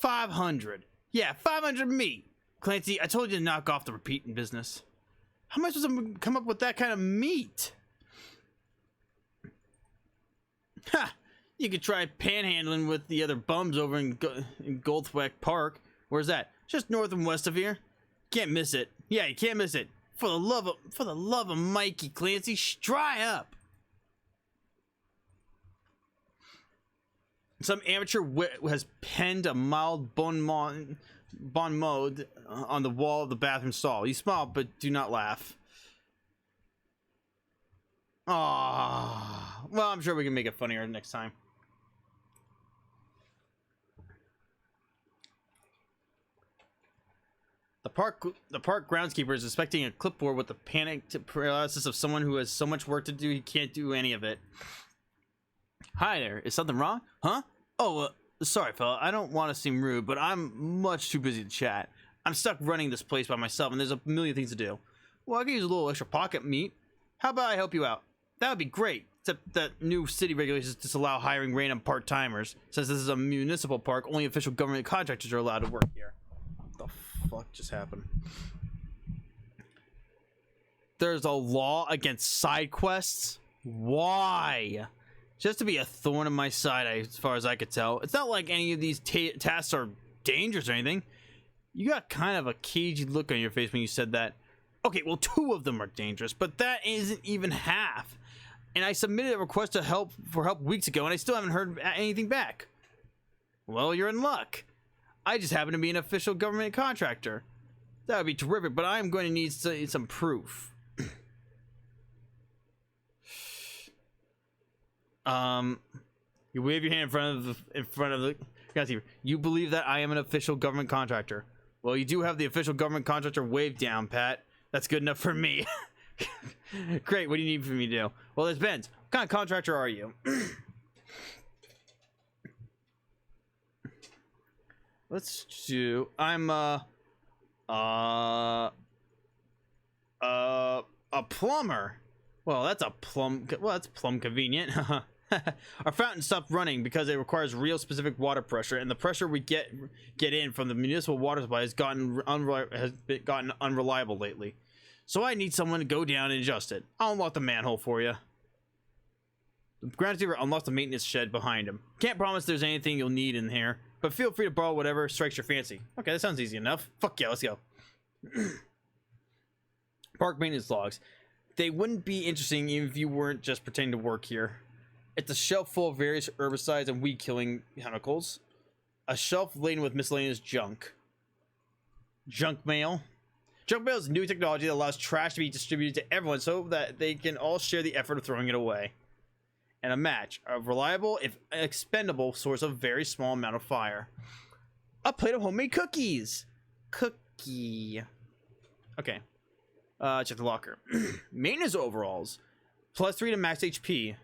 500. Yeah, 500 meat. Clancy, I told you to knock off the repeating business. How am I supposed to come up with that kind of meat? Ha! You could try panhandling with the other bums over in Goldthwaite Park. Where's that? Just north and west of here. Can't miss it. Yeah, you can't miss it. For the love of Mikey, Clancy, dry up. Some amateur wit has penned a mild bon mot on the wall of the bathroom stall. You smile, but do not laugh. Ah, well, I'm sure we can make it funnier next time. The park groundskeeper is inspecting a clipboard with the panicked paralysis of someone who has so much work to do he can't do any of it. Hi there, is something wrong? Huh? Oh, sorry fella, I don't want to seem rude, but I'm much too busy to chat. I'm stuck running this place by myself and there's a million things to do. Well, I could use a little extra pocket meat. How about I help you out? That would be great, except that new city regulations disallow hiring random part-timers. Since this is a municipal park, only official government contractors are allowed to work here. What the fuck just happened? There's a law against side quests? Why? Just to be a thorn in my side, as far as I could tell. It's not like any of these tasks are dangerous or anything. You got kind of a cagey look on your face when you said that. Okay, well, 2 of them are dangerous, but that isn't even half. And I submitted a request for help weeks ago, and I still haven't heard anything back. Well, you're in luck. I just happen to be an official government contractor. That would be terrific, but I'm going to need some proof. You wave your hand in front of the guys here. You believe that I am an official government contractor. Well, you do have the official government contractor wave down, Pat. That's good enough for me. Great, what do you need for me to do? Well, it depends. What kind of contractor are you? Let's do... I'm a plumber. Well, that's plumb convenient. Our fountain stopped running because it requires real specific water pressure, and the pressure we get in from the municipal water supply has gotten unreliable lately. So I need someone to go down and adjust it. I'll unlock the manhole for you. The groundskeeper unlocks the maintenance shed behind him. Can't promise there's anything you'll need in here, but feel free to borrow whatever strikes your fancy. Okay, that sounds easy enough. Fuck yeah, let's go. Park maintenance logs. They wouldn't be interesting even if you weren't just pretending to work here. It's a shelf full of various herbicides and weed-killing chemicals. A shelf laden with miscellaneous junk. Junk mail. Junk mail is new technology that allows trash to be distributed to everyone so that they can all share the effort of throwing it away. And a match, a reliable, if expendable, source of very small amount of fire. A plate of homemade cookies. Cookie. Okay. Check the locker. Maintenance overalls. +3 to max HP.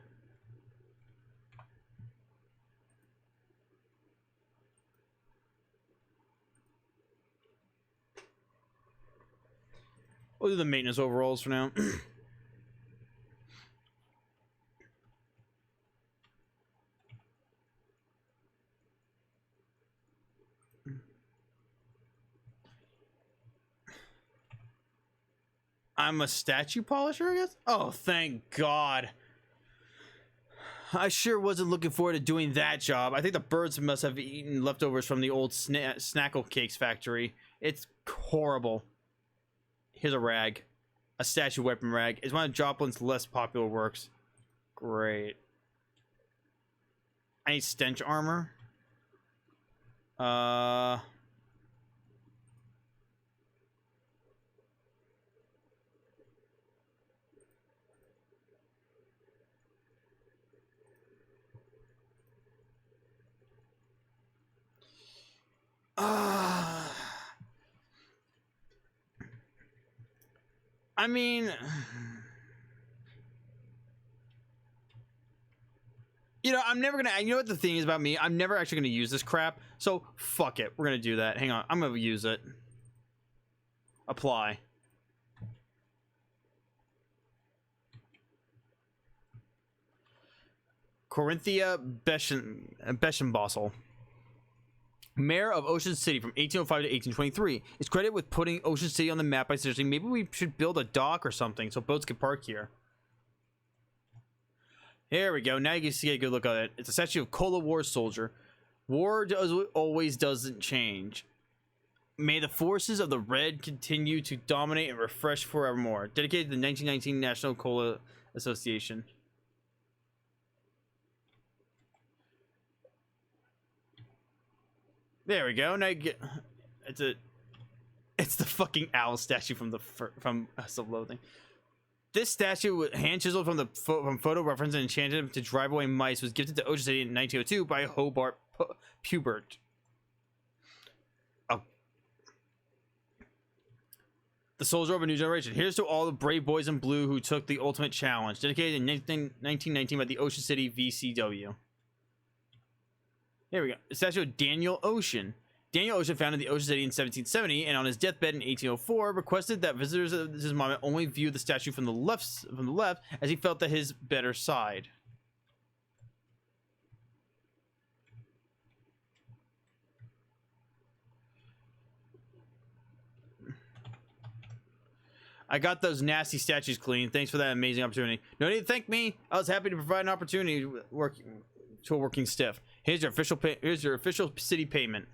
We'll do the maintenance overalls for now. I'm a statue polisher, I guess? Oh, thank God. I sure wasn't looking forward to doing that job. I think the birds must have eaten leftovers from the old Snackle Cakes factory. It's horrible. Here's a rag. A statue weapon rag. It's one of Joplin's less popular works. Great. I need stench armor. I mean, you know, I'm never gonna. You know what the thing is about me? I'm never actually gonna use this crap. So fuck it. We're gonna do that. Hang on. I'm gonna use it. Apply. Corinthia Beschenbossel, mayor of Ocean City from 1805 to 1823, is credited with putting Ocean City on the map by suggesting maybe we should build a dock or something so boats can park here. Here we go. Now you can see a good look at it. It's a statue of Cola War soldier. War always doesn't change. May the forces of the Red continue to dominate and refresh forevermore. Dedicated to the 1919 National Cola Association. There we go. Now you get it's the fucking owl statue from Loathing. This statue, hand chiseled from photo reference and enchanted to drive away mice, was gifted to Ocean City in 1902 by Hobart Pubert. Oh. The soldier of a new generation. Here's to all the brave boys in blue who took the ultimate challenge. Dedicated in 1919 by the Ocean City VCW. Here we go. The statue of Daniel Ocean. Daniel Ocean founded the Ocean City in 1770, and on his deathbed in 1804, requested that visitors of his monument only view the statue from the left, as he felt that his better side. I got those nasty statues clean. Thanks for that amazing opportunity. No need to thank me. I was happy to provide an opportunity to a working stiff. Here's your official city payment.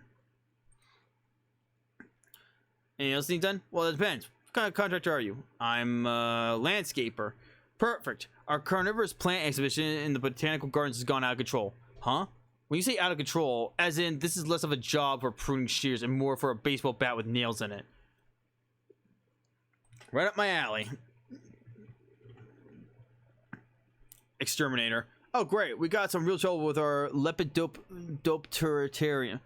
Anything else need done? Well, that depends. What kind of contractor are you? I'm a landscaper. Perfect. Our carnivorous plant exhibition in the botanical gardens has gone out of control. Huh? When you say out of control, as in this is less of a job for pruning shears and more for a baseball bat with nails in it. Right up my alley. Exterminator. Oh, great. We got some real trouble with our Lepidopterium.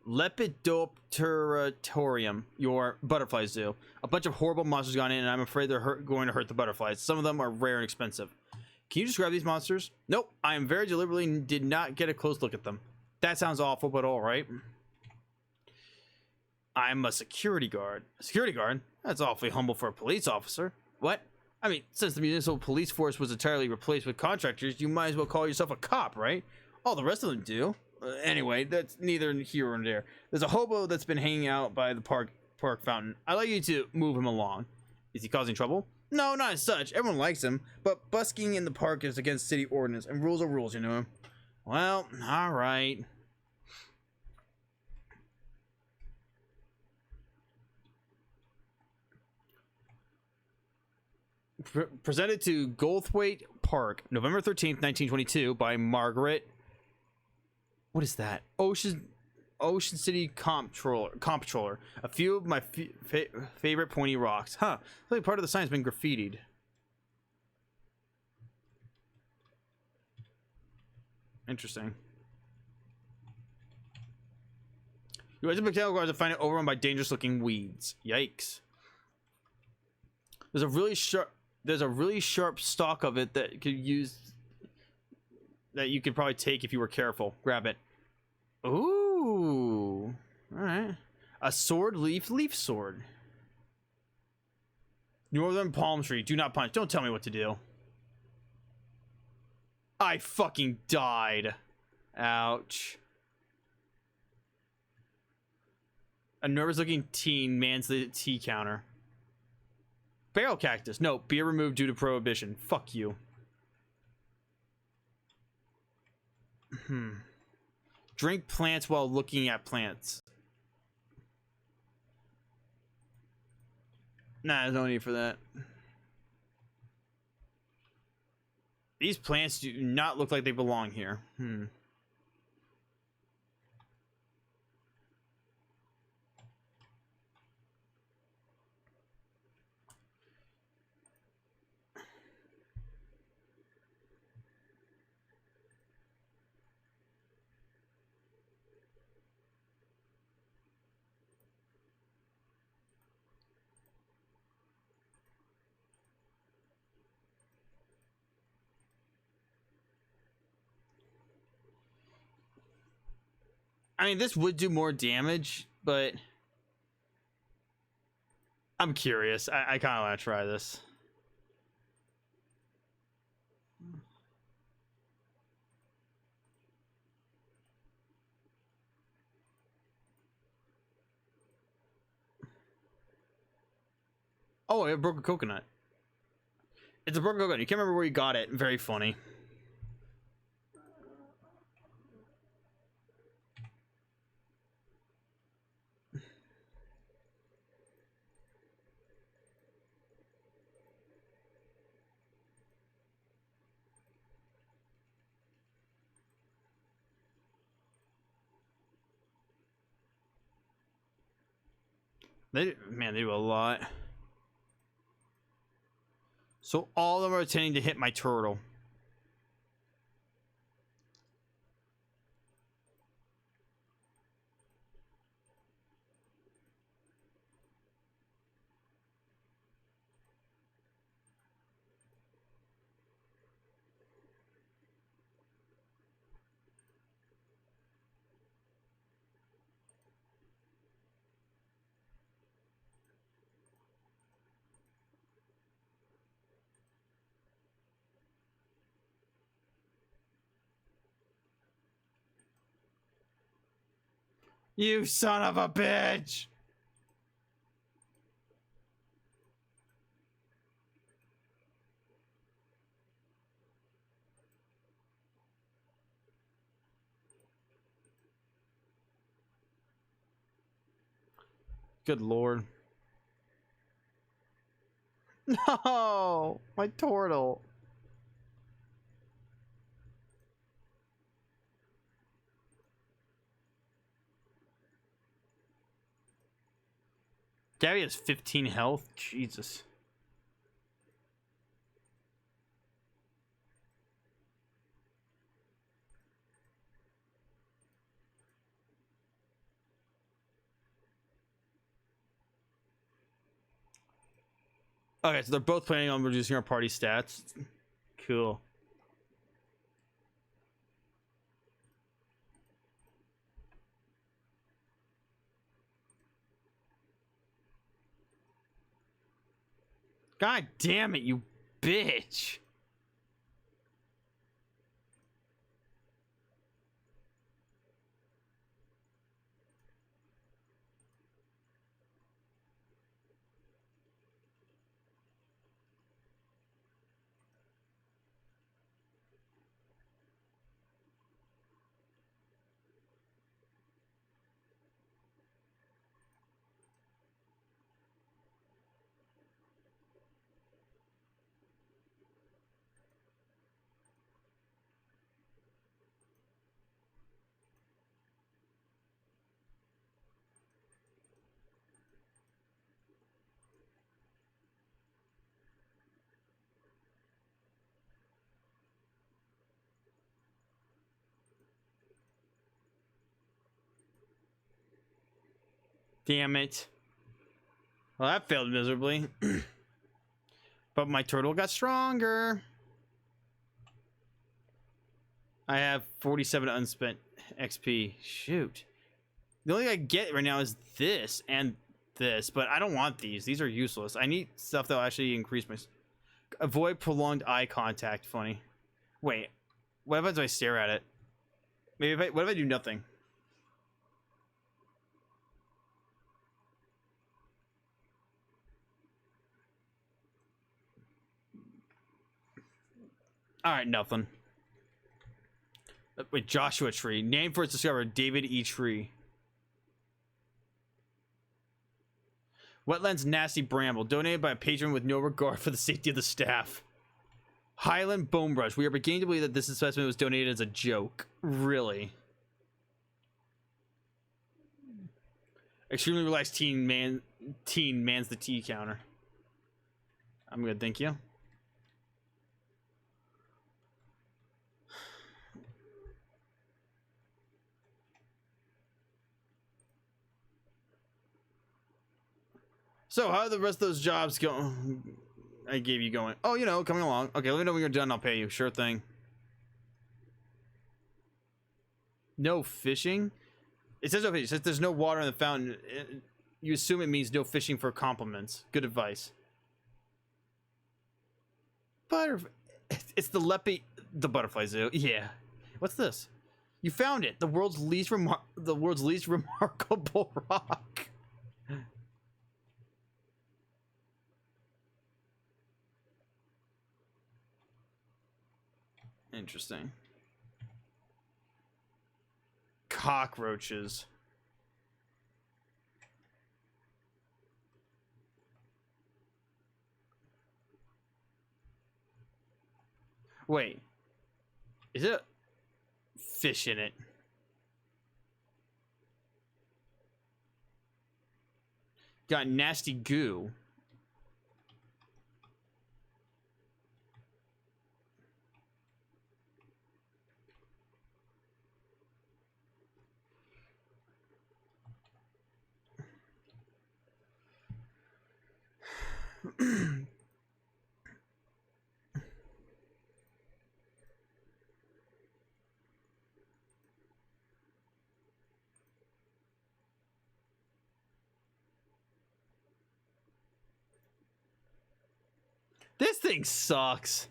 Lepidopteritorium, your butterfly zoo. A bunch of horrible monsters gone in, and I'm afraid they're going to hurt the butterflies. Some of them are rare and expensive. Can you describe these monsters? Nope. I am very deliberately did not get a close look at them. That sounds awful, but all right. I'm a security guard. A security guard? That's awfully humble for a police officer. What? I mean, since the municipal police force was entirely replaced with contractors, you might as well call yourself a cop, right? All the rest of them do. Anyway, that's neither here nor there. There's a hobo that's been hanging out by the park fountain. I'd like you to move him along. Is he causing trouble? No, not as such. Everyone likes him, but busking in the park is against city ordinance, and rules are rules, you know. Well, all right. Presented to Goldthwaite Park, November 13th, 1922, by Margaret. What is that? Ocean Ocean City comptroller. A few of my favorite pointy rocks. Huh. Like part of the sign's been graffitied. Interesting. You guys in botanical gardens and find it overrun by dangerous looking weeds. Yikes. There's a really sharp stalk of it that you could probably take if you were careful. Grab it. Ooh. Alright. A sword leaf sword. Northern palm tree. Do not punch. Don't tell me what to do. I fucking died. Ouch. A nervous looking teen mans the tea counter. Barrel cactus. No, beer removed due to prohibition. Fuck you. Drink plants while looking at plants. Nah, there's no need for that. These plants do not look like they belong here. I mean, this would do more damage, but I'm curious. I kind of want to try this. Oh, it broke a coconut. It's a broken coconut. You can't remember where you got it. Very funny. They do a lot. So all of them are intending to hit my turtle. You son of a bitch! Good lord. No! My turtle. Gabby has 15 health? Jesus. Okay, so they're both planning on reducing our party stats. Cool. God damn it, you bitch. Damn it. Well, that failed miserably. But my turtle got stronger. I have 47 unspent XP. Shoot. The only thing I get right now is this and this, but I don't want these. These are useless. I need stuff that will actually increase my... Avoid prolonged eye contact. Funny. Wait. What if I stare at it? Maybe what if I do nothing? Alright, nothing. Wait, Joshua Tree. Named for its discoverer, David E. Tree. Wetlands Nasty Bramble. Donated by a patron with no regard for the safety of the staff. Highland Bone Brush. We are beginning to believe that this specimen was donated as a joke. Really? Extremely relaxed teen mans the tea counter. I'm good, thank you. So, how are the rest of those jobs go? I gave you going. Oh, you know, coming along. Okay, let me know when you're done. I'll pay you. Sure thing. No fishing? It says no fishing. It says there's no water in the fountain. You assume it means no fishing for compliments. Good advice. It's the butterfly zoo. Yeah. What's this? You found it. The world's least remarkable rock. Interesting. Cockroaches. Wait. Is it a fish in it? Got nasty goo. This thing sucks.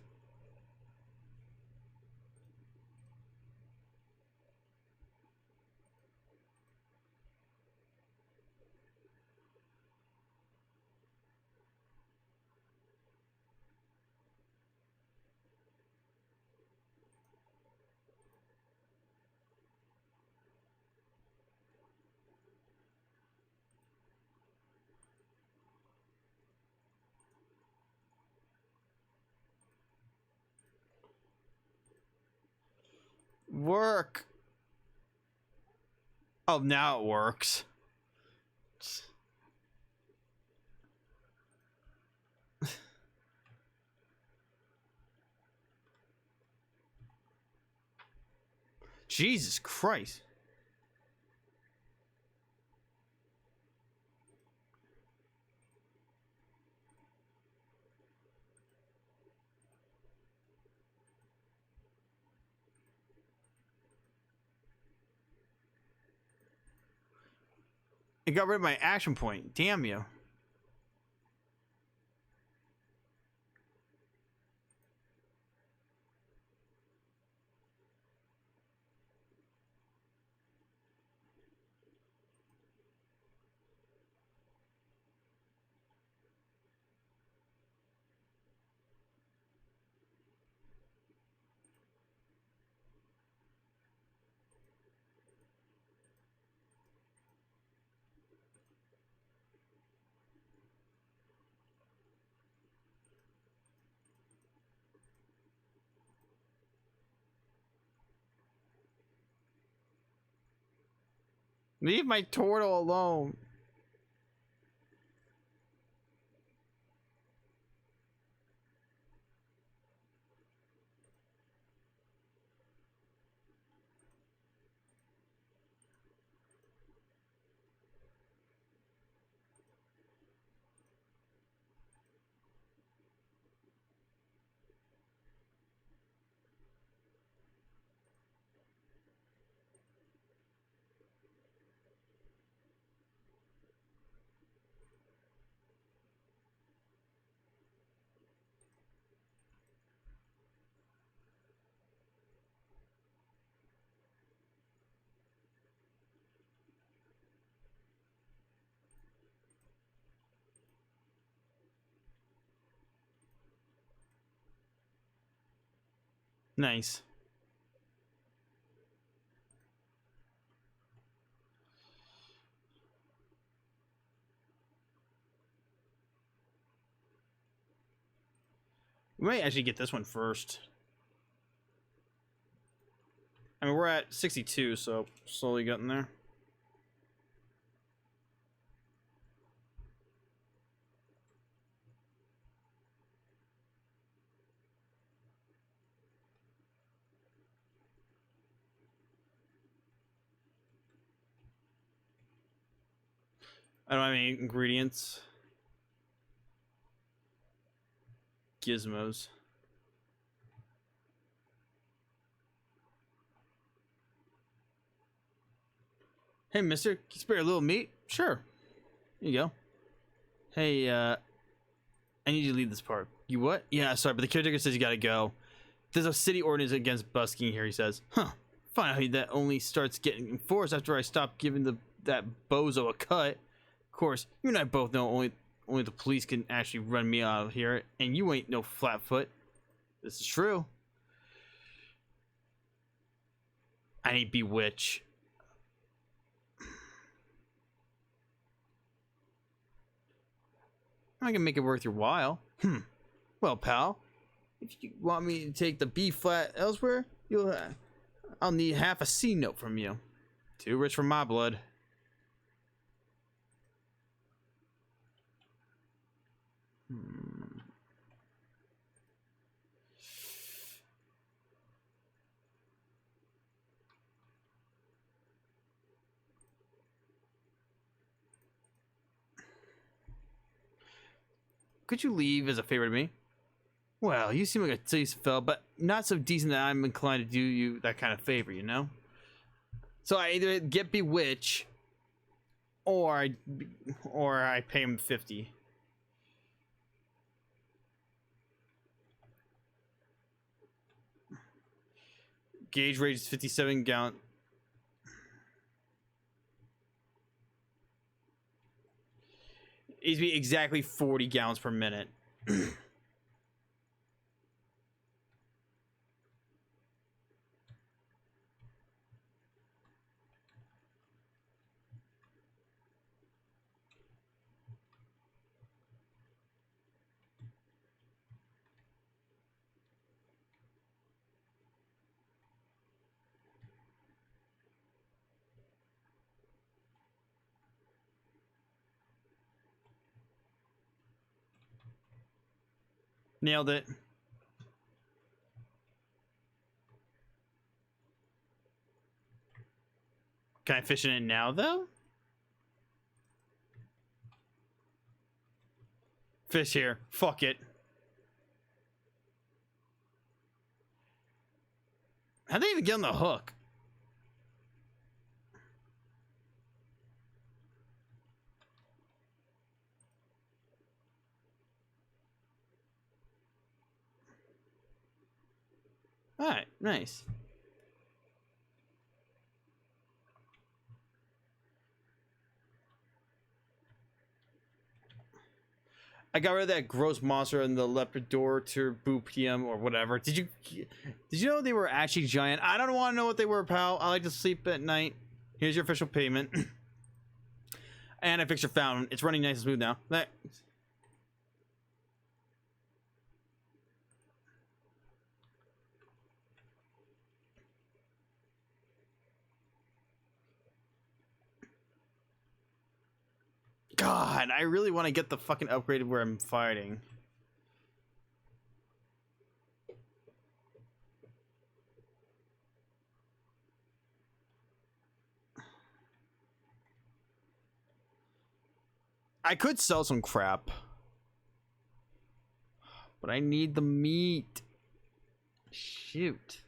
Work. Oh, now it works. Jesus Christ. It got rid of my action point. Damn you. Leave my turtle alone. Nice. We might actually get this one first. I mean, we're at 62, so slowly getting there. I don't have any ingredients. Gizmos. Hey, mister, can you spare a little meat? Sure. Here you go. Hey, I need you to lead this part. You what? Yeah, sorry, but the caretaker says you gotta go. There's a city ordinance against busking here, he says. Huh. Finally, that only starts getting enforced after I stop giving that bozo a cut. Of course, you and I both know only the police can actually run me out of here, and you ain't no flatfoot. This is true. I need Bewitch. I can make it worth your while. Well, pal, if you want me to take the B flat elsewhere, I'll need half a C note from you. Too rich for my blood. Could you leave as a favor to me? Well, you seem like a decent fellow, but not so decent that I'm inclined to do you that kind of favor, you know? So I either get Bewitch, or I pay him 50. Gauge rate is 57 gallon. It needs to be exactly 40 gallons per minute. Nailed it. Can I fish in it now, though? Fish here. Fuck it. How'd they even get on the hook? Alright, nice. I got rid of that gross monster in the Lepidor Turbopium or whatever. Did you know they were actually giant? I don't want to know what they were, pal. I like to sleep at night. Here's your official payment. And I fixed your fountain. It's running nice and smooth now. God, I really want to get the fucking upgrade where I'm fighting. I could sell some crap, but I need the meat. Shoot.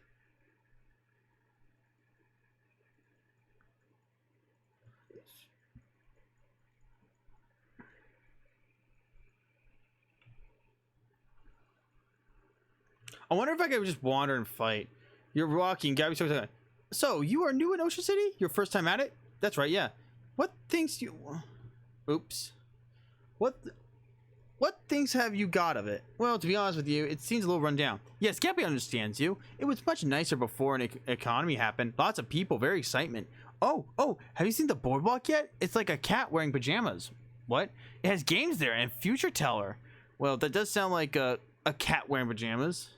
I wonder if I could just wander and fight. You're walking, Gabby. So, you are new in Ocean City? Your first time at it? That's right, yeah. What things do you... Oops. What... What things have you got of it? Well, to be honest with you, it seems a little run down. Yes, Cappy understands you. It was much nicer before an economy happened. Lots of people, very excitement. Oh, have you seen the boardwalk yet? It's like a cat wearing pajamas. What? It has games there and future teller. Well, that does sound like a cat wearing pajamas.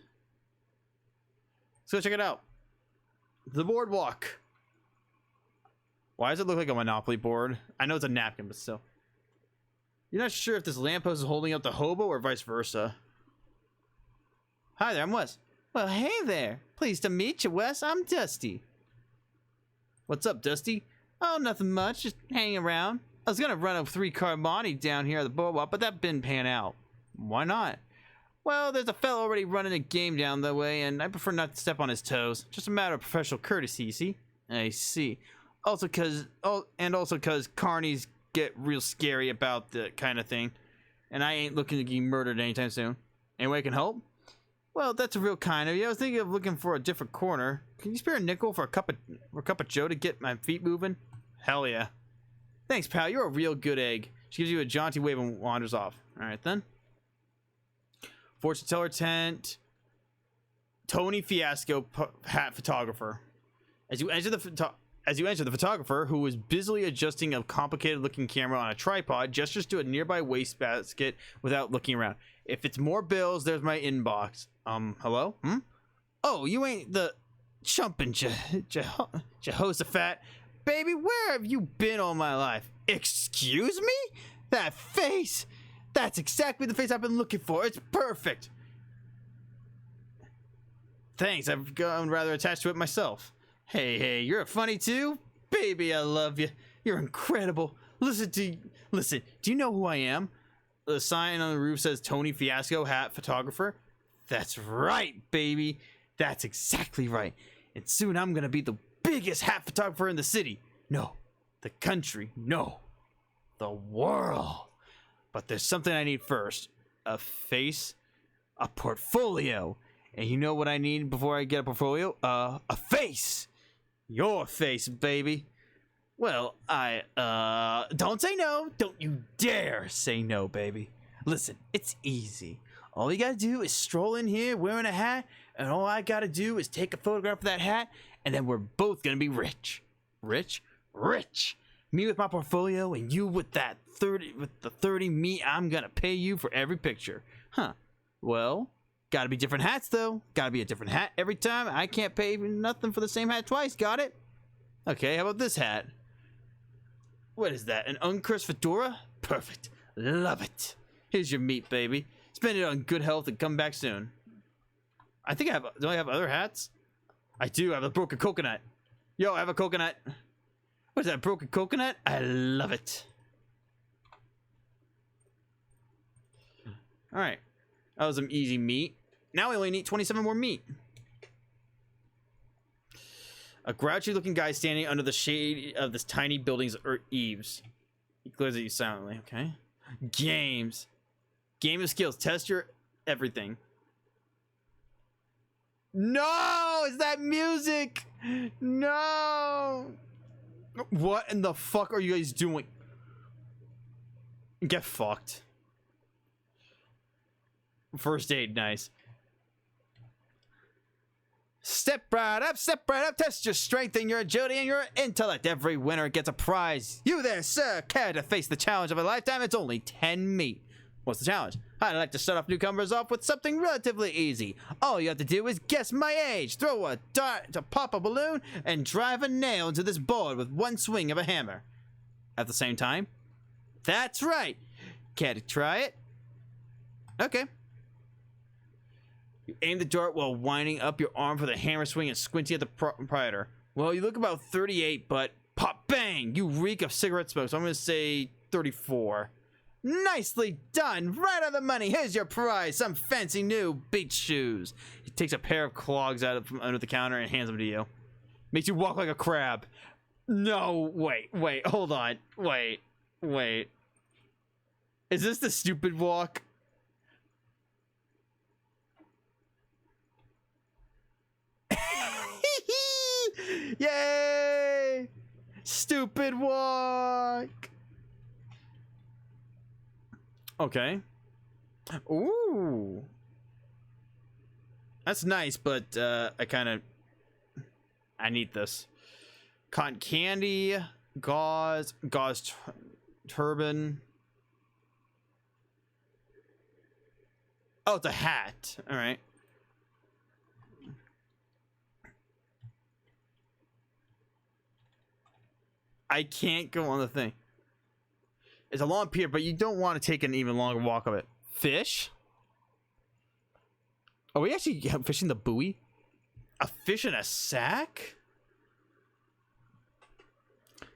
Let's go check it out. The boardwalk. Why does it look like a Monopoly board? I know it's a napkin, but still. You're not sure if this lamppost is holding up the hobo or vice versa. Hi there, I'm Wes. Well, hey there. Pleased to meet you, Wes. I'm Dusty. What's up, Dusty? Oh, nothing much. Just hanging around. I was gonna run a 3-car Monty down here at the boardwalk, but that didn't pan out. Why not? Well, there's a fellow already running a game down that way, and I prefer not to step on his toes. Just a matter of professional courtesy, you see? I see. Also cause carnies get real scary about the kind of thing, and I ain't looking to get murdered anytime soon. Any way I can help? Well, that's real kind of you. I was thinking of looking for a different corner. Can you spare a nickel for a cup of Joe to get my feet moving? Hell yeah. Thanks, pal. You're a real good egg. She gives you a jaunty wave and wanders off. All right then. Fortune teller tent. Tony Fiasco hat photographer. As you enter the photographer, who is busily adjusting a complicated-looking camera on a tripod, gestures to a nearby wastebasket without looking around. If it's more bills, there's my inbox. Hello? Oh, you ain't the chumpin' Jehoshaphat. Baby, where have you been all my life? Excuse me? That face! That's exactly the face I've been looking for. It's perfect. Thanks, I've gotten rather attached to it myself. Hey, you're funny too? Baby, I love you. You're incredible. Listen, do you know who I am? The sign on the roof says Tony Fiasco hat photographer. That's right, baby. That's exactly right. And soon I'm gonna be the biggest hat photographer in the city. No, the country. No, the world. But there's something I need first. A face, a portfolio. And you know what I need before I get a portfolio? A face. Your face, baby. Well, don't say no. Don't you dare say no, baby. Listen, it's easy. All you gotta do is stroll in here wearing a hat, and all I gotta do is take a photograph of that hat, and then we're both gonna be rich. Rich? Rich! Me with my portfolio, and you with the 30 me, I'm gonna pay you for every picture. Huh. Well, gotta be different hats, though. Gotta be a different hat every time. I can't pay nothing for the same hat twice. Got it? Okay, how about this hat? What is that? An uncursed fedora? Perfect. Love it. Here's your meat, baby. Spend it on good health and come back soon. I think I have... Do I have other hats? I do. I have a broken coconut. Yo, I have a coconut. What is that, broken coconut? I love it. Alright. That was some easy meat. Now we only need 27 more meat. A grouchy looking guy standing under the shade of this tiny building's eaves. He glares at you silently. Okay. Games. Game of skills. Test your everything. No! Is that music? No! What in the fuck are you guys doing? Get fucked. First aid, nice. Step right up, test your strength and your agility and your intellect. Every winner gets a prize. You there, sir, care to face the challenge of a lifetime? It's only 10 meat. What's the challenge? I'd like to start off newcomers off with something relatively easy. All you have to do is guess my age, throw a dart to pop a balloon, and drive a nail into this board with one swing of a hammer. At the same time? That's right. Care to try it? Okay. You aim the dart while winding up your arm for the hammer swing and squinting at the proprietor. Well, you look about 38, but pop bang! You reek of cigarette smoke, so I'm going to say 34. Nicely done! Right on the money! Here's your prize! Some fancy new beach shoes. He takes a pair of clogs out from under the counter and hands them to you. Makes you walk like a crab. No, wait, hold on. Wait. Is this the stupid walk? Yay! Stupid walk! Okay. Ooh. That's nice, but I need this. Cotton candy, gauze turban. Oh, it's a hat. All right. I can't go on the thing. It's a long pier, but you don't want to take an even longer walk of it. Fish? Are we actually fishing the buoy? A fish in a sack?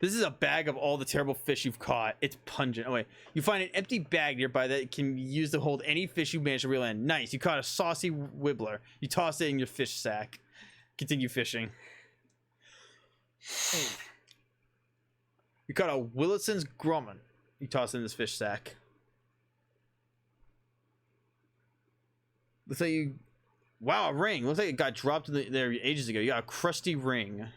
This is a bag of all the terrible fish you've caught. It's pungent. Oh, wait. You find an empty bag nearby that can be used to hold any fish you manage to reel in. Nice. You caught a saucy wibbler. You toss it in your fish sack. Continue fishing. You caught a Willison's grumman. You toss it in this fish sack. Looks like you... Wow, a ring. Looks like it got dropped in there ages ago. You got a crusty ring.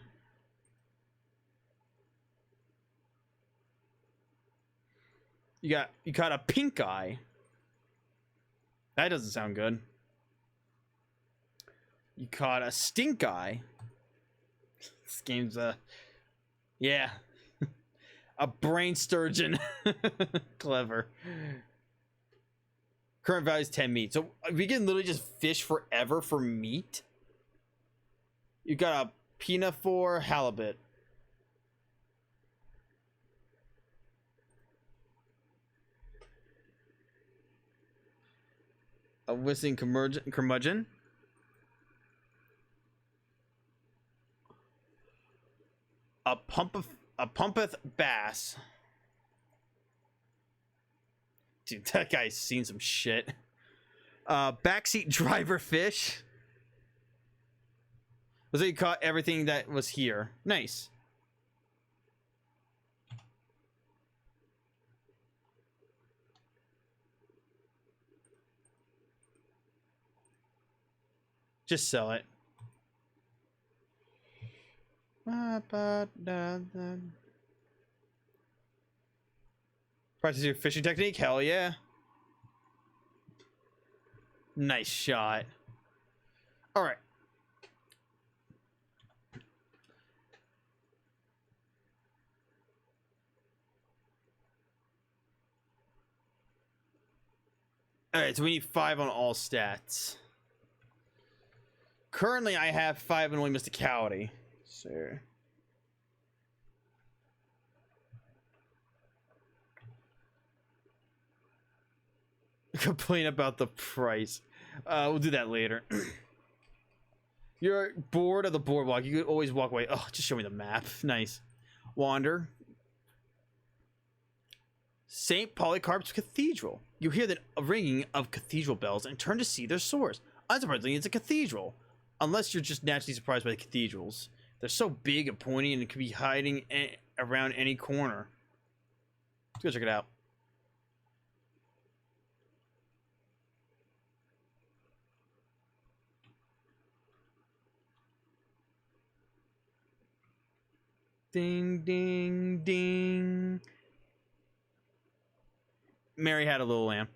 You caught a pink eye. That doesn't sound good. You caught a stink eye. This game's yeah. A brain sturgeon. Clever. Current value is 10 meat. So we can literally just fish forever for meat. You got a pinafore halibut. A whistling curmudgeon. A pumpeth bass. Dude, that guy's seen some shit. Backseat driver fish. Looks like you caught everything that was here. Nice. Just sell it. Practice your fishing technique? Hell yeah. Nice shot. Alright. Alright, so we need 5 on all stats. Currently, I have 5 and only mysticality. So... Complain about the price. We'll do that later. You're bored of the boardwalk. You could always walk away. Oh, just show me the map. Nice. Wander. St. Polycarp's Cathedral. You hear the ringing of cathedral bells and turn to see their source. Unsurprisingly, it's a cathedral. Unless you're just naturally surprised by the cathedrals. They're so big and pointy and it could be hiding around any corner. Let's go check it out. Ding, ding, ding. Mary had a little lamb.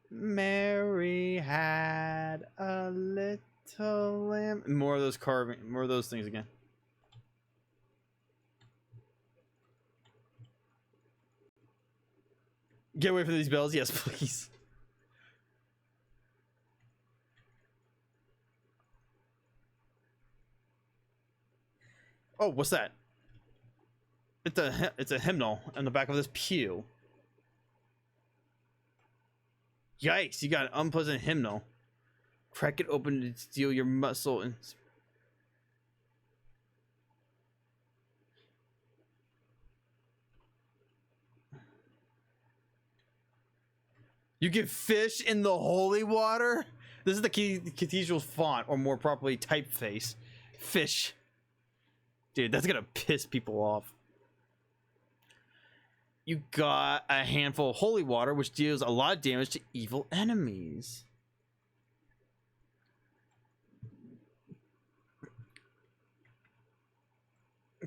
Mary had a little lamb. More of those carving, more of those things again. Get away from these bells, yes, please. Oh, what's that? It's a hymnal on the back of this pew. Yikes, you got an unpleasant hymnal. Crack it open to steal your muscle and... You can fish in the holy water? This is the cathedral's font, or more properly, typeface. Fish. Dude, that's gonna piss people off. You got a handful of holy water, which deals a lot of damage to evil enemies.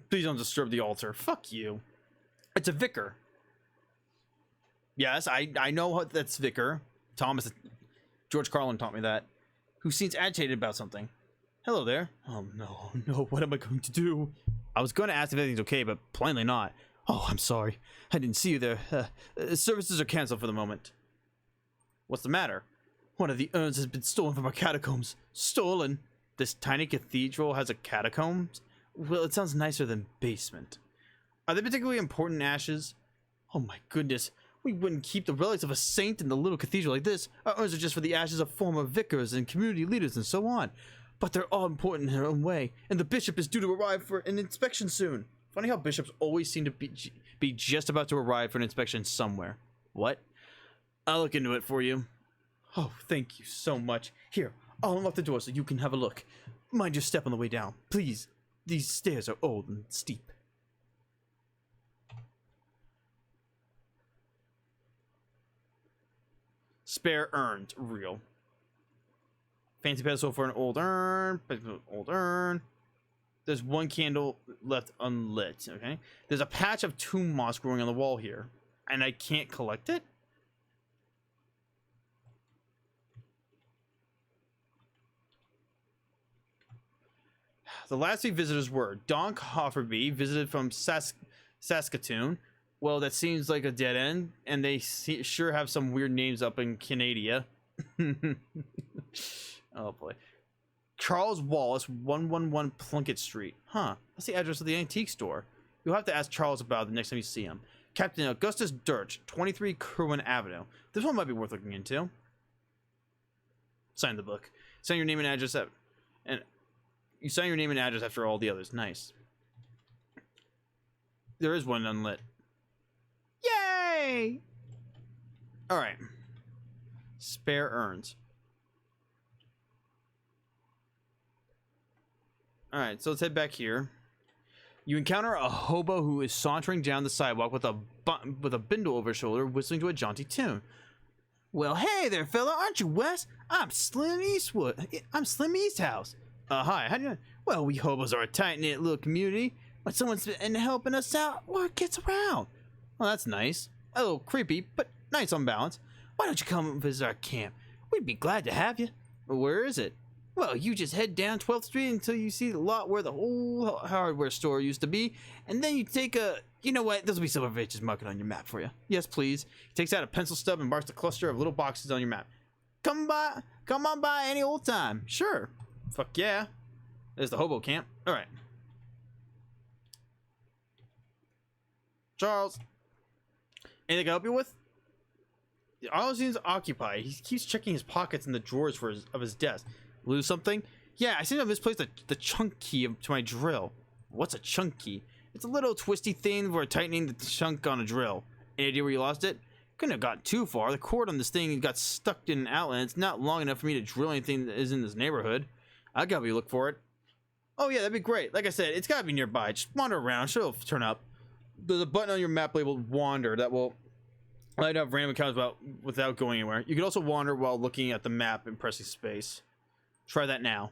Please don't disturb the altar. Fuck you. It's a vicar. Yes, I know that's vicar. Thomas George Carlin taught me that. Who seems agitated about something. Hello there. Oh no, no, what am I going to do? I was going to ask if everything's okay, but plainly not. Oh, I'm sorry. I didn't see you there. Services are canceled for the moment. What's the matter? One of the urns has been stolen from our catacombs. Stolen? This tiny cathedral has a catacombs? Well, it sounds nicer than basement. Are they particularly important ashes? Oh my goodness. We wouldn't keep the relics of a saint in the little cathedral like this. Our urns are just for the ashes of former vicars and community leaders and so on. But they're all important in their own way, and the bishop is due to arrive for an inspection soon. Funny how bishops always seem to be just about to arrive for an inspection somewhere. What? I'll look into it for you. Oh, thank you so much. Here, I'll unlock the door so you can have a look. Mind your step on the way down, please. These stairs are old and steep. Spare urns, real. Fancy pedestal for an old urn. Old urn. There's one candle left unlit. Okay. There's a patch of tomb moss growing on the wall here, and I can't collect it. The last 3 visitors were Donk Hofferby, visited from Saskatoon. Well, that seems like a dead end, and they sure have some weird names up in Canada. Oh boy. Charles Wallace, 111 Plunkett Street. Huh, that's the address of the antique store. You'll have to ask Charles about it the next time you see him. Captain Augustus Dirch, 23 Kerwin Avenue. This one might be worth looking into. Sign the book. Sign your name and address and you sign your name and address after all the others. Nice. There is one unlit. Yay! Alright. Spare urns. Alright, so let's head back here. You encounter a hobo who is sauntering down the sidewalk with a bindle over his shoulder, whistling to a jaunty tune. Well, hey there, fella, aren't you Wes? I'm Slim Eastwood. I'm Slim Easthouse. Hi, how do you know? Well, we hobos are a tight-knit little community. When someone's been helping us out, word gets around. Well, that's nice. A little creepy, but nice on balance. Why don't you come and visit our camp? We'd be glad to have you. Where is it? Well, you just head down 12th Street until you see the lot where the whole hardware store used to be, and then you take a... You know what? This will be some of it. Just mark it on your map for you. Yes, please. He takes out a pencil stub and marks a cluster of little boxes on your map. Come on by any old time. Sure. Fuck yeah. There's the hobo camp. All right. Charles. Anything I can help you with? All seems occupied. He keeps checking his pockets and the drawers of his desk. Lose something? Yeah, I seem to have misplaced the chunk key to my drill. What's a chunk key? It's a little twisty thing for tightening the chunk on a drill. Any idea where you lost it? Couldn't have gotten too far. The cord on this thing got stuck in an outlet. It's not long enough for me to drill anything that is in this neighborhood. I'll help you look for it. Oh yeah, that'd be great. Like I said, it's gotta be nearby. Just wander around. Sure, it'll turn up. There's a button on your map labeled Wander that will light up random encounters without going anywhere. You can also wander while looking at the map and pressing space. Try that now.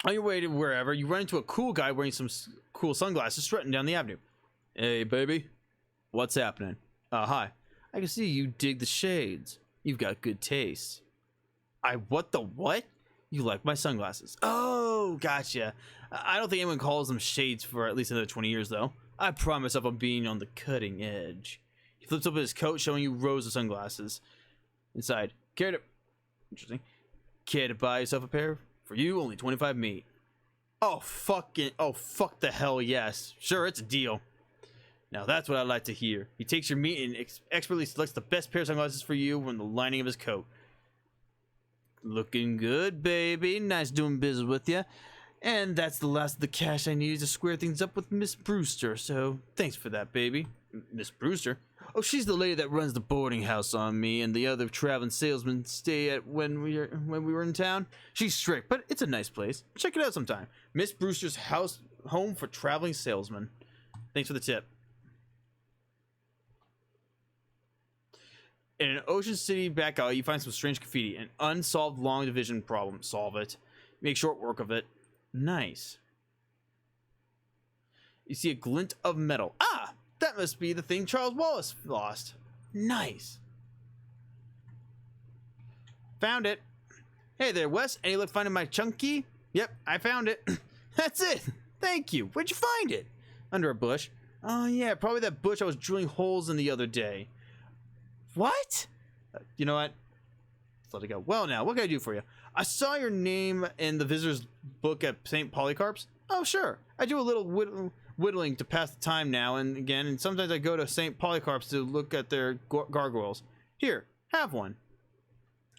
On your way to wherever, you run into a cool guy wearing some cool sunglasses strutting down the avenue. Hey, baby. What's happening? Hi. I can see you dig the shades. You've got good taste. What the what? You like my sunglasses. Oh, gotcha. I don't think anyone calls them shades for at least another 20 years, though. I pride myself on being on the cutting edge. He flips open his coat, showing you rows of sunglasses. Inside, interesting. Care to buy yourself a pair? For you, only 25 meat. Oh, fuck the hell yes. Sure, it's a deal. Now that's what I like to hear. He takes your meat and expertly selects the best pair of sunglasses for you from the lining of his coat. Looking good, baby. Nice doing business with you. And that's the last of the cash I needed to square things up with Miss Brewster, so thanks for that, baby. Miss Brewster? Oh, she's the lady that runs the boarding house on me and the other traveling salesmen stay at when we were in town. She's strict, but it's a nice place. Check it out sometime. Miss Brewster's home for traveling salesmen. Thanks for the tip. In an Ocean City back alley, you find some strange graffiti. An unsolved long division problem. Solve it. Make short work of it. Nice. You see a glint of metal. Ah! That must be the thing Charles Wallace lost. Nice. Found it. Hey there, Wes. Any luck finding my chunky? Yep, I found it. That's it. Thank you. Where'd you find it? Under a bush. Oh, yeah, probably that bush I was drilling holes in the other day. What? You know what? Let's let it go. Well, now, what can I do for you? I saw your name in the visitor's book at St. Polycarp's. Oh, sure. I do a little whittling to pass the time now and again, and sometimes I go to St. Polycarp's to look at their gargoyles. Here, have one.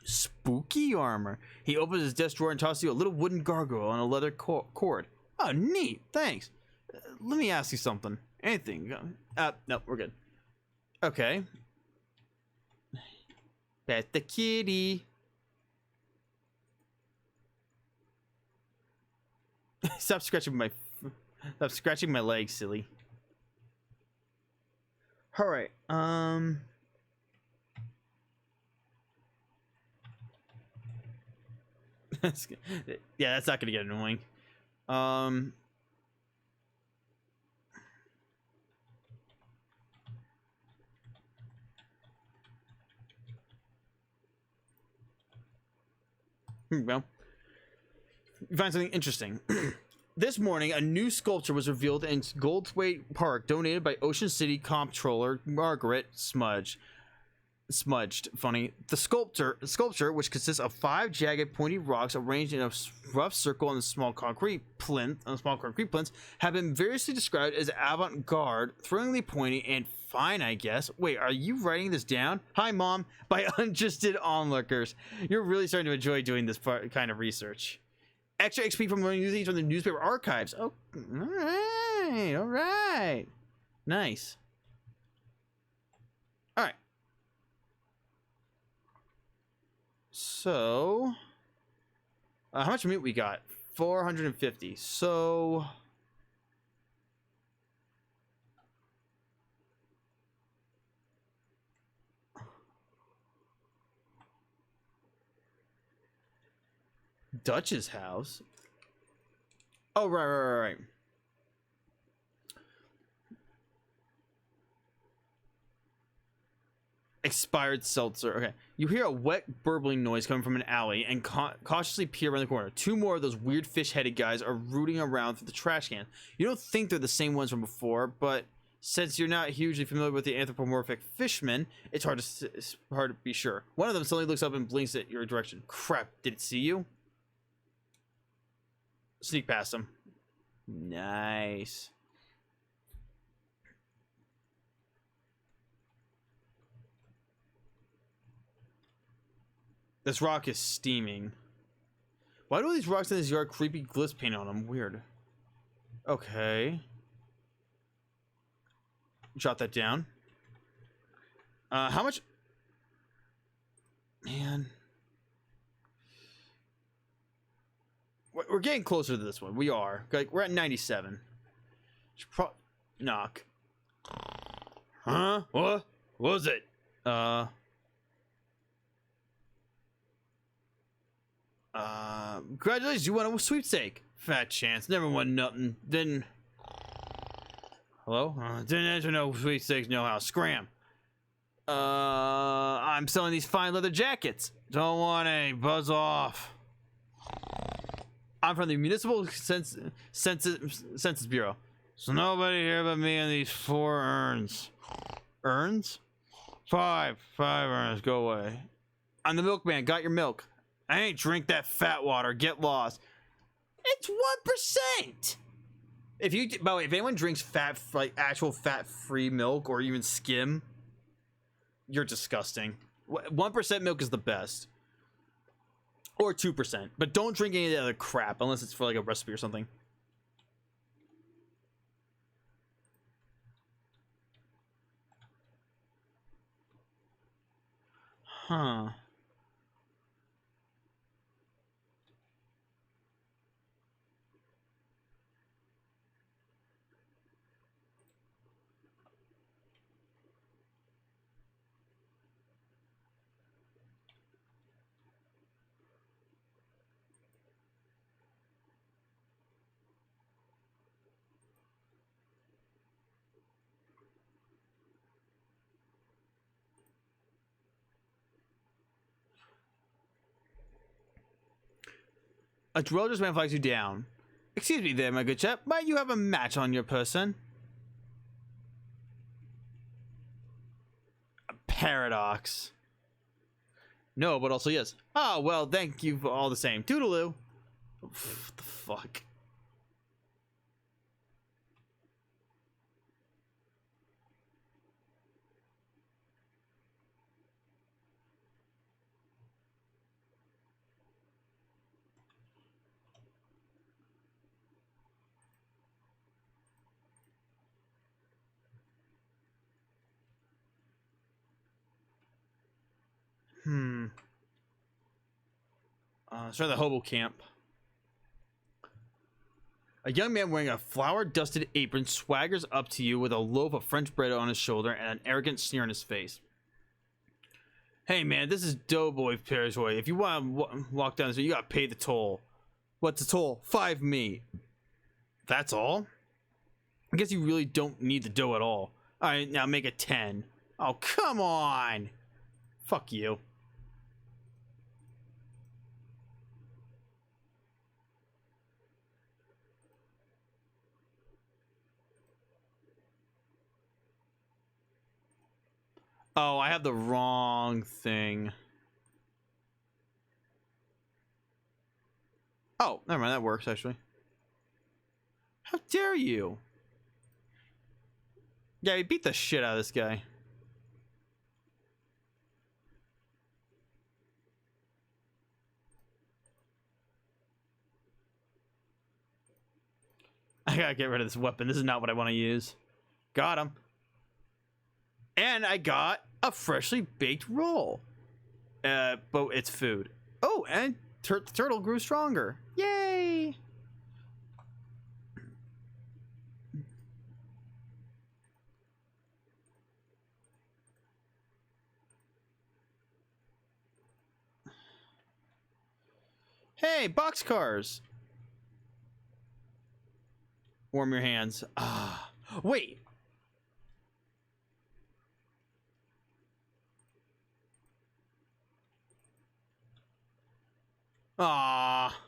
Spooky armor. He opens his desk drawer and tosses you a little wooden gargoyle on a leather cord. Oh, neat. Thanks. Let me ask you something. Anything. No, we're good. Okay. Pet the kitty. Stop scratching my legs, silly. All right. Yeah, that's not gonna get annoying. Well, you find something interesting. This morning, a new sculpture was revealed in Goldthwaite Park, donated by Ocean City Comptroller Margaret Smudged. Funny. The sculpture, which consists of 5 jagged, pointy rocks arranged in a rough circle on a small concrete plinth, have been variously described as avant-garde, thrillingly pointy, and fine, I guess. Wait, are you writing this down? Hi, Mom. By uninterested onlookers. You're really starting to enjoy doing this kind of research. Extra XP from learning these from the newspaper archives. Oh, all right. Nice. All right. So, how much meat we got? 450. So, Dutch's house. Oh, right. Expired seltzer. Okay. You hear a wet, burbling noise coming from an alley and cautiously peer around the corner. 2 more of those weird fish-headed guys are rooting around through the trash can. You don't think they're the same ones from before, but since you're not hugely familiar with the anthropomorphic fishmen, it's hard to be sure. One of them suddenly looks up and blinks at your direction. Crap, did it see you? Sneak past him. Nice. This rock is steaming. Why do all these rocks in this yard creepy glyphs paint on them? Weird. Okay. Jot that down. How much? Man. We're getting closer to this one. We are. Like, we're at 97. Knock. Huh? What? What was it? Congratulations, you won a sweepstake. Fat chance. Never won nothing. Didn't. Hello? Didn't enter no sweepstakes, no how. Scram. I'm selling these fine leather jackets. Don't want any. Buzz off. I'm from the Municipal Census Bureau. So nobody here but me and these 4 urns. Urns? 5 urns. Go away. I'm the milkman. Got your milk. I ain't drink that fat water. Get lost. It's 1%. If you, by the way, if anyone drinks like actual fat-free milk or even skim, you're disgusting. 1% milk is the best. Or 2%. But don't drink any of the other crap unless it's for like a recipe or something. Huh. A dweller man flags you down. Excuse me there, my good chap. Might you have a match on your person? A paradox. No, but also yes. Oh, well, thank you for all the same. Toodaloo. What the fuck? Let's try the hobo camp. A young man wearing a flour-dusted apron swaggers up to you with a loaf of French bread on his shoulder and an arrogant sneer on his face. Hey man, this is Doughboy Territory. If you want to walk down the street, you gotta pay the toll. What's the toll? 5 meat. That's all? I guess you really don't need the dough at all. Alright, now make it 10. Oh, come on! Fuck you. Oh, I have the wrong thing. Oh, never mind. That works, actually. How dare you? Yeah, he beat the shit out of this guy. I gotta get rid of this weapon. This is not what I want to use. Got him. And I got a freshly baked roll. But it's food. Oh, and the turtle grew stronger. Yay! Hey, boxcars. Warm your hands. Ah, wait. Ah,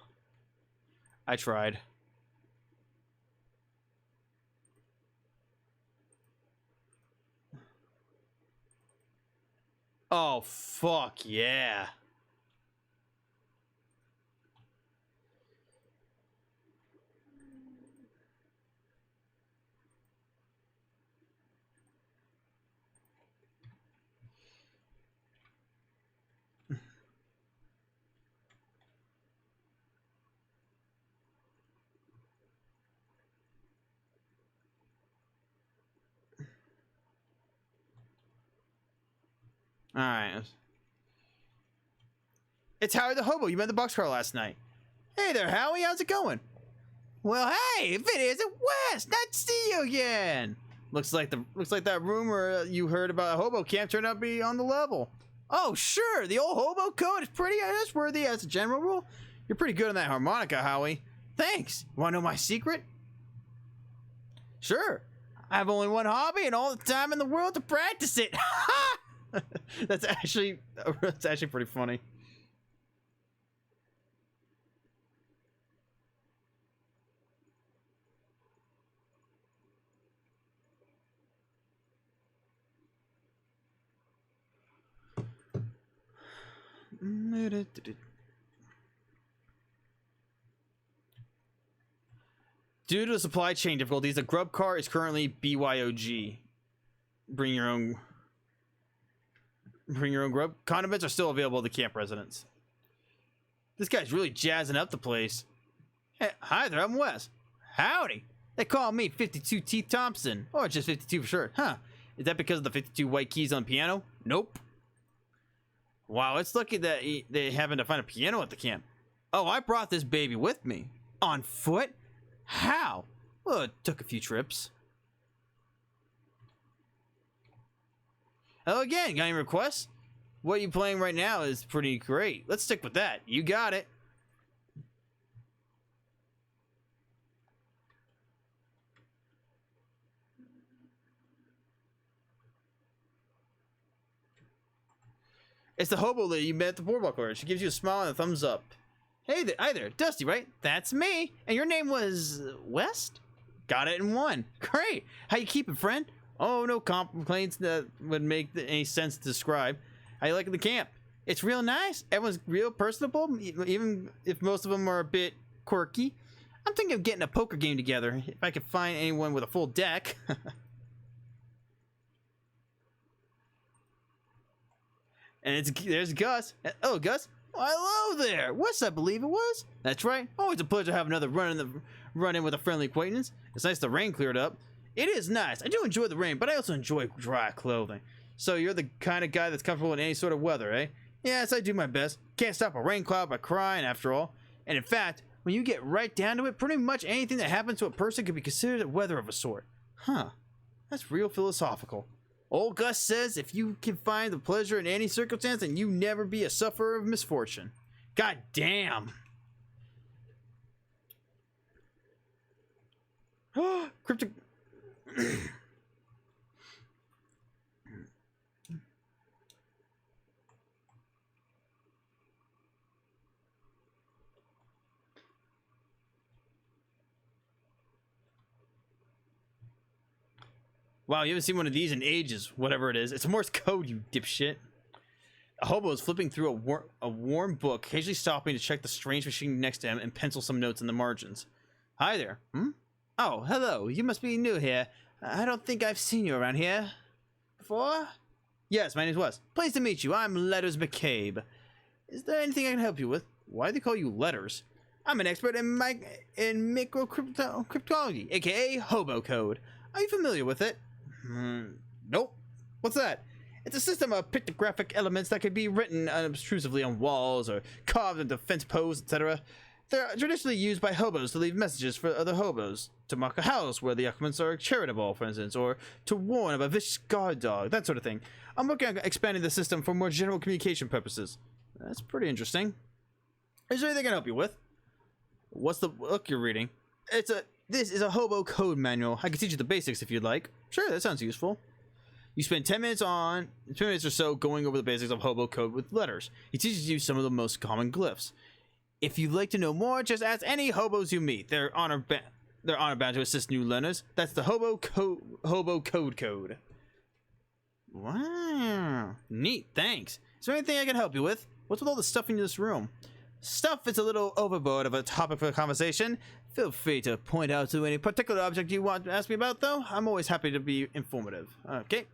I tried. Oh, fuck yeah. All right. It's Howie the Hobo. You met the boxcar last night. Hey there, Howie. How's it going? Well, hey, if it isn't Wes, nice to see you again. Looks like that rumor you heard about a hobo camp turned out to be on the level. Oh, sure. The old hobo code is pretty trustworthy as a general rule. You're pretty good on that harmonica, Howie. Thanks. Want to know my secret? Sure. I have only one hobby and all the time in the world to practice it. That's actually pretty funny. Due to the supply chain difficulties, the grub car is currently BYOG. Bring your own grub. Condiments are still available to the camp residents. This guy's really jazzing up the place. Hey, hi there, I'm Wes. Howdy. They call me 52 Teeth Thompson, or just 52 for short. Huh? Is that because of the 52 white keys on the piano? Nope. Wow, it's lucky that they happen to find a piano at the camp. Oh, I brought this baby with me. On foot? How? Well, it took a few trips. Hello again, got any requests? What you playing right now is pretty great. Let's stick with that. You got it. It's the hobo lady you met at the boardwalk order. She gives you a smile and a thumbs up. Hey there, hi there, Dusty, right? That's me. And your name was West? Got it in one. Great. How you keeping, friend? Oh, no complaints that would make any sense to describe. How you liking the camp? It's real nice. Everyone's real personable, even if most of them are a bit quirky. I'm thinking of getting a poker game together, if I could find anyone with a full deck. And there's Gus. Oh, Gus. Oh, hello there. Wes, I believe it was. That's right. Always a pleasure to have another run in with a friendly acquaintance. It's nice the rain cleared up. It is nice. I do enjoy the rain, but I also enjoy dry clothing. So you're the kind of guy that's comfortable in any sort of weather, eh? Yes, I do my best. Can't stop a rain cloud by crying, after all. And in fact, when you get right down to it, pretty much anything that happens to a person could be considered a weather of a sort. Huh. That's real philosophical. Old Gus says if you can find the pleasure in any circumstance, then you never be a sufferer of misfortune. God damn. Cryptic. Wow, you haven't seen one of these in ages, whatever it is. It's Morse code, you dipshit. A hobo is flipping through a warm book, occasionally stopping to check the strange machine next to him and pencil some notes in the margins. Hi there. Oh, hello. You must be new here. I don't think I've seen you around here before. Yes, my name's Wes. Pleased to meet you. I'm Letters McCabe. Is there anything I can help you with? Why do they call you Letters? I'm an expert in microcryptology, aka hobo code. Are you familiar with it? Nope. What's that? It's a system of pictographic elements that could be written unobtrusively on walls or carved into fence posts, etc. They're traditionally used by hobos to leave messages for other hobos, to mark a house where the occupants are charitable, for instance, or to warn of a vicious guard dog, that sort of thing. I'm working on expanding the system for more general communication purposes. That's pretty interesting. Is there anything I can help you with? What's the book you're reading? This is a hobo code manual. I can teach you the basics if you'd like. Sure, that sounds useful. You spend 10 minutes or so going over the basics of hobo code with letters. He teaches you some of the most common glyphs. If you'd like to know more, just ask any hobos you meet. They're honor bound to assist new learners. That's the hobo code. Wow, neat. Thanks. Is there anything I can help you with? What's with all the stuff in this room? Stuff is a little overboard of a topic for a conversation. Feel free to point out to any particular object you want to ask me about, though. I'm always happy to be informative. Okay.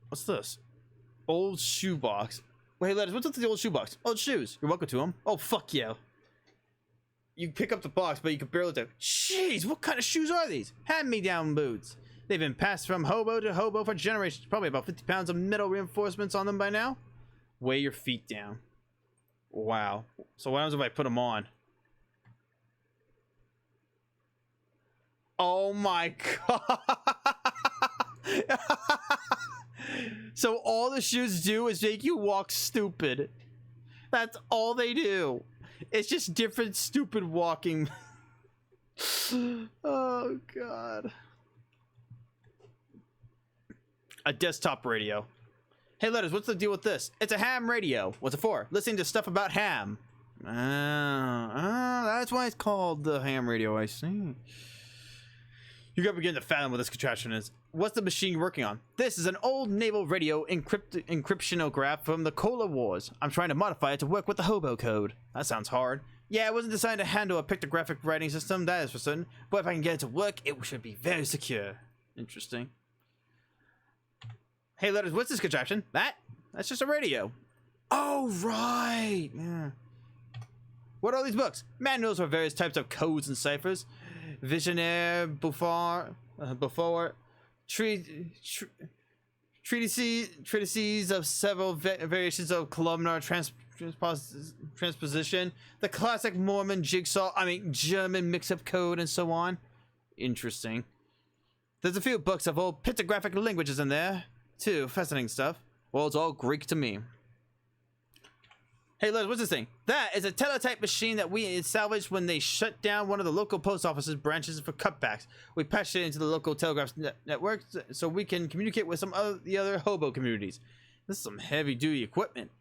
What's this? Old shoebox. Wait, hey, Letters, what's up with the old shoebox? Old shoes. You're welcome to them. Oh, fuck yeah. You pick up the box, but you can barely tell. Jeez, what kind of shoes are these? Hand-me-down boots. They've been passed from hobo to hobo for generations. Probably about 50 pounds of metal reinforcements on them by now. Weigh your feet down. Wow. So what happens if I put them on? Oh my god. So all the shoes do is make you walk stupid. That's all they do. It's just different stupid walking. Oh god. A desktop radio. Hey, Letters, what's the deal with this? It's a ham radio. What's it for? Listening to stuff about ham. That's why it's called the ham radio, I see. You gotta begin to fathom what this contraption is. What's the machine you're working on? This is an old naval radio encryptionograph from the Cola Wars. I'm trying to modify it to work with the hobo code. That sounds hard. Yeah, it wasn't designed to handle a pictographic writing system, that is for certain. But if I can get it to work, it should be very secure. Interesting. Hey, Letters, what's this contraption? That's just a radio. Oh, right. Yeah. What are all these books? Manuals for various types of codes and ciphers. Visionaire, Buffard, treatises of several variations of columnar transposition, the classic Mormon German mix-up code, and so on. Interesting. There's a few books of old pictographic languages in there, too. Fascinating stuff. Well, it's all Greek to me. Hey, Liz, what's this thing? That is a teletype machine that we salvaged when they shut down one of the local post office's branches for cutbacks. We patched it into the local telegraph network so we can communicate with some of the other hobo communities. This is some heavy-duty equipment.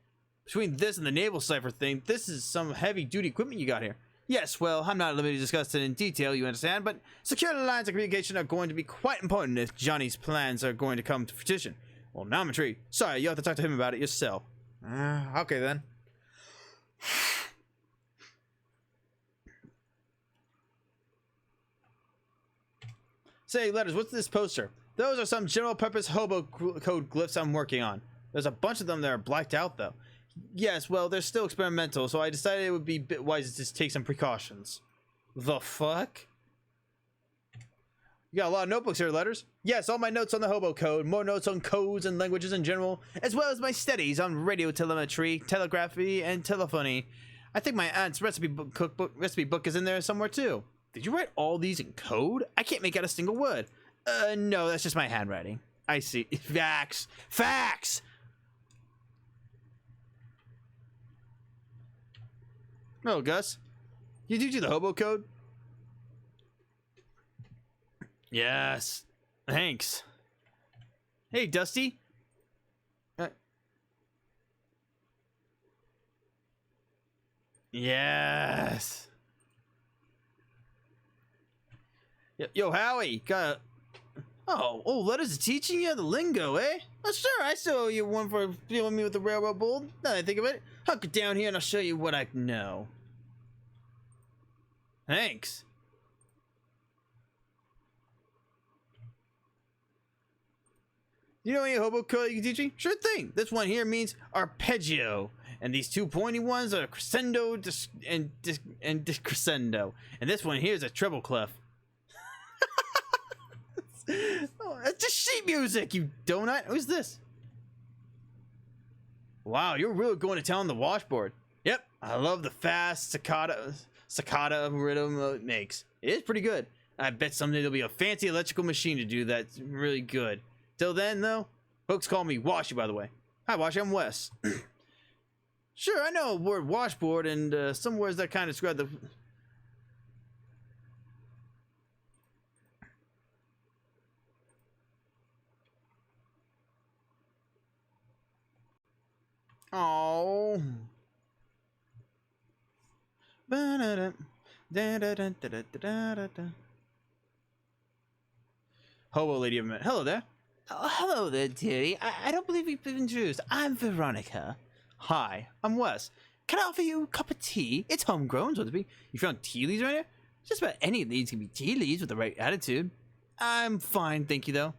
Between this and the naval cipher thing, this is some heavy-duty equipment you got here. Yes, well, I'm not at liberty to discuss it in detail, you understand, but secure lines of communication are going to be quite important if Johnny's plans are going to come to fruition. Well, now I'm intrigued. Sorry, you'll have to talk to him about it yourself. Okay then. Say, Letters, what's this poster? Those are some general-purpose hobo code glyphs I'm working on. There's a bunch of them that are blacked out, though. Yes, well, they're still experimental, so I decided it would be a bit wise to just take some precautions. The fuck? You got a lot of notebooks here, Letters. Yes, all my notes on the hobo code, more notes on codes and languages in general, as well as my studies on radio telemetry, telegraphy, and telephony. I think my aunt's recipe book is in there somewhere too. Did you write all these in code? I can't make out a single word. No, that's just my handwriting. I see. Facts! Facts! Oh, Gus. You do the hobo code? Yes. Thanks. Hey, Dusty. Yes. Yo, Howie. Letters are teaching you the lingo, eh? Oh, sure, I still owe you one for dealing me with the railroad bull. Now that I think of it, hunker down here and I'll show you what I know. Thanks. You know any hobo code you can teach me? Sure thing. This one here means arpeggio, and these two pointy ones are crescendo and decrescendo, and this one here is a treble clef. Oh, that's just sheet music, you donut. Who's this? Wow, you're really going to town on the washboard. Yep, I love the fast staccato rhythm it makes. It is pretty good. I bet someday there'll be a fancy electrical machine to do that's really good. Till then, though, folks call me Washy, by the way. Hi, Washy, I'm Wes. Sure, I know a word washboard and some words that kind of describe the... Oh. Hobo lady of men. Hello there. Oh, hello there, dearie. I don't believe we've been introduced. I'm Veronica. Hi, I'm Wes. Can I offer you a cup of tea? It's homegrown, so to speak. You found tea leaves right here? Just about any of these can be tea leaves with the right attitude. I'm fine, thank you, though.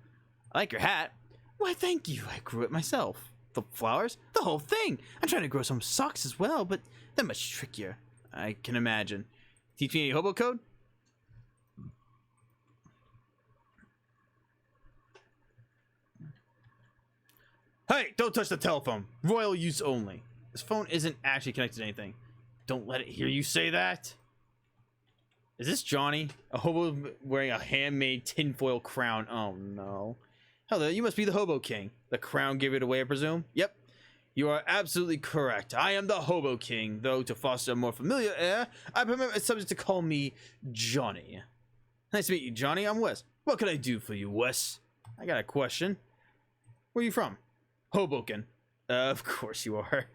I like your hat. Why, thank you. I grew it myself. The flowers? The whole thing. I'm trying to grow some socks as well, but they're much trickier. I can imagine. Teach me any hobo code? Hey, don't touch the telephone. Royal use only. This phone isn't actually connected to anything. Don't let it hear you say that. Is this Johnny? A hobo wearing a handmade tinfoil crown. Oh no. Hello, you must be the Hobo King. The crown gave it away, I presume? Yep. You are absolutely correct. I am the Hobo King, though to foster a more familiar air, I permit my subjects to call me Johnny. Nice to meet you, Johnny. I'm Wes. What can I do for you, Wes? I got a question. Where are you from? Hoboken. Of course you are.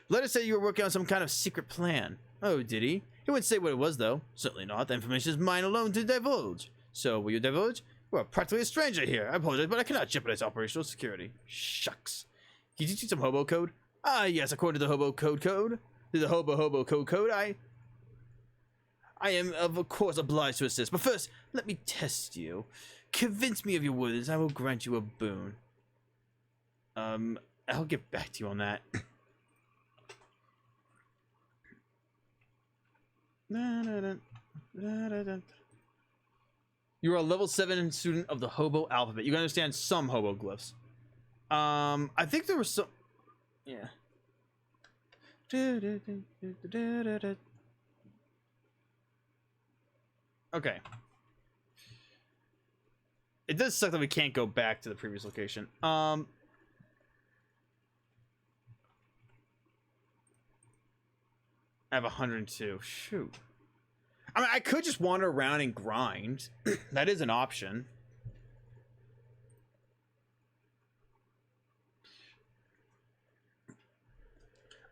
Let us say you were working on some kind of secret plan. Oh, did he? He wouldn't say what it was, though. Certainly not. The information is mine alone to divulge. So, will you divulge? You are practically a stranger here. I apologize, but I cannot jeopardize operational security. Shucks. Can you teach some hobo code? Ah, yes, according to the hobo code, to the hobo code, I am, of course, obliged to assist. But first, let me test you. Convince me of your words, I will grant you a boon. I'll get back to you on that. You're a level 7 student of the hobo alphabet. You can understand some hobo glyphs. I think there was some... Yeah. Okay. It does suck that we can't go back to the previous location. I have 102. Shoot. I mean, I could just wander around and grind. That is an option.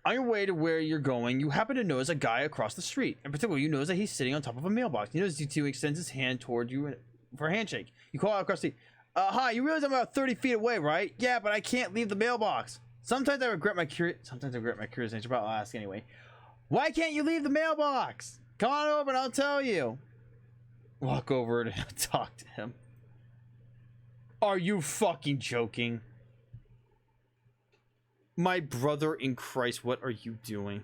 On your way to where you're going, you happen to notice a guy across the street. In particular, you notice that he's sitting on top of a mailbox. You notice he extends his hand toward you for a handshake. You call out across the street. Hi, you realize I'm about 30 feet away, right? Yeah, but I can't leave the mailbox. Sometimes I regret my curious nature, but I'll ask anyway. Why can't you leave the mailbox? Come on over and I'll tell you. Walk over and talk to him. Are you fucking joking? My brother in Christ, what are you doing?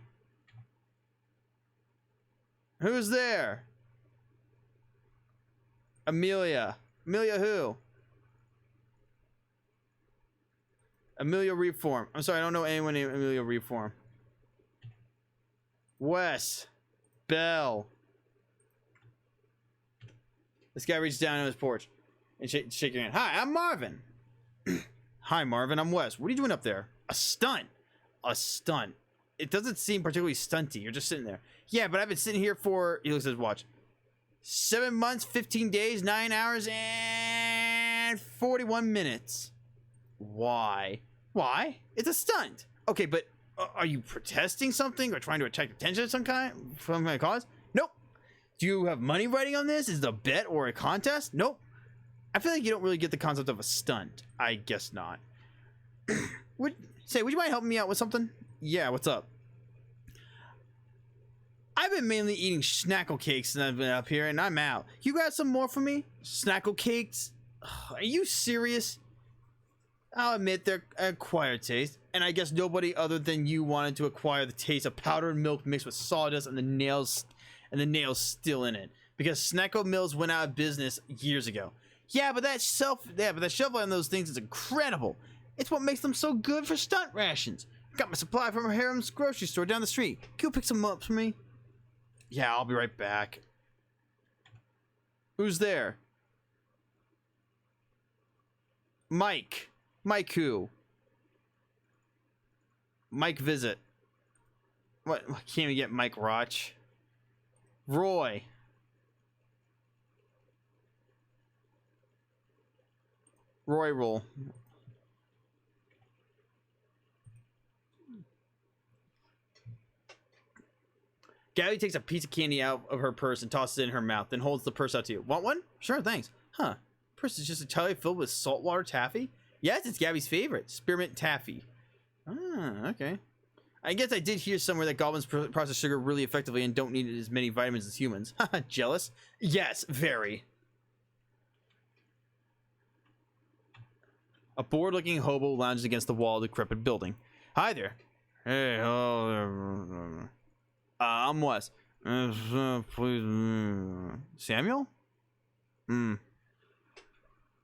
Who's there? Amelia. Amelia who? Amelia Reform. I'm sorry, I don't know anyone named Amelia Reform. Wes. Bell. This guy reaches down on his porch and shake your hand. Hi, I'm Marvin. Hi, Marvin. I'm Wes. What are you doing up there? A stunt. A stunt. It doesn't seem particularly stunty. You're just sitting there. Yeah, but I've been sitting here for, he looks at his watch, 7 months, 15 days, 9 hours, and 41 minutes. Why? Why? It's a stunt. Okay, but are you protesting something or trying to attract attention of some kind of cause? Nope. Do you have money riding on this? Is it a bet or a contest? Nope. I feel like you don't really get the concept of a stunt. I guess not. Would you mind helping me out with something? Yeah, what's up? I've been mainly eating snackle cakes and I've been up here and I'm out. You got some more for me? Snackle cakes? Ugh, are you serious? I'll admit they're an acquired taste, and I guess nobody other than you wanted to acquire the taste of powdered milk mixed with sawdust and the nails still in it. Because Snackle Mills went out of business years ago. Yeah, but that shelf life on those things is incredible. It's what makes them so good for stunt rations. Got my supply from Harem's grocery store down the street. Can you pick some up for me? Yeah, I'll be right back. Who's there? Mike. Mike who? Mike Visit. What? Can't we get Mike Roch? Roy. Roy Roll. Gabby takes a piece of candy out of her purse and tosses it in her mouth, then holds the purse out to you. Want one? Sure, thanks. Huh. Purse is just entirely filled with saltwater taffy? Yes, it's Gabby's favorite. Spearmint taffy. Ah, okay. I guess I did hear somewhere that goblins process sugar really effectively and don't need as many vitamins as humans. Haha, jealous? Yes, very. A bored-looking hobo lounges against the wall of the decrepit building. Hi there. Hey, hello. I'm Wes. Please, Samuel?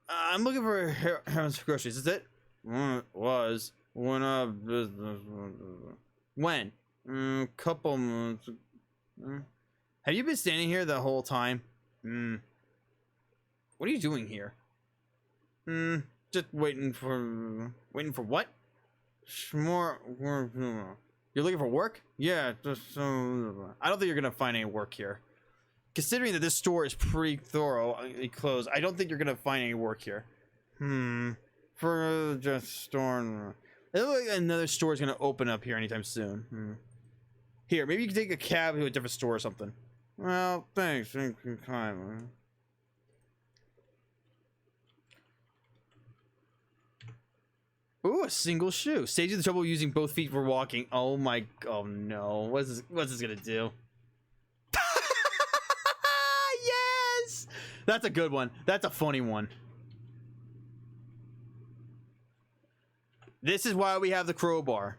I'm looking for Heron's groceries. Is it? Was. Went out of business. When? Couple months. Have you been standing here the whole time? What are you doing here? Just waiting for what? More work. You're looking for work? Yeah, just I don't think you're gonna find any work here. Considering that this store is pretty thorough, closed, I don't think you're gonna find any work here. For just store. It looks like another store is gonna open up here anytime soon. Here, maybe you can take a cab to a different store or something. Well, thanks. Ooh, a single shoe. Saves you the trouble using both feet for walking. Oh my, oh no. What's this gonna do? Yes! That's a good one. That's a funny one. This is why we have the crowbar.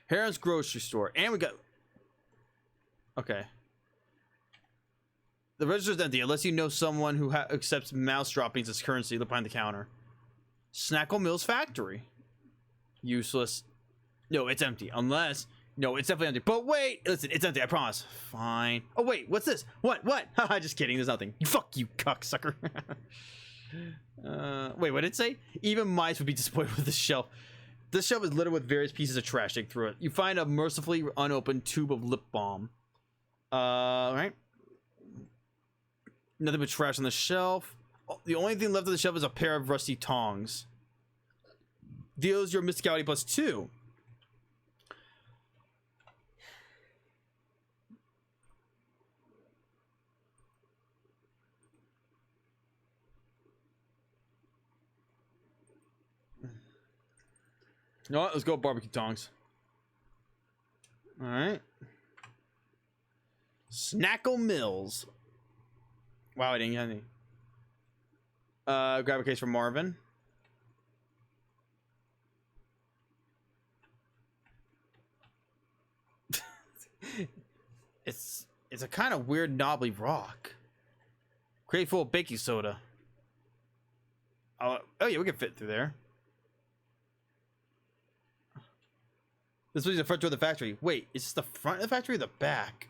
Heron's grocery store. And we got... Okay. The register's empty unless you know someone who accepts mouse droppings as currency behind the counter. Snackle Mills factory. Useless. No, it's empty. Unless... No, it's definitely empty. But wait! Listen, it's empty, I promise. Fine. Oh, wait, what's this? What? Haha, just kidding, there's nothing. Fuck you, cocksucker. Wait, what did it say? Even mice would be disappointed with this shelf. This shelf is littered with various pieces of trash. Dig through it. You find a mercifully unopened tube of lip balm. Right? Nothing but trash on the shelf. The only thing left on the shelf is a pair of rusty tongs. Deals your mysticality +2. You know what? Let's go barbecue tongs. All right. Snackle Mills. Wow, I didn't get any. Grab a case from Marvin. It's a kind of weird knobbly rock. Crate full of baking soda. Oh yeah, we can fit through there. This was the front door of the factory. Wait, is this the front of the factory or the back?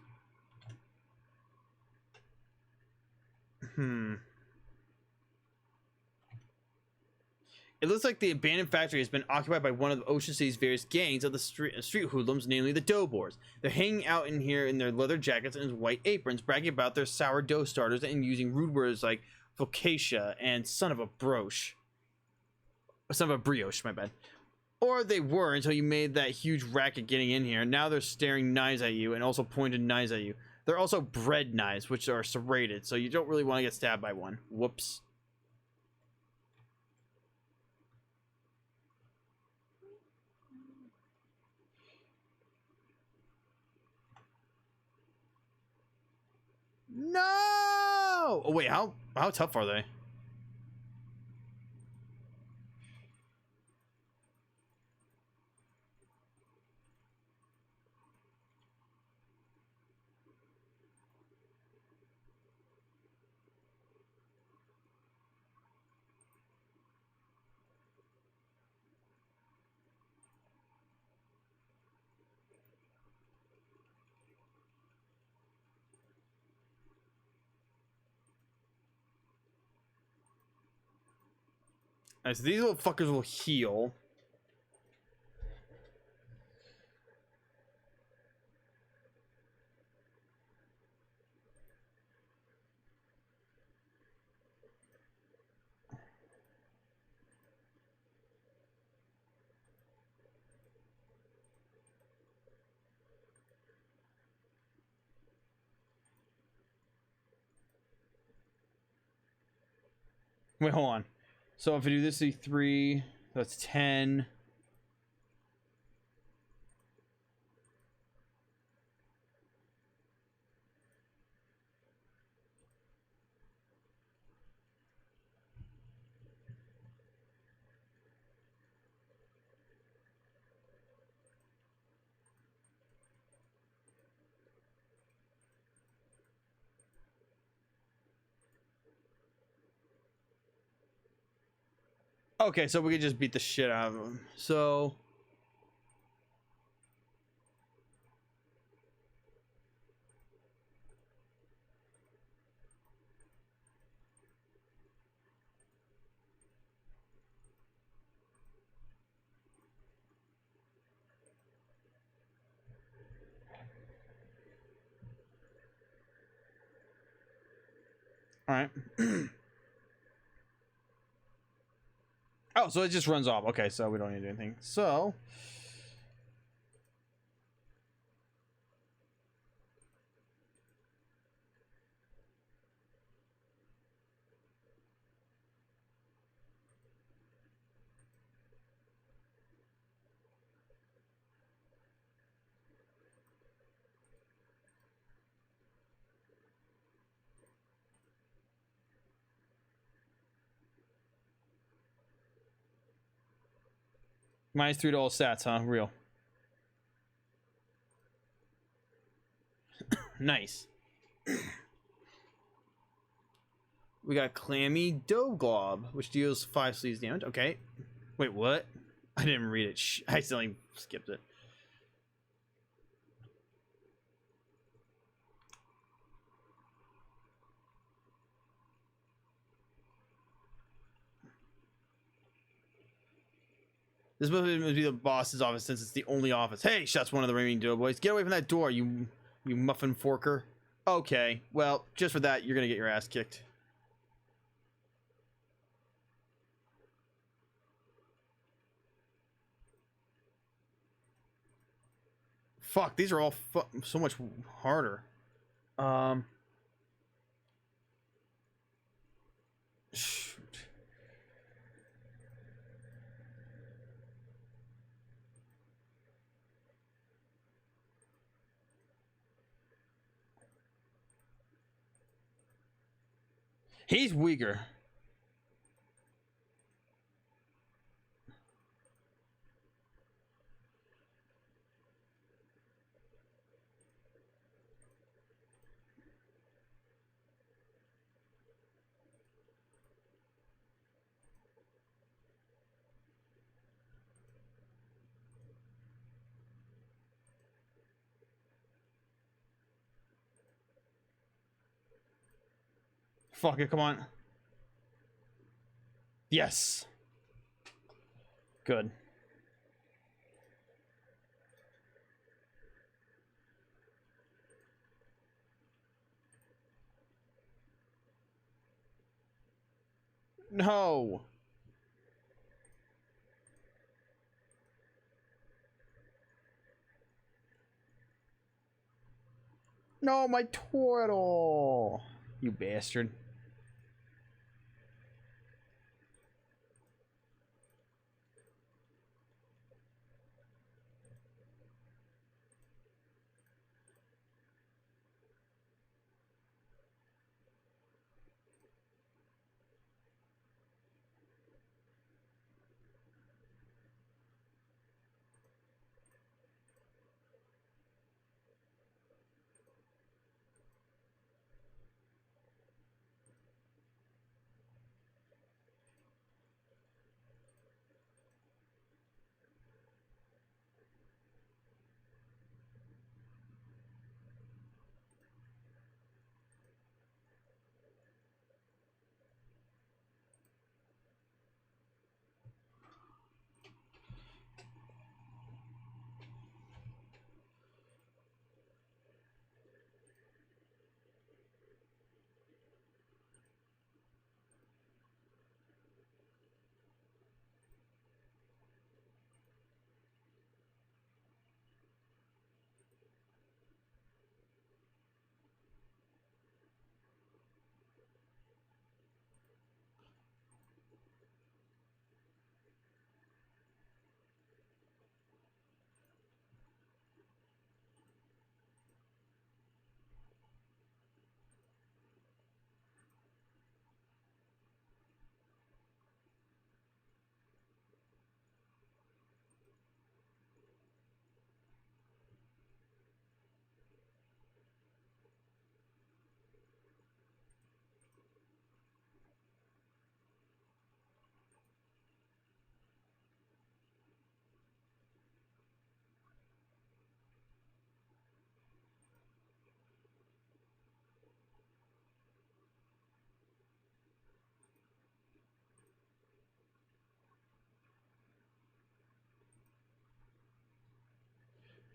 It looks like the abandoned factory has been occupied by one of Ocean City's various gangs of the street hoodlums, namely the Doughboys. They're hanging out in here in their leather jackets and white aprons, bragging about their sourdough starters and using rude words like focaccia and son of a brioche. Son of a brioche, my bad. Or they were until you made that huge racket getting in here. Now they're staring knives at you and also pointed knives at you. They're also bread knives, which are serrated, so you don't really want to get stabbed by one. Whoops. No! Oh wait, how tough are they? Alright, so these little fuckers will heal. Wait, hold on. So if I do this, C3, that's 10. Okay, so we can just beat the shit out of them. So all right. Oh, so it just runs off. Okay, so we don't need to do anything. So -3 to all stats, huh? Real. Nice. We got Clammy Dough Glob, which deals 5 sleeves damage. Okay. Wait, what? I didn't read it. I accidentally skipped it. This must be the boss's office since it's the only office. Hey, shuts one of the remaining doughboys. Get away from that door, you muffin forker. Okay, well, just for that, you're gonna get your ass kicked. Fuck, these are all so much harder. Shoot. He's weaker. Fuck it, come on. Yes. Good. No. No, my turtle. You bastard.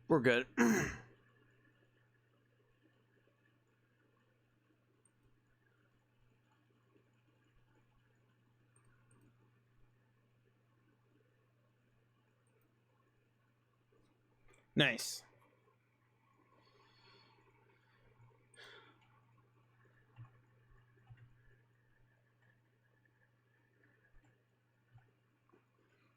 We're good. Nice.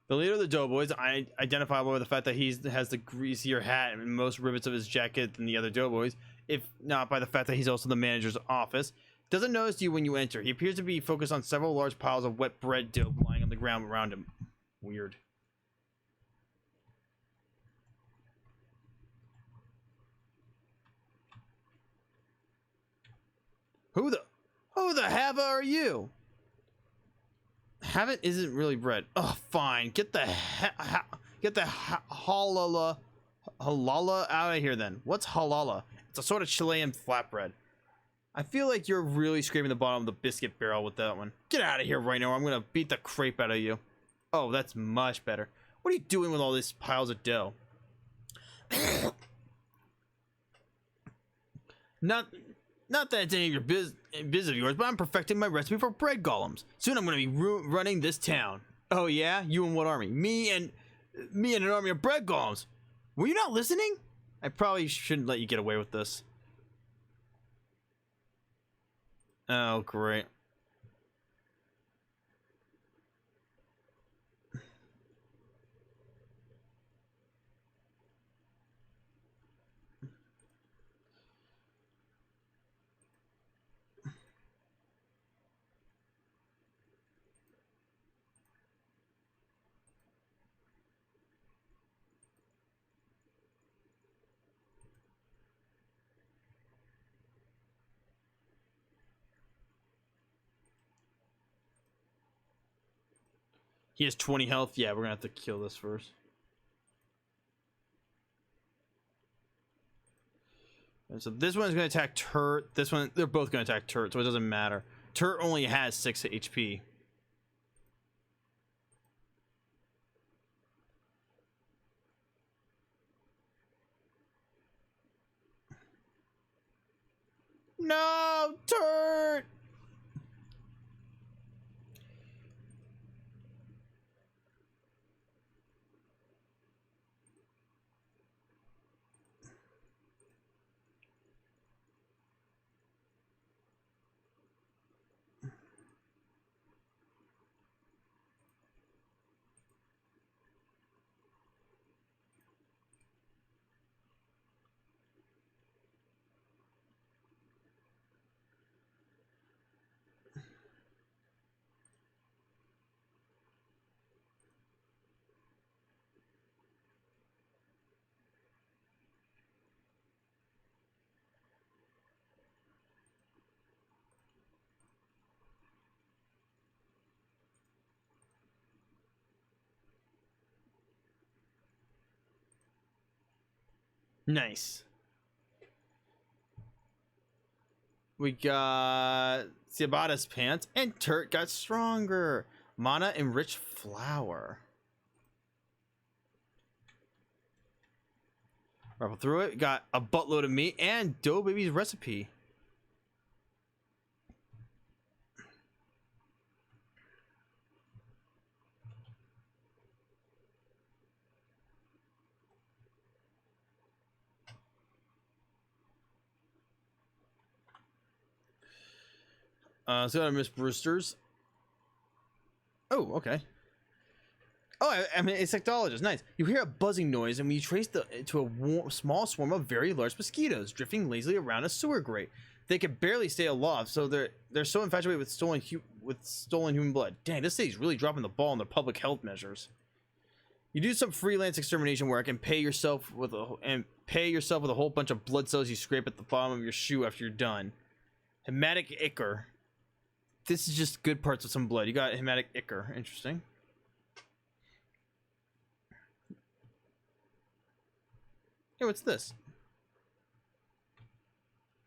The leader of the Doughboys, identifiable by the fact that he has the greasier hat and most rivets of his jacket than the other Doughboys, if not by the fact that he's also the manager's office, doesn't notice you when you enter. He appears to be focused on several large piles of wet bread dough lying on the ground around him. Weird. Who the hava are you? Haven't isn't really bread. Oh, fine. Get the halala out of here then. What's halala? It's a sort of Chilean flatbread. I feel like you're really scraping the bottom of the biscuit barrel with that one. Get out of here right now or I'm gonna beat the crepe out of you. Oh, that's much better. What are you doing with all these piles of dough? Not that it's any of your biz of yours, but I'm perfecting my recipe for bread golems. Soon I'm going to be running this town. Oh yeah? You and what army? Me and an army of bread golems. Were you not listening? I probably shouldn't let you get away with this. Oh, great. He has 20 health. Yeah, we're gonna have to kill this first. And so this one's gonna attack Turt. This one, they're both gonna attack Turt, so it doesn't matter. Turt only has 6 HP. No, Turt! Nice. We got Ciabatta's pants, and Turt got stronger. Mana enriched flour. Rifle through it. Got a buttload of meat and Dough Baby's recipe. So I Miss Brewster's. Oh, okay. Oh, I mean, insectologist. Nice. You hear a buzzing noise, and when you trace to a small swarm of very large mosquitoes drifting lazily around a sewer grate. They can barely stay aloft, so they're so infatuated with stolen human blood. Dang, this city's really dropping the ball on their public health measures. You do some freelance extermination work and pay yourself with a whole bunch of blood cells you scrape at the bottom of your shoe after you're done. Hematic ichor. This is just good parts of some blood. You got hematic ichor. Interesting. Hey, what's this?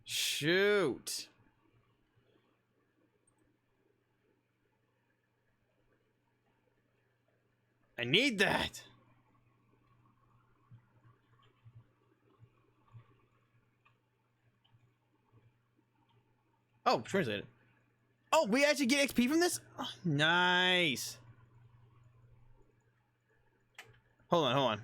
Shoot. I need that. Oh, translate it. Oh, we actually get XP from this? Oh, nice. Hold on.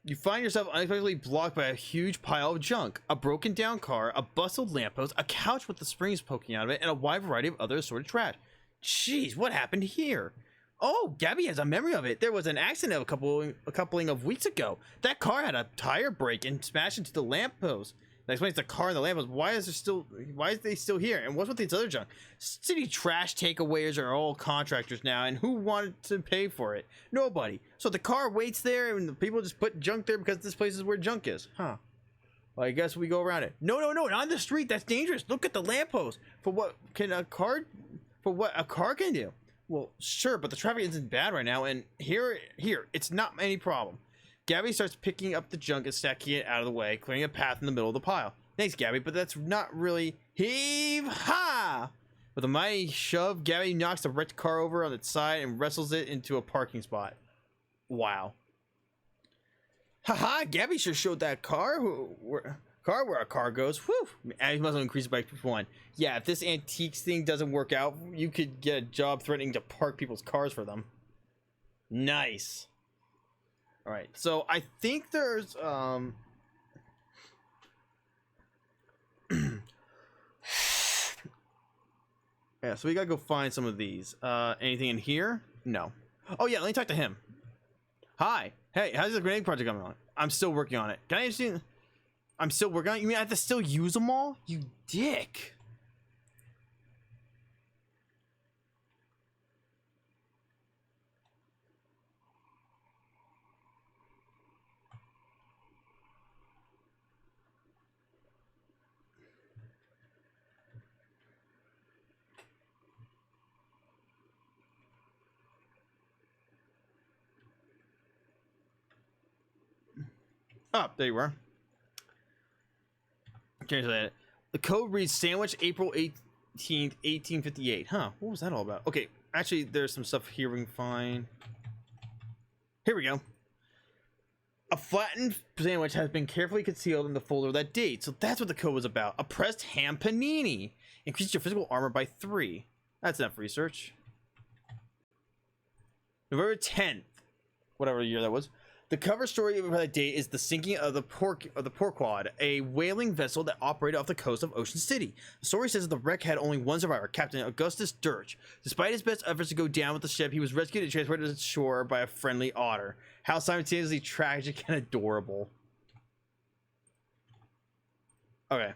You find yourself unexpectedly blocked by a huge pile of junk. A broken down car, a bustled lamppost, a couch with the springs poking out of it, and a wide variety of other assorted trash. Jeez, what happened here? Oh, Gabby has a memory of it. There was an accident a coupling of weeks ago. That car had a tire break and smashed into the lamppost. That explains the car and the lamppost. Why is they still here? And what's with these other junk? City trash takeaways are all contractors now, and who wanted to pay for it? Nobody. So the car waits there, and the people just put junk there because this place is where junk is. Huh. Well, I guess we go around it. No, not on the street. That's dangerous. Look at the lamppost. For what a car can do? Well, sure, but the traffic isn't bad right now, and here, it's not any problem. Gabby starts picking up the junk and stacking it out of the way, clearing a path in the middle of the pile. Thanks, Gabby, but that's not really... Heave-ha! With a mighty shove, Gabby knocks the wrecked car over on its side and wrestles it into a parking spot. Wow. Haha, Gabby sure showed that car where a car goes. Whew! I must have increased by 1. Yeah, if this antiques thing doesn't work out, you could get a job threatening to park people's cars for them. Nice. All right, so I think there's yeah, so we gotta go find some of these. Anything in here? No. Oh yeah, let me talk to him. Hi. Hey, how's the grenade project going on? I'm still working on it. Can I just see? I'm still working on it? You mean I have to still use them all? You dick. Oh, there you were. Change that. The code reads sandwich April 18th, 1858. Huh, what was that all about? Okay, actually, there's some stuff here we can find. Here we go. A flattened sandwich has been carefully concealed in the folder of that date. So that's what the code was about. A pressed ham panini. Increases your physical armor by 3. That's enough research. November 10th. Whatever year that was. The cover story of that date is the sinking of the Porquad, a whaling vessel that operated off the coast of Ocean City. The story says that the wreck had only one survivor, Captain Augustus Dirch. Despite his best efforts to go down with the ship, he was rescued and transported to shore by a friendly otter. How simultaneously tragic and adorable. Okay.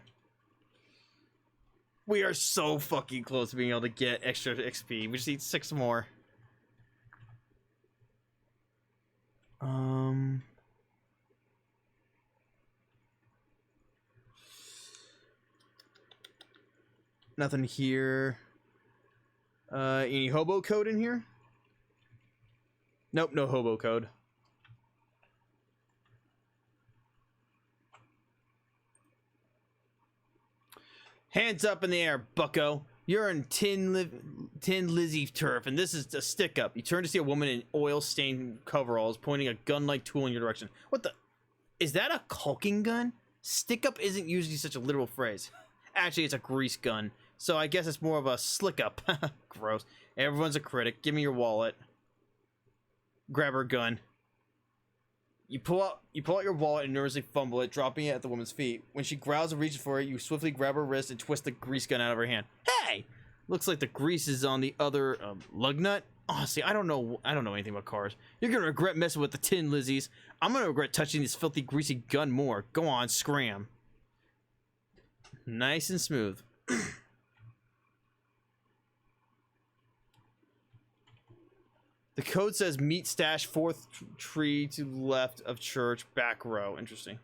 We are so fucking close to being able to get extra XP. We just need 6 more. Nothing here. Any hobo code in here? Nope, no hobo code. Hands up in the air, bucko. You're in Tin Lizzie turf, and this is a stick up. You turn to see a woman in oil-stained coveralls pointing a gun-like tool in your direction. What the? Is that a caulking gun? Stick up isn't usually such a literal phrase. Actually, it's a grease gun, so I guess it's more of a slick up. Gross. Everyone's a critic. Give me your wallet. Grab her gun. You pull out your wallet and nervously fumble it, dropping it at the woman's feet. When she growls and reaches for it, you swiftly grab her wrist and twist the grease gun out of her hand. Hey! Looks like the grease is on the other lug nut. Honestly, I don't know anything about cars. You're gonna regret messing with the Tin Lizzies. I'm gonna regret touching this filthy, greasy gun more. Go on, scram. Nice and smooth. The code says meat stash 4th tree to left of church, back row. Interesting.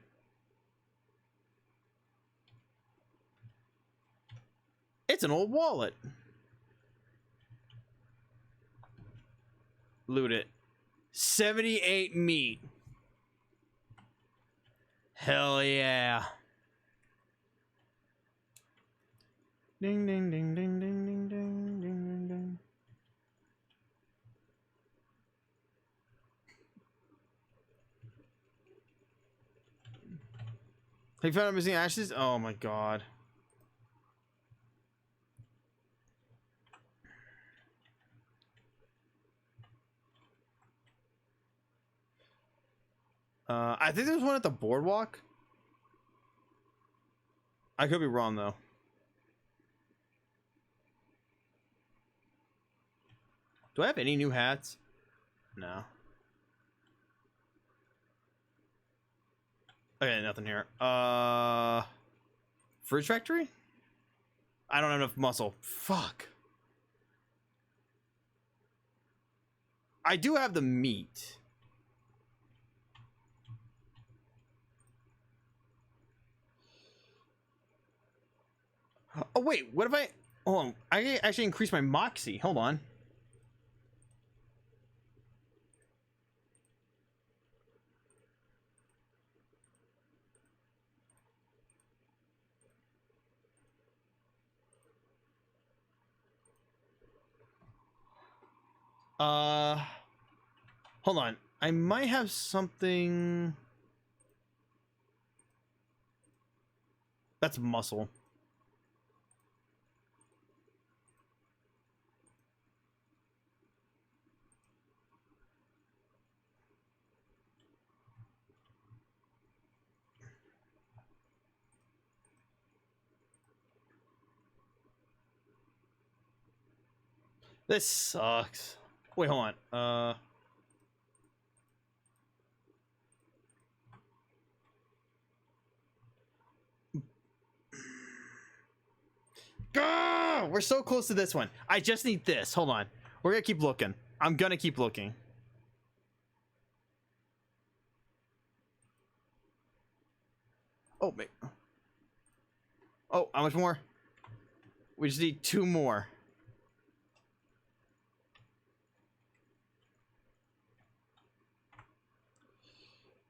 It's an old wallet. Loot it. 78 meat. Hell yeah. Ding ding ding ding ding ding ding ding ding ding. Have you found missing ashes? Oh my god. I think there's one at the boardwalk. I could be wrong though. Do I have any new hats? No. Okay, nothing here. Fruit factory? I don't have enough muscle. Fuck. I do have the meat. Oh wait, what if I... Hold on, I actually increased my moxie. Hold on. Hold on. I might have something... That's muscle. This sucks. Wait, hold on. We're so close to this one. I just need this. Hold on. We're gonna keep looking. I'm gonna keep looking. Oh, wait. Oh, how much more? We just need 2 more.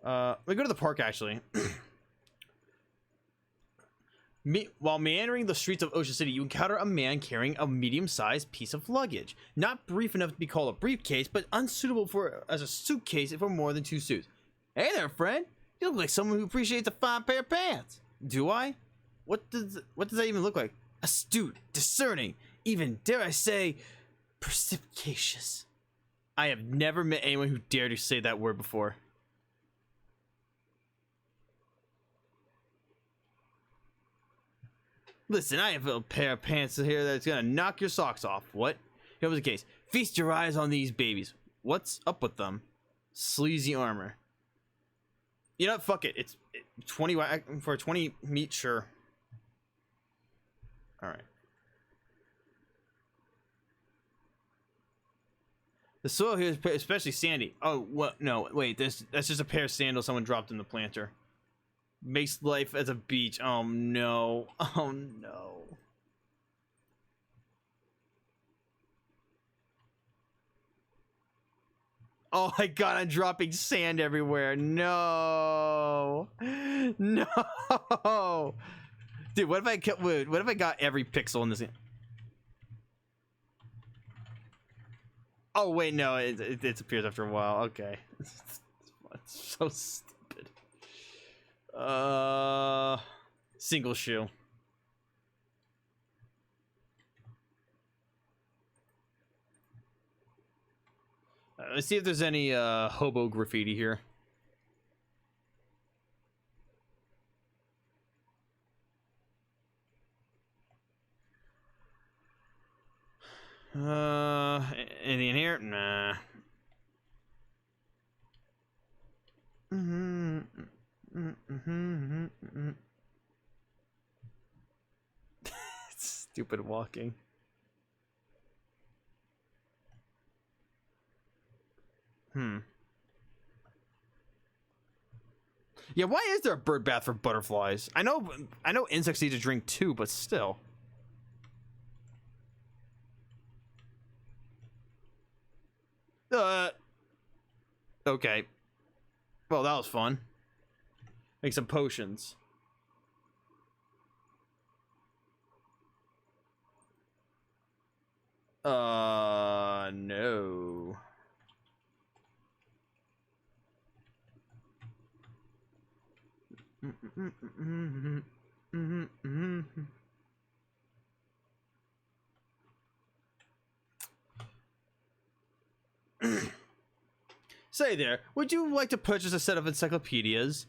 We go to the park actually. While meandering the streets of Ocean City, you encounter a man carrying a medium-sized piece of luggage. Not brief enough to be called a briefcase, but unsuitable as a suitcase for more than 2 suits. Hey there, friend. You look like someone who appreciates a fine pair of pants. Do I? What does that even look like? Astute, discerning, even, dare I say, perspicacious. I have never met anyone who dared to say that word before. Listen, I have a pair of pants here that's gonna knock your socks off. What? Here was the case. Feast your eyes on these babies. What's up with them? Sleazy armor. You know what? Fuck it. It's 20 for 20 meat, sure. All right. The soil here is especially sandy. Oh, what? No, wait. That's just a pair of sandals someone dropped in the planter. Makes life as a beach. Oh no. Oh no. Oh my god, I'm dropping sand everywhere. No. No. Dude, what if I got every pixel in this game? Oh wait, no, it disappears after a while. Okay. It's so stupid. Single shoe. Let's see if there's any hobo graffiti here. Anything in here? Nah. Stupid walking. Yeah, why is there a bird bath for butterflies? I know insects need to drink too, but still. Okay. Well, that was fun. Make some potions. No. Say there, would you like to purchase a set of encyclopedias?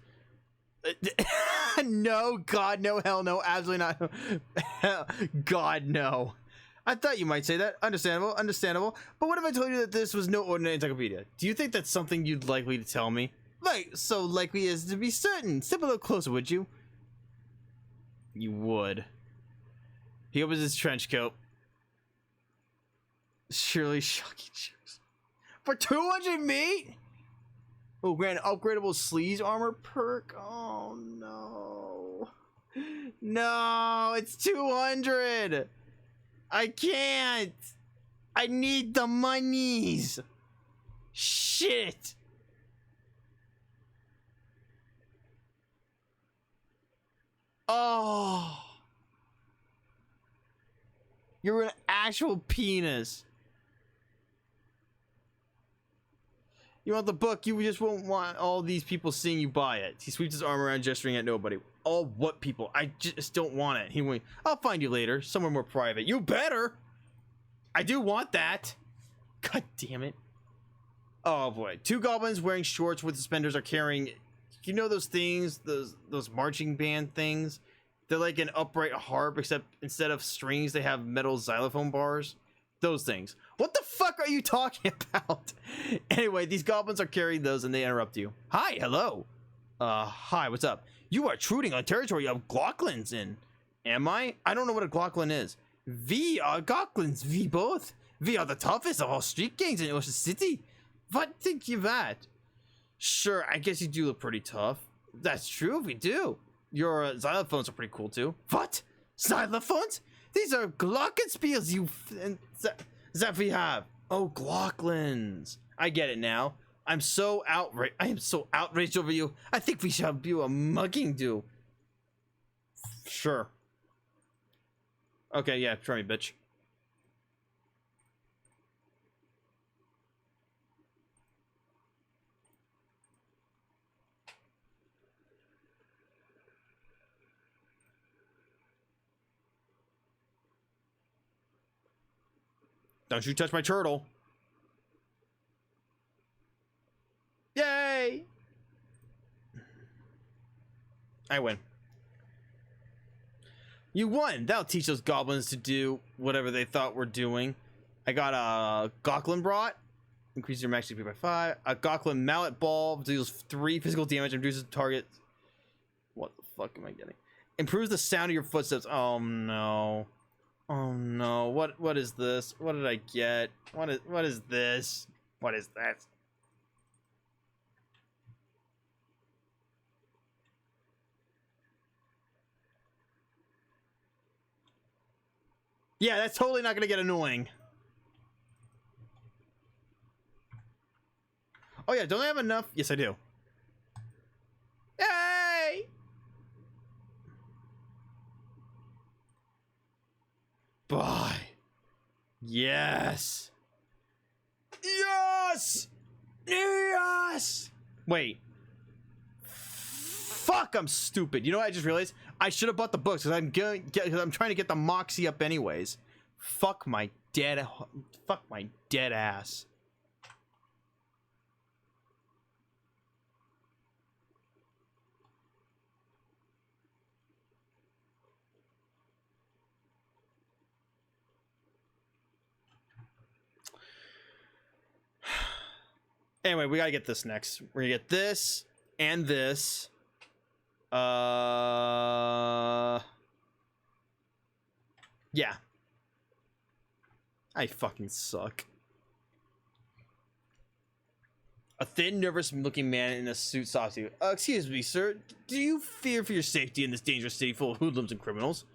No, God, no, hell no, absolutely not. God, no. I thought you might say that. Understandable, understandable. But what if I told you that this was no ordinary encyclopedia? Do you think that's something you'd likely to tell me? Like, so likely as to be certain. Step a little closer, would you? You would. He opens his trench coat. Surely shocking shoes. For 200 meat? Oh, grant upgradable sleaze armor perk? Oh, no. No, it's 200. I can't. I need the monies. Shit. Oh. You're an actual penis. You want the book, you just won't want all these people seeing you buy it. He sweeps his arm around, gesturing at nobody. All what people? I just don't want it. He went, I'll find you later, somewhere more private. You better! I do want that! God damn it. Oh boy. 2 goblins wearing shorts with suspenders are carrying, you know those things, those marching band things? They're like an upright harp, except instead of strings, they have metal xylophone bars. Those things. What the fuck are you talking about? Anyway, these goblins are carrying those and they interrupt you. Hi, hello. Hi, what's up? You are intruding on territory of Glocklins in. Am I? I don't know what a Glocklin is. We are Glocklins, we both. We are the toughest of all street gangs in Ocean City. What think you that? Sure, I guess you do look pretty tough. That's true, we do. Your xylophones are pretty cool too. What? Xylophones? These are glockenspiels that we have. Oh, Glocklins. I get it now. I am so outraged over you. I think we shall do a mugging do. Sure. Okay, yeah, try me, bitch. Don't you touch my turtle. Yay! I win. You won! That'll teach those goblins to do whatever they thought we're doing. I got a Gocklin Brought. Increases your max HP by 5. A Gocklin Mallet Ball deals 3 physical damage and reduces the target. What the fuck am I getting? Improves the sound of your footsteps. Oh no. Oh no. What is this? What did I get? What is this? What is that? Yeah, that's totally not gonna get annoying. Oh yeah, don't I have enough? Yes, I do. Yay! Bye. Yes. Yes! Yes! Wait. Fuck, I'm stupid. You know what I just realized? I should have bought the books because I'm trying to get the Moxie up anyways. Fuck my dead ass. Anyway, we gotta get this next. We're gonna get this and this. Yeah. I fucking suck. A thin, nervous-looking man in a suit stops you. Excuse me, sir. Do you fear for your safety in this dangerous city full of hoodlums and criminals?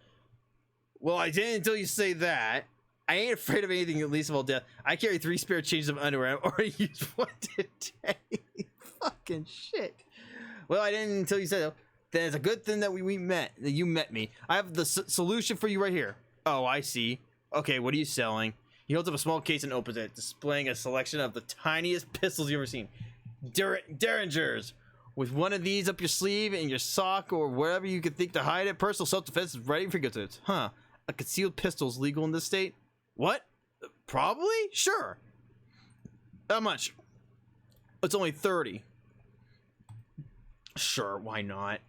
Well, I didn't until you say that. I ain't afraid of anything, at least of all death. I carry 3 spare changes of underwear. I've already used 1 today. Fucking shit. Well, I didn't until you said so. Then it's a good thing that we met. That you met me. I have the solution for you right here. Oh, I see. Okay, what are you selling? He holds up a small case and opens it, displaying a selection of the tiniest pistols you've ever seen. Derringers. With one of these up your sleeve, in your sock, or wherever you could think to hide it, personal self-defense is ready for good. Huh. A concealed pistol is legal in this state? What? Probably? Sure. How much? It's only 30. Sure, why not?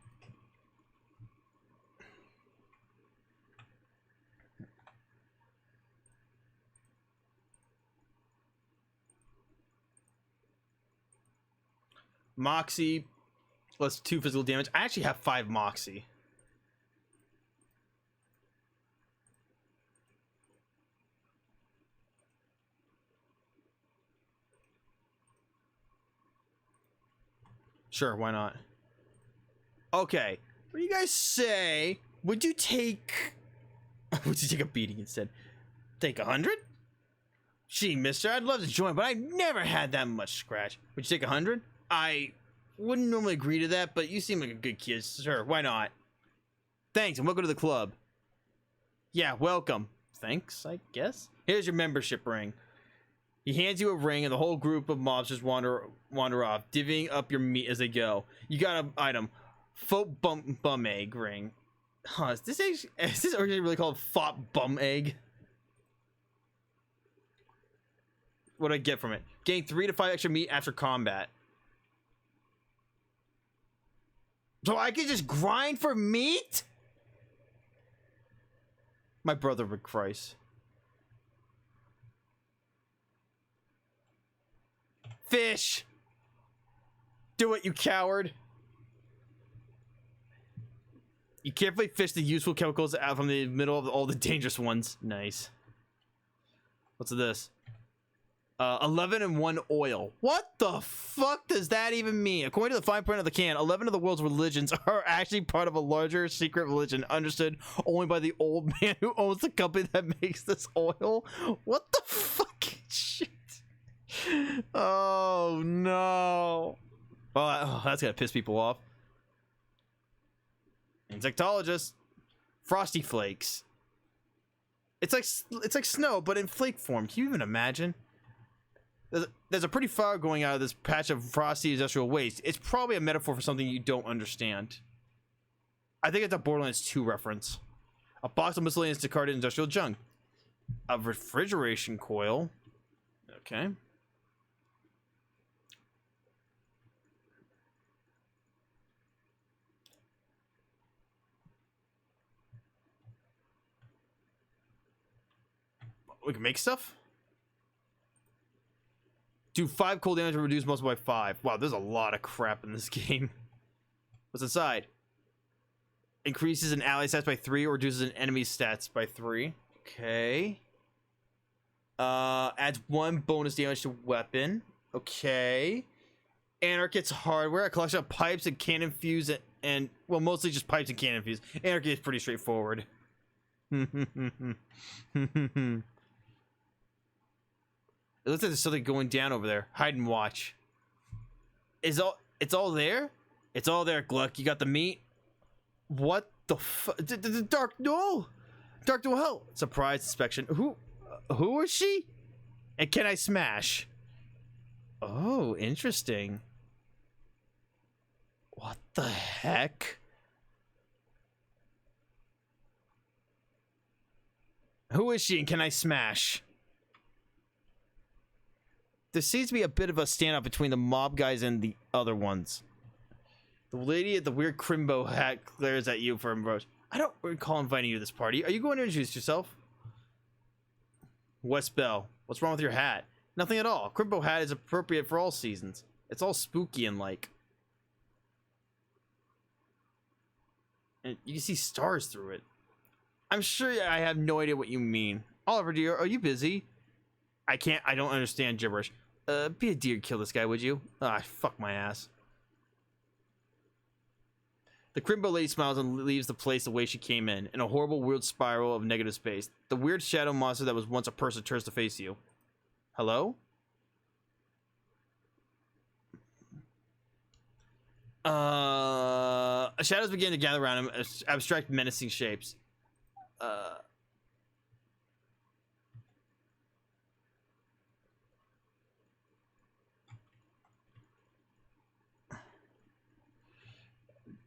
Moxie plus 2 physical damage. I actually have 5 Moxie. Sure, why not? Okay, what do you guys say? Would you take a beating instead? Take 100? Gee, mister, I'd love to join, but I've never had that much scratch. Would you take 100? I wouldn't normally agree to that, but you seem like a good kid. Sure, why not? Thanks, and welcome to the club. Yeah, welcome. Thanks, I guess. Here's your membership ring. He hands you a ring, and the whole group of mobsters wander off, divvying up your meat as they go. You got an item. Faux bum egg ring. Huh, is this originally really called fop bum egg? What do I get from it? Gain 3 to 5 extra meat after combat. So I can just grind for meat? My brother would Christ. Fish! Do it, you coward! You carefully fish the useful chemicals out from the middle of all the dangerous ones. Nice. What's this? 11 and 1 oil. What the fuck does that even mean? According to the fine print of the can, 11 of the world's religions are actually part of a larger secret religion understood only by the old man who owns the company that makes this oil. What the fucking shit? Oh no. that's gonna piss people off. Insectologist. Frosty Flakes. It's like snow, but in flake form. Can you even imagine? There's a pretty fire going out of this patch of frosty industrial waste. It's probably a metaphor for something you don't understand. I think it's a Borderlands 2 reference. A box of miscellaneous discarded industrial junk. A refrigeration coil. Okay. We can make stuff? Do 5 cold damage and reduce muscle by 5. Wow, there's a lot of crap in this game. What's inside? Increases an ally stats by 3 or reduces an enemy stats by 3. Okay. Adds 1 bonus damage to weapon. Okay. Anarchist's hardware. A collection of pipes and cannon fuse and well, mostly just pipes and cannon fuse. Anarchy is pretty straightforward. It looks like there's something going down over there. Hide and watch. It's all there? It's all there, Gluck. You got the meat? What the fuck? Dark no! Dark no hell! Surprise inspection. Who is she? And can I smash? Oh, interesting. What the heck? Who is she and can I smash? There seems to be a bit of a standoff between the mob guys and the other ones. The lady at the weird Crimbo hat glares at you for a I don't recall inviting you to this party. Are you going to introduce yourself? West Bell. What's wrong with your hat? Nothing at all. Crimbo hat is appropriate for all seasons. It's all spooky and like. And you can see stars through it. I'm sure I have no idea what you mean. Oliver, dear, are you busy? I don't understand gibberish. Be a dear, kill this guy, would you? Ah, fuck my ass. The Crimbo lady smiles and leaves the place the way she came in a horrible, weird spiral of negative space. The weird shadow monster that was once a person turns to face you. Hello? Shadows begin to gather around him, abstract, menacing shapes.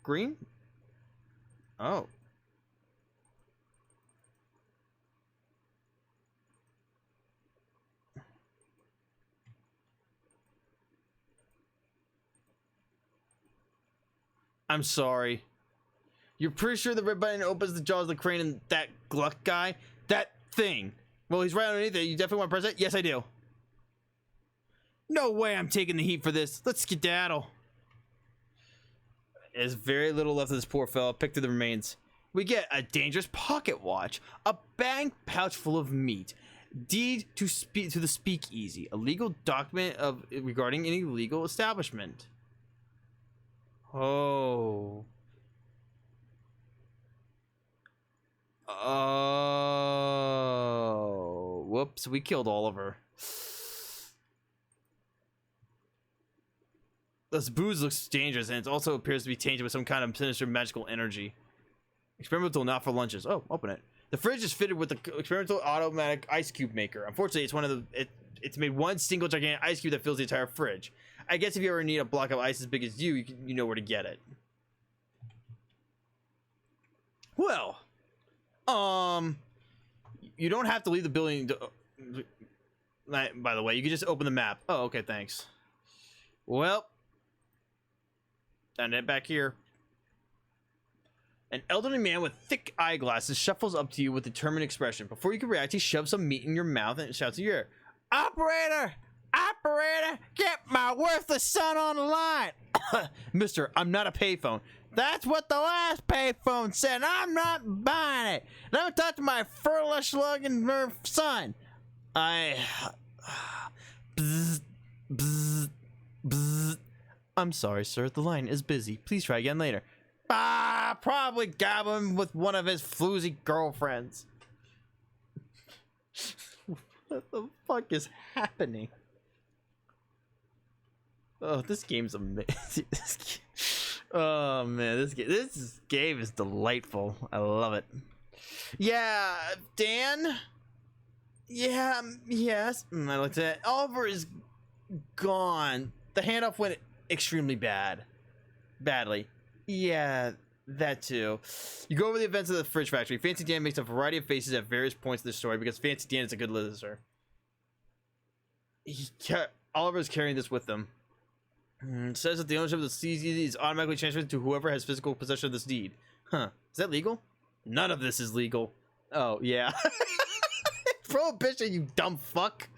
Green? Oh. I'm sorry. You're pretty sure the red button opens the jaws of the crane and that Gluck guy? That thing. Well, he's right underneath it. You definitely want to press it? Yes, I do. No way I'm taking the heat for this. Let's skedaddle. There's very little left of this poor fellow. Pick through the remains. We get a dangerous pocket watch, a bank pouch full of meat, deed to the speakeasy, a legal document regarding any legal establishment. Oh. Oh. Whoops, we killed Oliver. This booze looks dangerous, and it also appears to be tainted with some kind of sinister magical energy. Experimental, not for lunches. Oh, open it. The fridge is fitted with the experimental automatic ice cube maker. Unfortunately, it's one of the it's made one single gigantic ice cube that fills the entire fridge. I guess if you ever need a block of ice as big as you know where to get it. Well, you don't have to leave the building. By the way, you can just open the map. Oh, okay, thanks. Well. And it back here. An elderly man with thick eyeglasses shuffles up to you with a determined expression. Before you can react, he shoves some meat in your mouth and shouts in your ear. Operator! Operator! Get my worthless son on the line! Mister, I'm not a payphone. That's what the last payphone said. I'm not buying it. Don't talk to my furlush-lugging son. Bzz, bzz, bzz. I'm sorry, sir. The line is busy. Please try again later. Probably gobbling with one of his floozy girlfriends. What the fuck is happening? Oh, this game's amazing. Oh man, this game is delightful. I love it. Yeah, Dan. Yeah, yes. I looked at it. Oliver is gone. The handoff went extremely badly. Yeah, that too. You go over the events of the fridge factory. Fancy Dan makes a variety of faces at various points of the story because Fancy Dan is a good listener. Oliver's carrying this with them. It says that the ownership of the CZ is automatically transferred to whoever has physical possession of this deed. Huh. Is that legal? None of this is legal. Oh, yeah. Prohibition, you dumb fuck.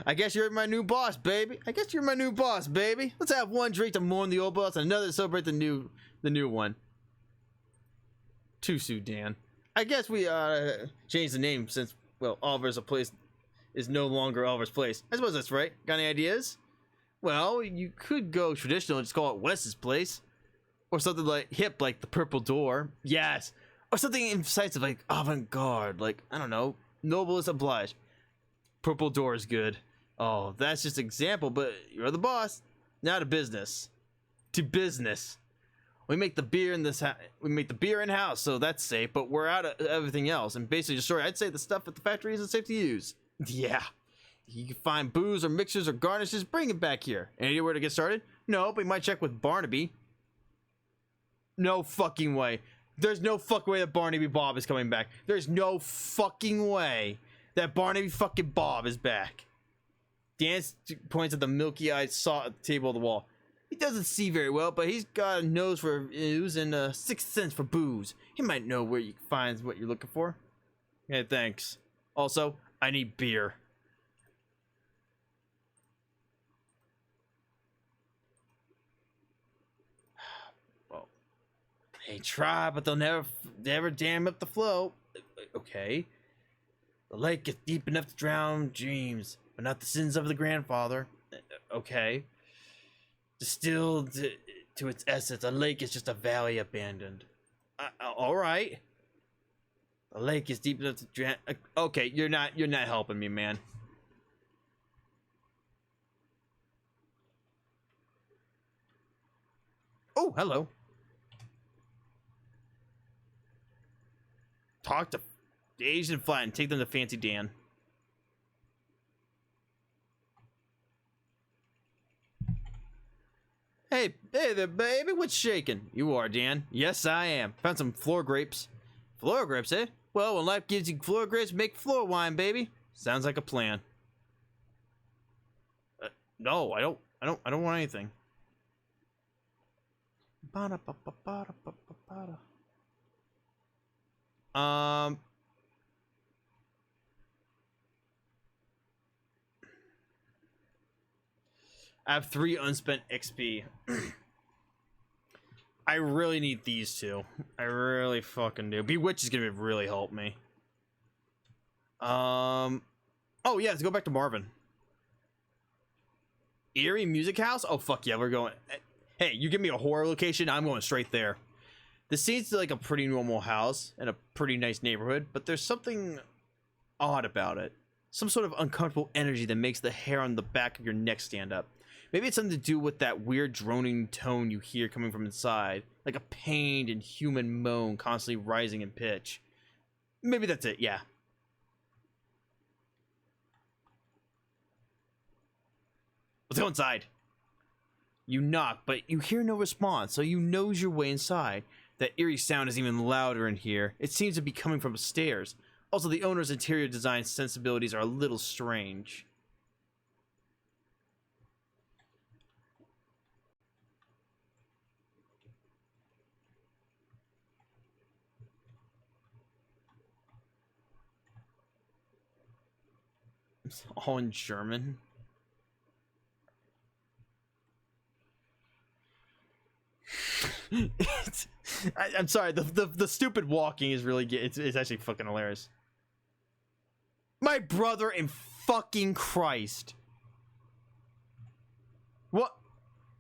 I guess you're my new boss, baby. Let's have one drink to mourn the old boss and another to celebrate the new one. Too soon, Dan. I guess we changed the name since, well, Oliver's place is no longer Oliver's place. I suppose that's right. Got any ideas? Well, you could go traditional and just call it Wes's place. Or something like hip, like the Purple Door. Yes. Or something incisive, like avant-garde. Like, I don't know, noblest obliged. Purple Door is good. Oh, that's just an example, but you're the boss. Now to business. To business. We make the beer in this we make the beer in house, so that's safe. But we're out of everything else. And basically, the story, I'd say the stuff at the factory isn't safe to use. Yeah. You can find booze or mixers or garnishes. Bring it back here. Anywhere to get started? No, but we might check with Barnaby. No fucking way. There's no fucking way that Barnaby Bob is coming back. There's no fucking way that Barnaby fucking Bob is back. Dan points at the milky-eyed saw at the table of the wall. He doesn't see very well, but he's got a nose for booze and a sixth sense for booze. He might know where you find what you're looking for. Hey, thanks. Also, I need beer. Well, they try, but they'll never dam up the flow. Okay. The lake is deep enough to drown dreams, but not the sins of the grandfather. Okay. Distilled to its essence, a lake is just a valley abandoned. All right. The lake is deep enough to drown. Okay, you're not helping me, man. Oh, hello. Talk to the Asian flat and take them to Fancy Dan. Hey there, baby. What's shaking? You are, Dan. Yes, I am. Found some floor grapes. Floor grapes, eh? Well, when life gives you floor grapes, make floor wine, baby. Sounds like a plan. No, I don't want anything. I have 3 unspent XP. I really need these 2. I really fucking do. Bewitch is gonna really help me. Oh yeah, let's go back to Marvin. Eerie Music House? Oh fuck yeah, we're going. Hey, you give me a horror location, I'm going straight there. This seems like a pretty normal house and a pretty nice neighborhood, but there's something odd about it. Some sort of uncomfortable energy that makes the hair on the back of your neck stand up. Maybe it's something to do with that weird droning tone you hear coming from inside, like a pained and human moan constantly rising in pitch. Maybe that's it, yeah. Let's go inside. You knock, but you hear no response, so you nose your way inside. That eerie sound is even louder in here. It seems to be coming from upstairs. Also, the owner's interior design sensibilities are a little strange. It's all in German. I'm sorry. The stupid walking is really it's actually fucking hilarious. My brother in fucking Christ. What?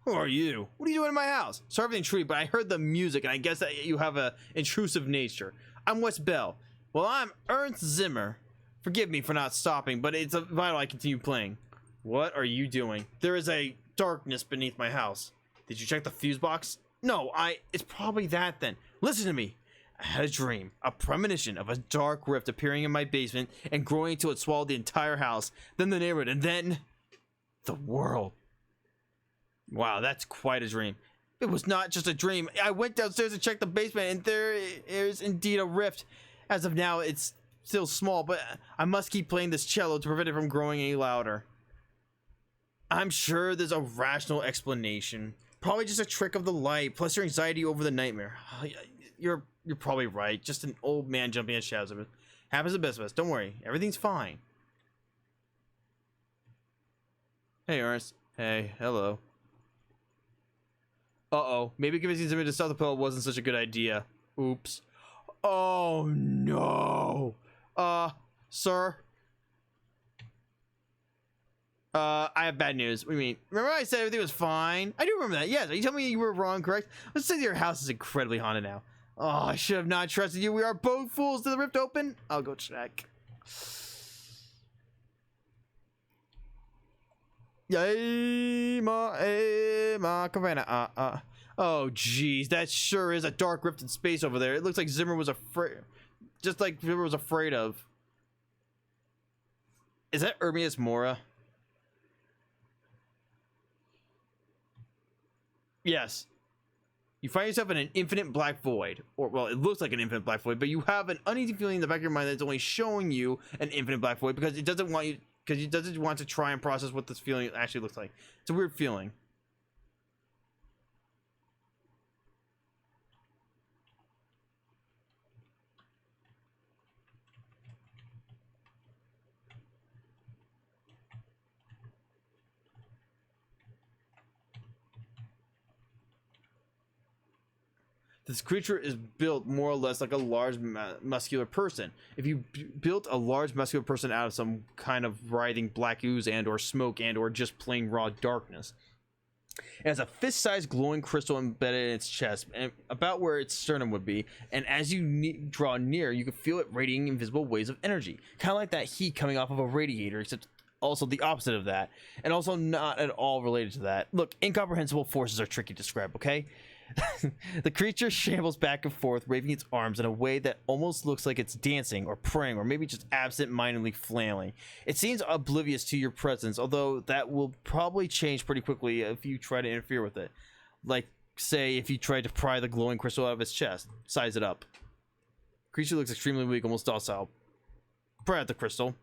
Who are you? What are you doing in my house? Sorry for the intrude, but I heard the music and I guess that you have a intrusive nature. I'm Wes Bell. Well, I'm Ernst Zimmer. Forgive me for not stopping, but it's vital I continue playing. What are you doing? There is a darkness beneath my house. Did you check the fuse box? No, it's probably that then. Listen to me. I had a dream, a premonition of a dark rift appearing in my basement and growing until it swallowed the entire house, then the neighborhood, and then the world. Wow, that's quite a dream. It was not just a dream. I went downstairs and checked the basement, and there is indeed a rift. As of now, it's still small, but I must keep playing this cello to prevent it from growing any louder. I'm sure there's a rational explanation. Probably just a trick of the light, plus your anxiety over the nightmare. You're probably right. Just an old man jumping in shadows of it. Happens to the best of us. Don't worry. Everything's fine. Hey, Ernest. Hey, hello. Uh-oh. Maybe convincing Zimmer to stop the pill wasn't such a good idea. Oops. Oh, no. Sir? I have bad news. What do you mean? Remember I said everything was fine? I do remember that. Yes. Are you telling me you were wrong, correct? Let's say your house is incredibly haunted now. Oh, I should have not trusted you. We are both fools. Did the rift open? I'll go check. Yay, Kavana. Oh, jeez. That sure is a dark rift in space over there. It looks like Zimmer was afraid. Just like Zimmer was afraid of. Is that Ermias Mora? Yes. You find yourself in an infinite black void. Or, well, it looks like an infinite black void, but you have an uneasy feeling in the back of your mind that it's only showing you an infinite black void because it doesn't want you, because it doesn't want to try and process what this feeling actually looks like. It's a weird feeling. This creature is built more or less like a large muscular person. If you built a large muscular person out of some kind of writhing black ooze and or smoke and or just plain raw darkness. It has a fist-sized glowing crystal embedded in its chest, and about where its sternum would be, and as you draw near, you can feel it radiating invisible waves of energy. Kind of like that heat coming off of a radiator, except also the opposite of that, and also not at all related to that. Look, incomprehensible forces are tricky to describe, okay? The creature shambles back and forth, waving its arms in a way that almost looks like it's dancing or praying or maybe just absent-mindedly flailing. It seems oblivious to your presence, although that will probably change pretty quickly if you try to interfere with it. Like, say, if you tried to pry the glowing crystal out of its chest. Size it up. Creature looks extremely weak, almost docile. Pry out the crystal.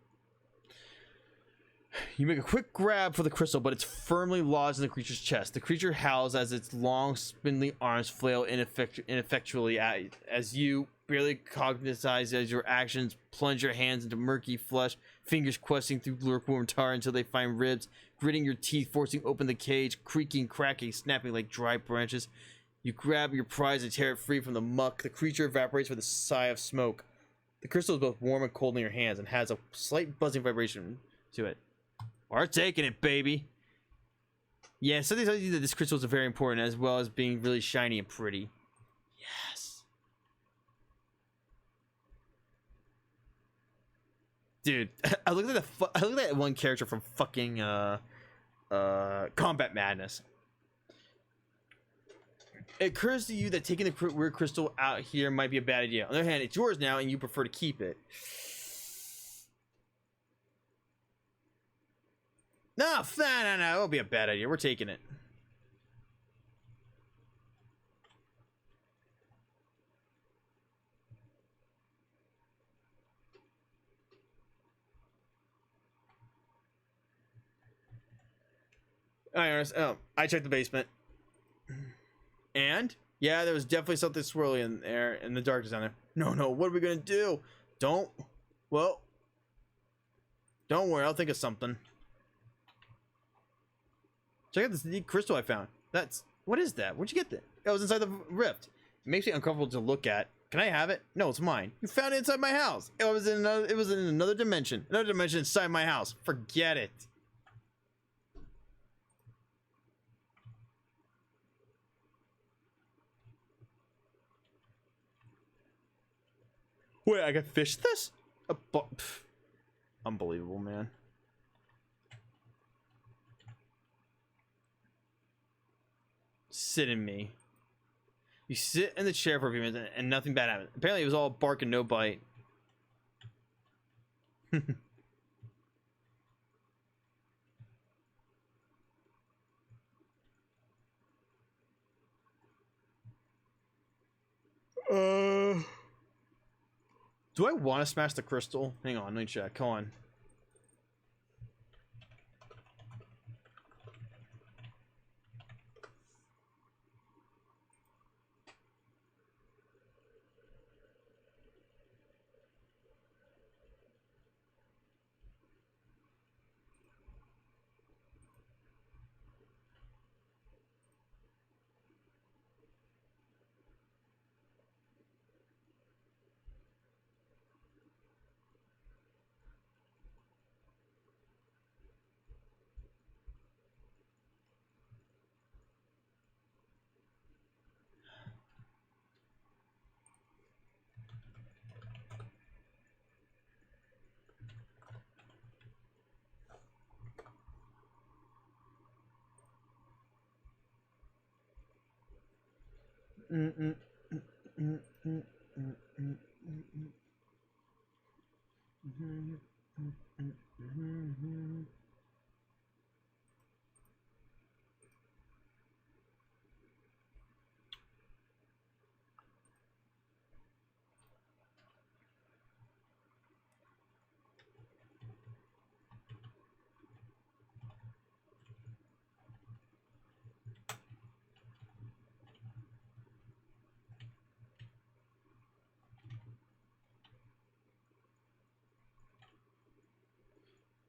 You make a quick grab for the crystal, but it's firmly lodged in the creature's chest. The creature howls as its long, spindly arms flail ineffectually as you, barely cognizant as your actions, plunge your hands into murky flesh, fingers questing through lukewarm tar until they find ribs, gritting your teeth, forcing open the cage, creaking, cracking, snapping like dry branches. You grab your prize and tear it free from the muck. The creature evaporates with a sigh of smoke. The crystal is both warm and cold in your hands and has a slight buzzing vibration to it. We're taking it, baby. Yeah, something tells you that this crystal is very important, as well as being really shiny and pretty. Yes. Dude, I looked at one character from fucking Combat Madness. It occurs to you that taking the weird crystal out here might be a bad idea. On the other hand, it's yours now, and you prefer to keep it. No, it won't be a bad idea. We're taking it. Alright, Ernest. Oh, I checked the basement. And? Yeah, there was definitely something swirly in there, in the darkness down there. No, what are we gonna do? Don't worry, I'll think of something. Check out this neat crystal I found. What is that? Where'd you get that? It was inside the rift. It makes me uncomfortable to look at. Can I have it? No, it's mine. You found it inside my house. It was in another dimension. Another dimension inside my house. Forget it. Wait, I can fish this? Unbelievable, man. sit in me. You sit in the chair for a few minutes and nothing bad happens. Apparently, it was all bark and no bite. Do I want to smash the crystal? Hang on, let me check. Come on.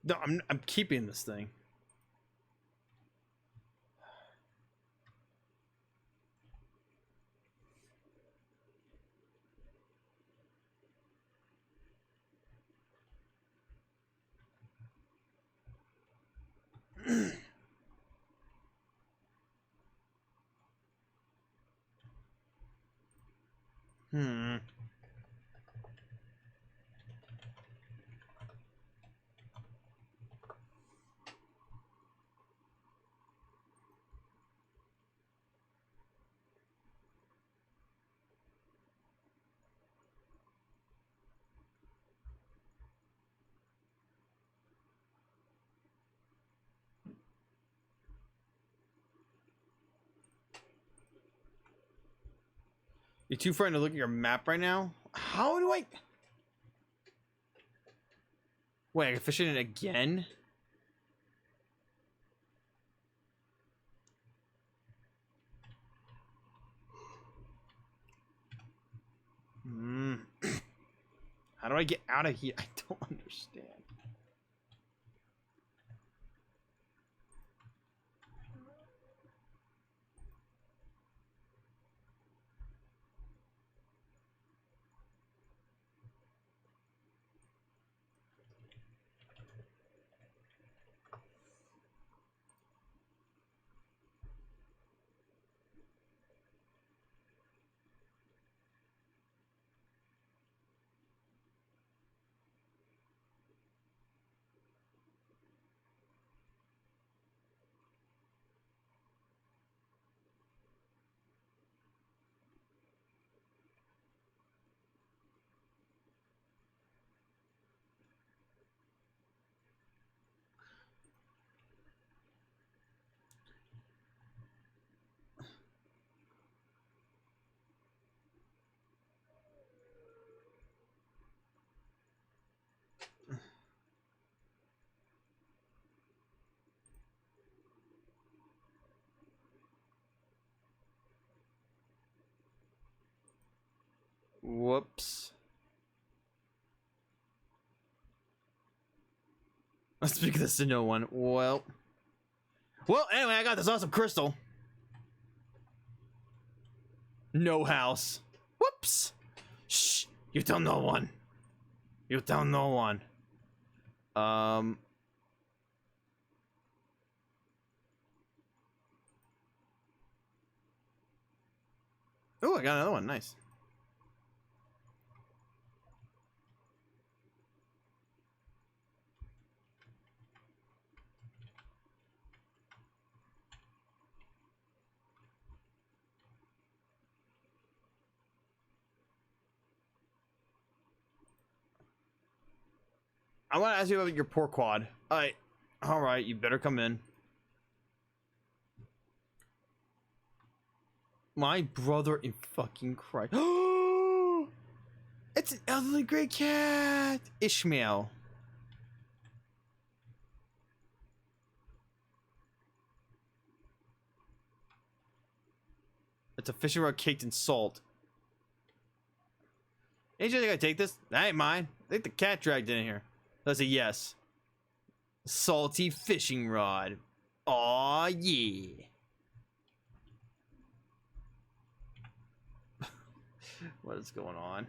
No, I'm keeping this thing. Hmm. You're too frightened to look at your map right now? How do I... Wait, I can fish in it again? Hmm. How do I get out of here? I don't understand. Whoops. I'll speak this to no one. Well, anyway, I got this awesome crystal. No house. Whoops. Shh. You tell no one. You tell no one. Oh, I got another one. Nice. I want to ask you about your poor quad. All right, you better come in. My brother in fucking Christ. It's an elderly gray cat. Ishmael. It's a fishing rod caked in salt. Ain't you think I take this? That ain't mine. I think the cat dragged it in here. That's a yes. Salty fishing rod. Aw, yeah. What is going on?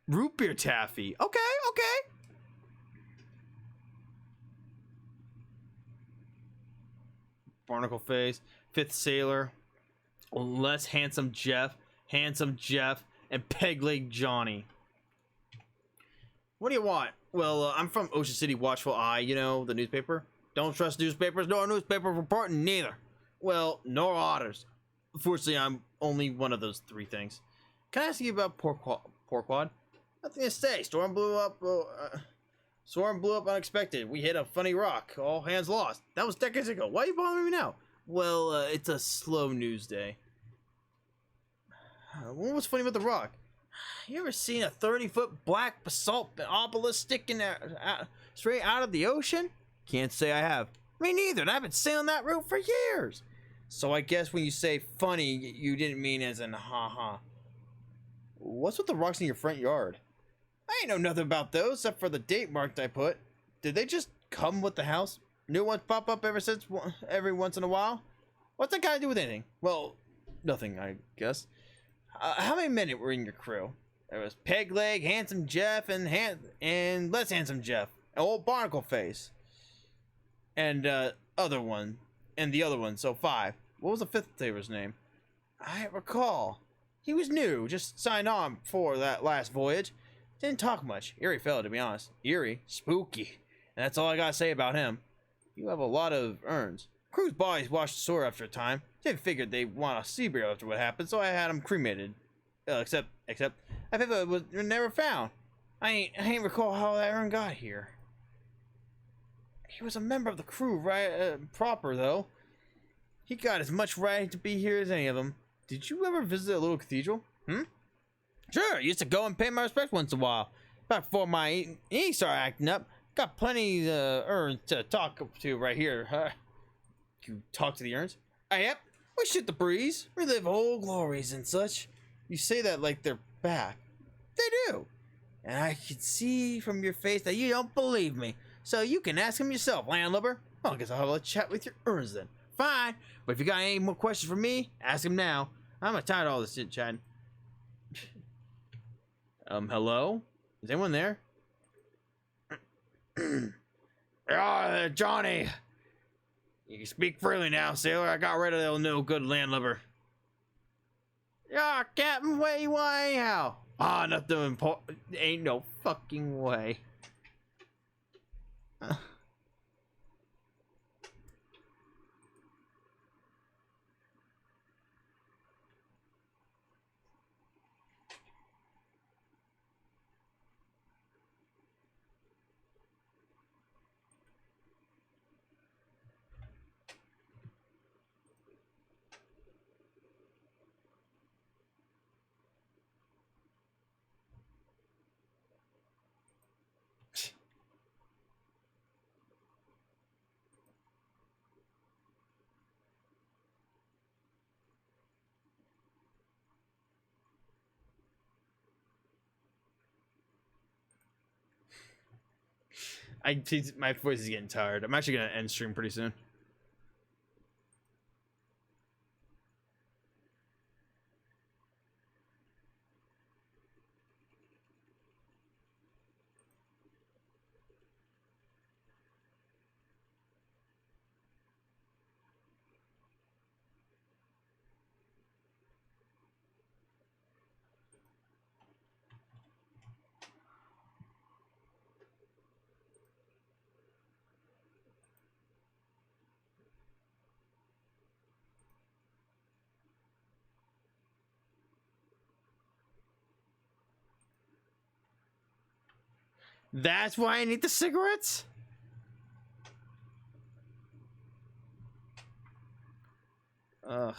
Root beer taffy. Okay, okay. Barnacle face. Fifth sailor. Less handsome Jeff. Handsome Jeff. And peg leg Johnny. What do you want? Well, I'm from Ocean City Watchful Eye, you know, the newspaper. Don't trust newspapers, nor newspaper reporting neither. Well, nor otters. Fortunately, I'm only one of those three things. Can I ask you about Porquad? Nothing to say. Storm blew up unexpected. We hit a funny rock. All hands lost. That was decades ago. Why are you bothering me now? Well, it's a slow news day. What was funny about the rock? You ever seen a 30-foot black basalt obelisk sticking straight out of the ocean? Can't say I have. Me neither, and I've been sailing that route for years. So I guess when you say funny, you didn't mean as in ha-ha. What's with the rocks in your front yard? I ain't know nothing about those except for the date mark I put. Did they just come with the house? New ones pop up every once in a while? What's that got to do with anything? Well, nothing, I guess. How many men were in your crew? There was Peg Leg, Handsome Jeff, and Less Handsome Jeff, Old Barnacle Face, and the other one, so 5. What was the fifth sailor's name? I recall. He was new, just signed on for that last voyage. Didn't talk much. Eerie fellow, to be honest. Eerie, spooky, and that's all I gotta say about him. You have a lot of urns. Crew's bodies washed ashore after a time. Didn't figure they'd want a sea burial after what happened, so I had them cremated. Except, I think it was never found. I ain't recall how that urn got here. He was a member of the crew, right? Proper though. He got as much right to be here as any of them. Did you ever visit a little cathedral? Sure, used to go and pay my respects once in a while. Back before my knee started acting up. Got plenty of urns to talk to right here. You talk to the urns? Yep. We shoot the breeze, relive old glories and such. You say that like they're back. They do. And I can see from your face that you don't believe me. So you can ask him yourself, landlubber. Well, I guess I'll have a chat with your urns then. Fine. But if you got any more questions for me, ask him now. I'm tired of all this shit chatting. Hello? Is anyone there? Johnny. You can speak freely now, sailor. I got rid of that no good landlubber. Yeah, Captain, where you want anyhow? Nothing important. Ain't no fucking way. My voice is getting tired. I'm actually gonna end stream pretty soon. That's why I need the cigarettes? Ugh.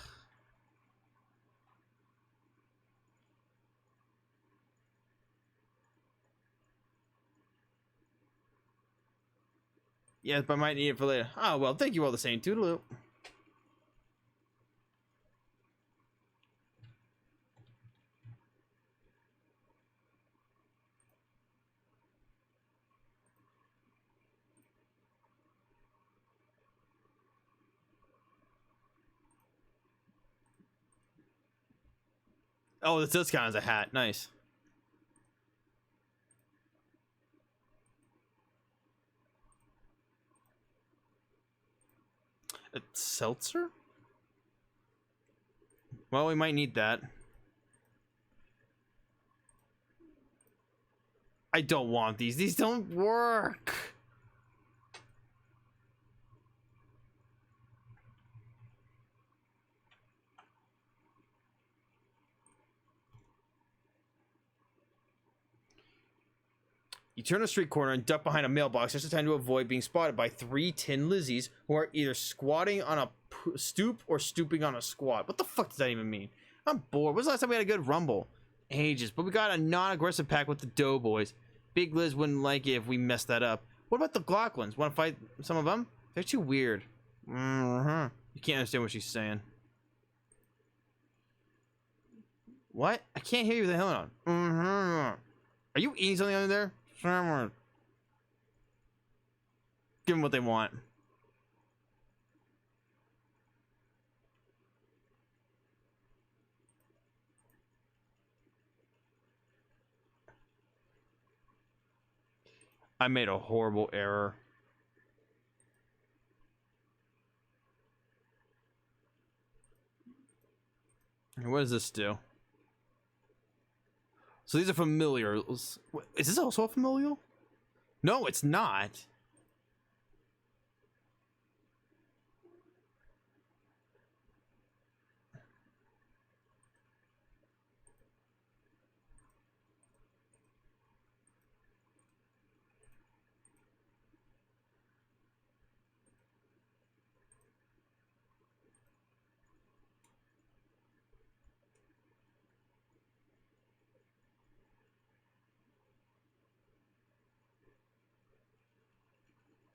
Yes, but I might need it for later. Oh, well, thank you all the same. Toodaloo. Oh, this does count as a hat. Nice. A seltzer? Well, we might need that. I don't want these. These don't work. You turn a street corner and duck behind a mailbox just in time to avoid being spotted by 3 tin Lizzies who are either squatting on a stoop or stooping on a squat. What the fuck does that even mean? I'm bored. When's the last time we had a good rumble? Ages. But we got a non-aggressive pack with the Doughboys. Big Liz wouldn't like it if we messed that up. What about the Glocklins? Want to fight some of them? They're too weird. You can't understand what she's saying. What? I can't hear you with the helmet on. Are you eating something under there? Give them what they want. I made a horrible error. What does this do? So these are familiars. Is this also a familial? No, it's not.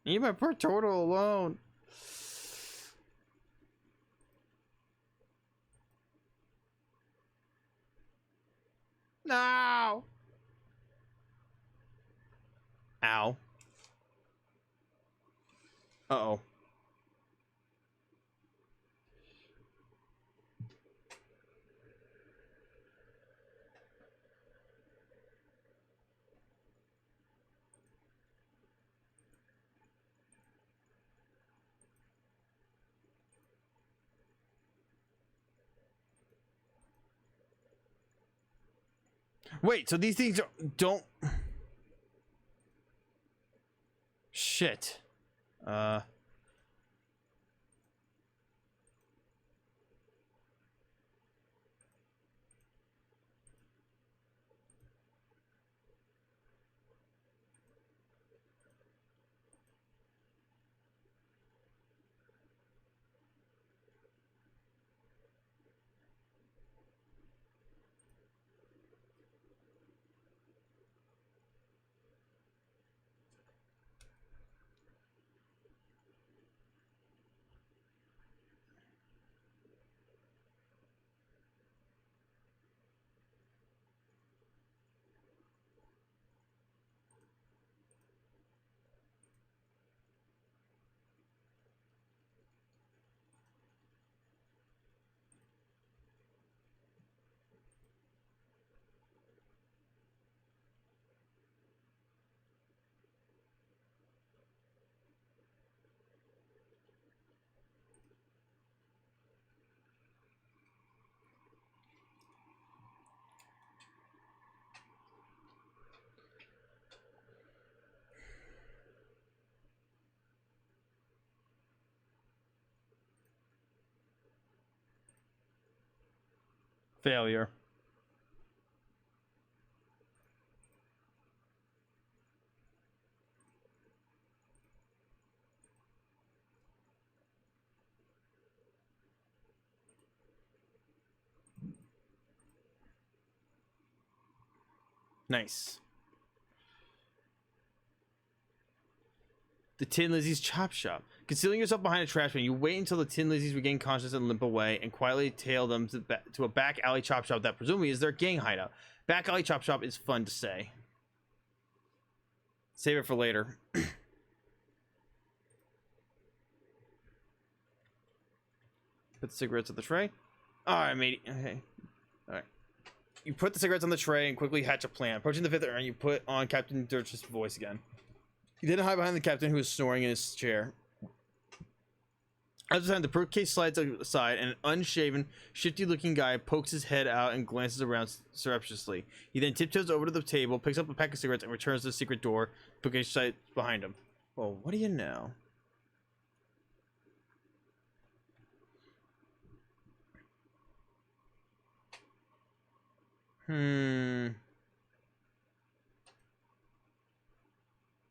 Leave my poor turtle alone. No. Ow. Uh-oh. Wait, so these things don't... Shit. Failure. Nice. The Tin Lizzie's Chop Shop. Concealing yourself behind a trash can, you wait until the Tin Lizzies regain consciousness and limp away, and quietly tail them to a back alley chop shop that presumably is their gang hideout. Back alley chop shop is fun to say. Save it for later. Put the cigarettes on the tray. Alright, matey. Okay. Alright. You put the cigarettes on the tray and quickly hatch a plan. Approaching the fifth urn, you put on Captain Dirch's voice again. You then hide behind the captain, who is snoring in his chair. At the time, the bookcase slides aside, and an unshaven, shifty-looking guy pokes his head out and glances around surreptitiously. He then tiptoes over to the table, picks up a pack of cigarettes, and returns to the secret door. Bookcase slides behind him. Well, what do you know?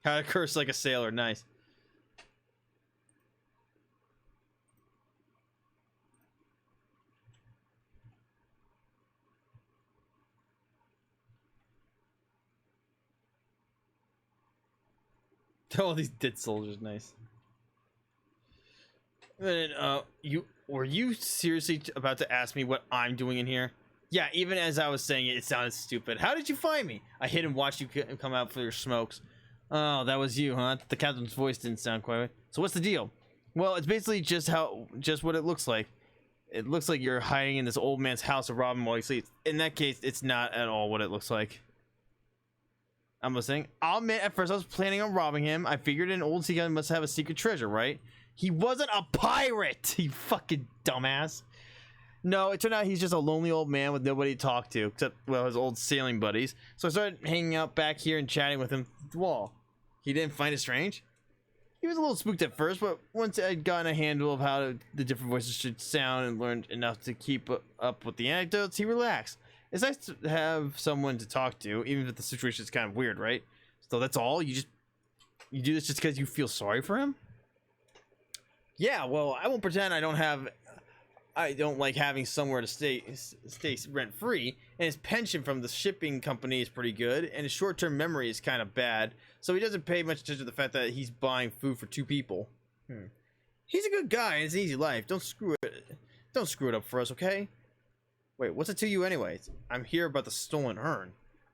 How to curse like a sailor. Nice. All these dead soldiers. Nice. And were you seriously about to ask me what I'm doing in here? Yeah, even as I was saying it, it sounded stupid. How did you find me? I hid and watched you come out for your smokes. Oh, that was you, huh? The captain's voice didn't sound quite right. So what's the deal? Well, it's basically just what it looks like. It looks like you're hiding in this old man's house to rob him while he sleeps. In that case, it's not at all what it looks like. I'm listening. I'll admit, at first I was planning on robbing him. I figured an old sea guy must have a secret treasure, right? He wasn't a pirate, you fucking dumbass. No, it turned out he's just a lonely old man with nobody to talk to, except, well, his old sailing buddies. So I started hanging out back here and chatting with him through the wall. He didn't find it strange? He was a little spooked at first, but once I'd gotten a handle of how the different voices should sound and learned enough to keep up with the anecdotes, he relaxed. It's nice to have someone to talk to, even if the situation is kind of weird, right? So that's all? You do this just because you feel sorry for him? Yeah, well, I won't pretend I don't like having somewhere to stay rent-free, and his pension from the shipping company is pretty good, and his short-term memory is kind of bad, so he doesn't pay much attention to the fact that he's buying food for 2 people. He's a good guy, and it's an easy life. Don't screw it up for us, okay? Wait, what's it to you anyways? I'm here about the stolen urn.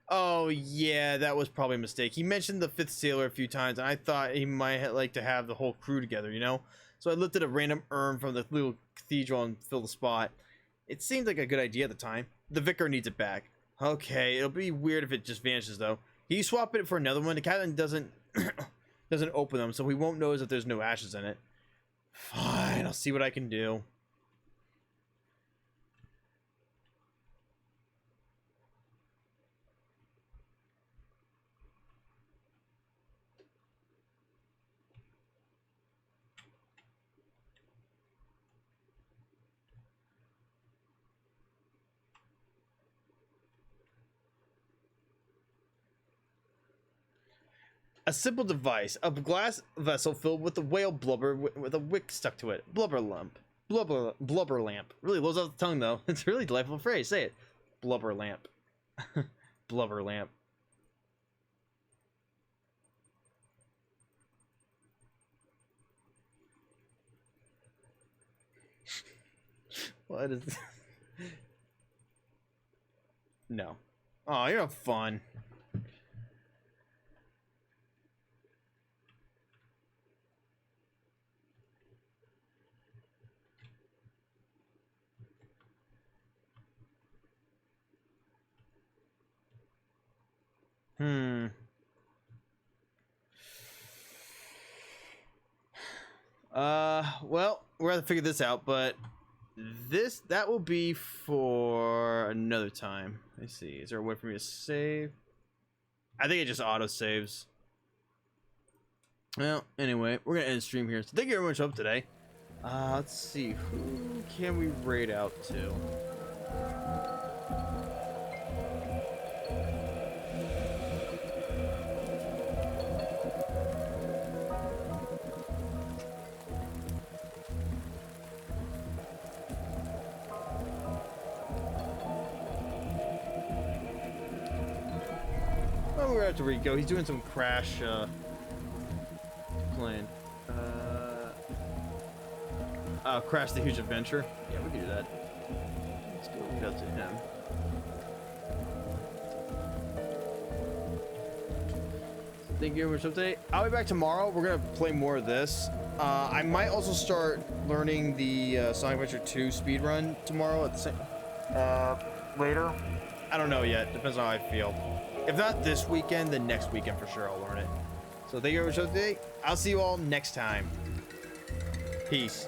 Oh, yeah, that was probably a mistake. He mentioned the 5th sailor a few times, and I thought he might like to have the whole crew together, you know? So I lifted a random urn from the little cathedral and filled the spot. It seemed like a good idea at the time. The vicar needs it back. Okay, it'll be weird if it just vanishes, though. Can you swap it for another one? The captain doesn't open them, so we won't notice if there's no ashes in it. Fine, I'll see what I can do. A simple device, a glass vessel filled with the whale blubber with a wick stuck to it. Blubber lamp. Blubber lamp. Really rolls off the tongue, though. It's a really delightful phrase. Say it. Blubber lamp. Blubber lamp. What is this? No. Oh, you're fun. Well, we're gonna figure this out, but that will be for another time. Let's see. Is there a way for me to save? I think it just auto saves. Well, anyway, we're gonna end the stream here. So thank you very much for up today. Let's see. Who can we raid out to? right after we go. He's doing some crash plane. Crash the Huge Adventure. Yeah, we can do that. Let's go to him. Thank you very much update. I'll be back tomorrow. We're gonna play more of this. I might also start learning the Sonic Adventure 2 speedrun tomorrow at the same later. I don't know yet. Depends on how I feel. If not this weekend, then next weekend for sure I'll learn it. So thank you very much update. I'll see you all next time. Peace.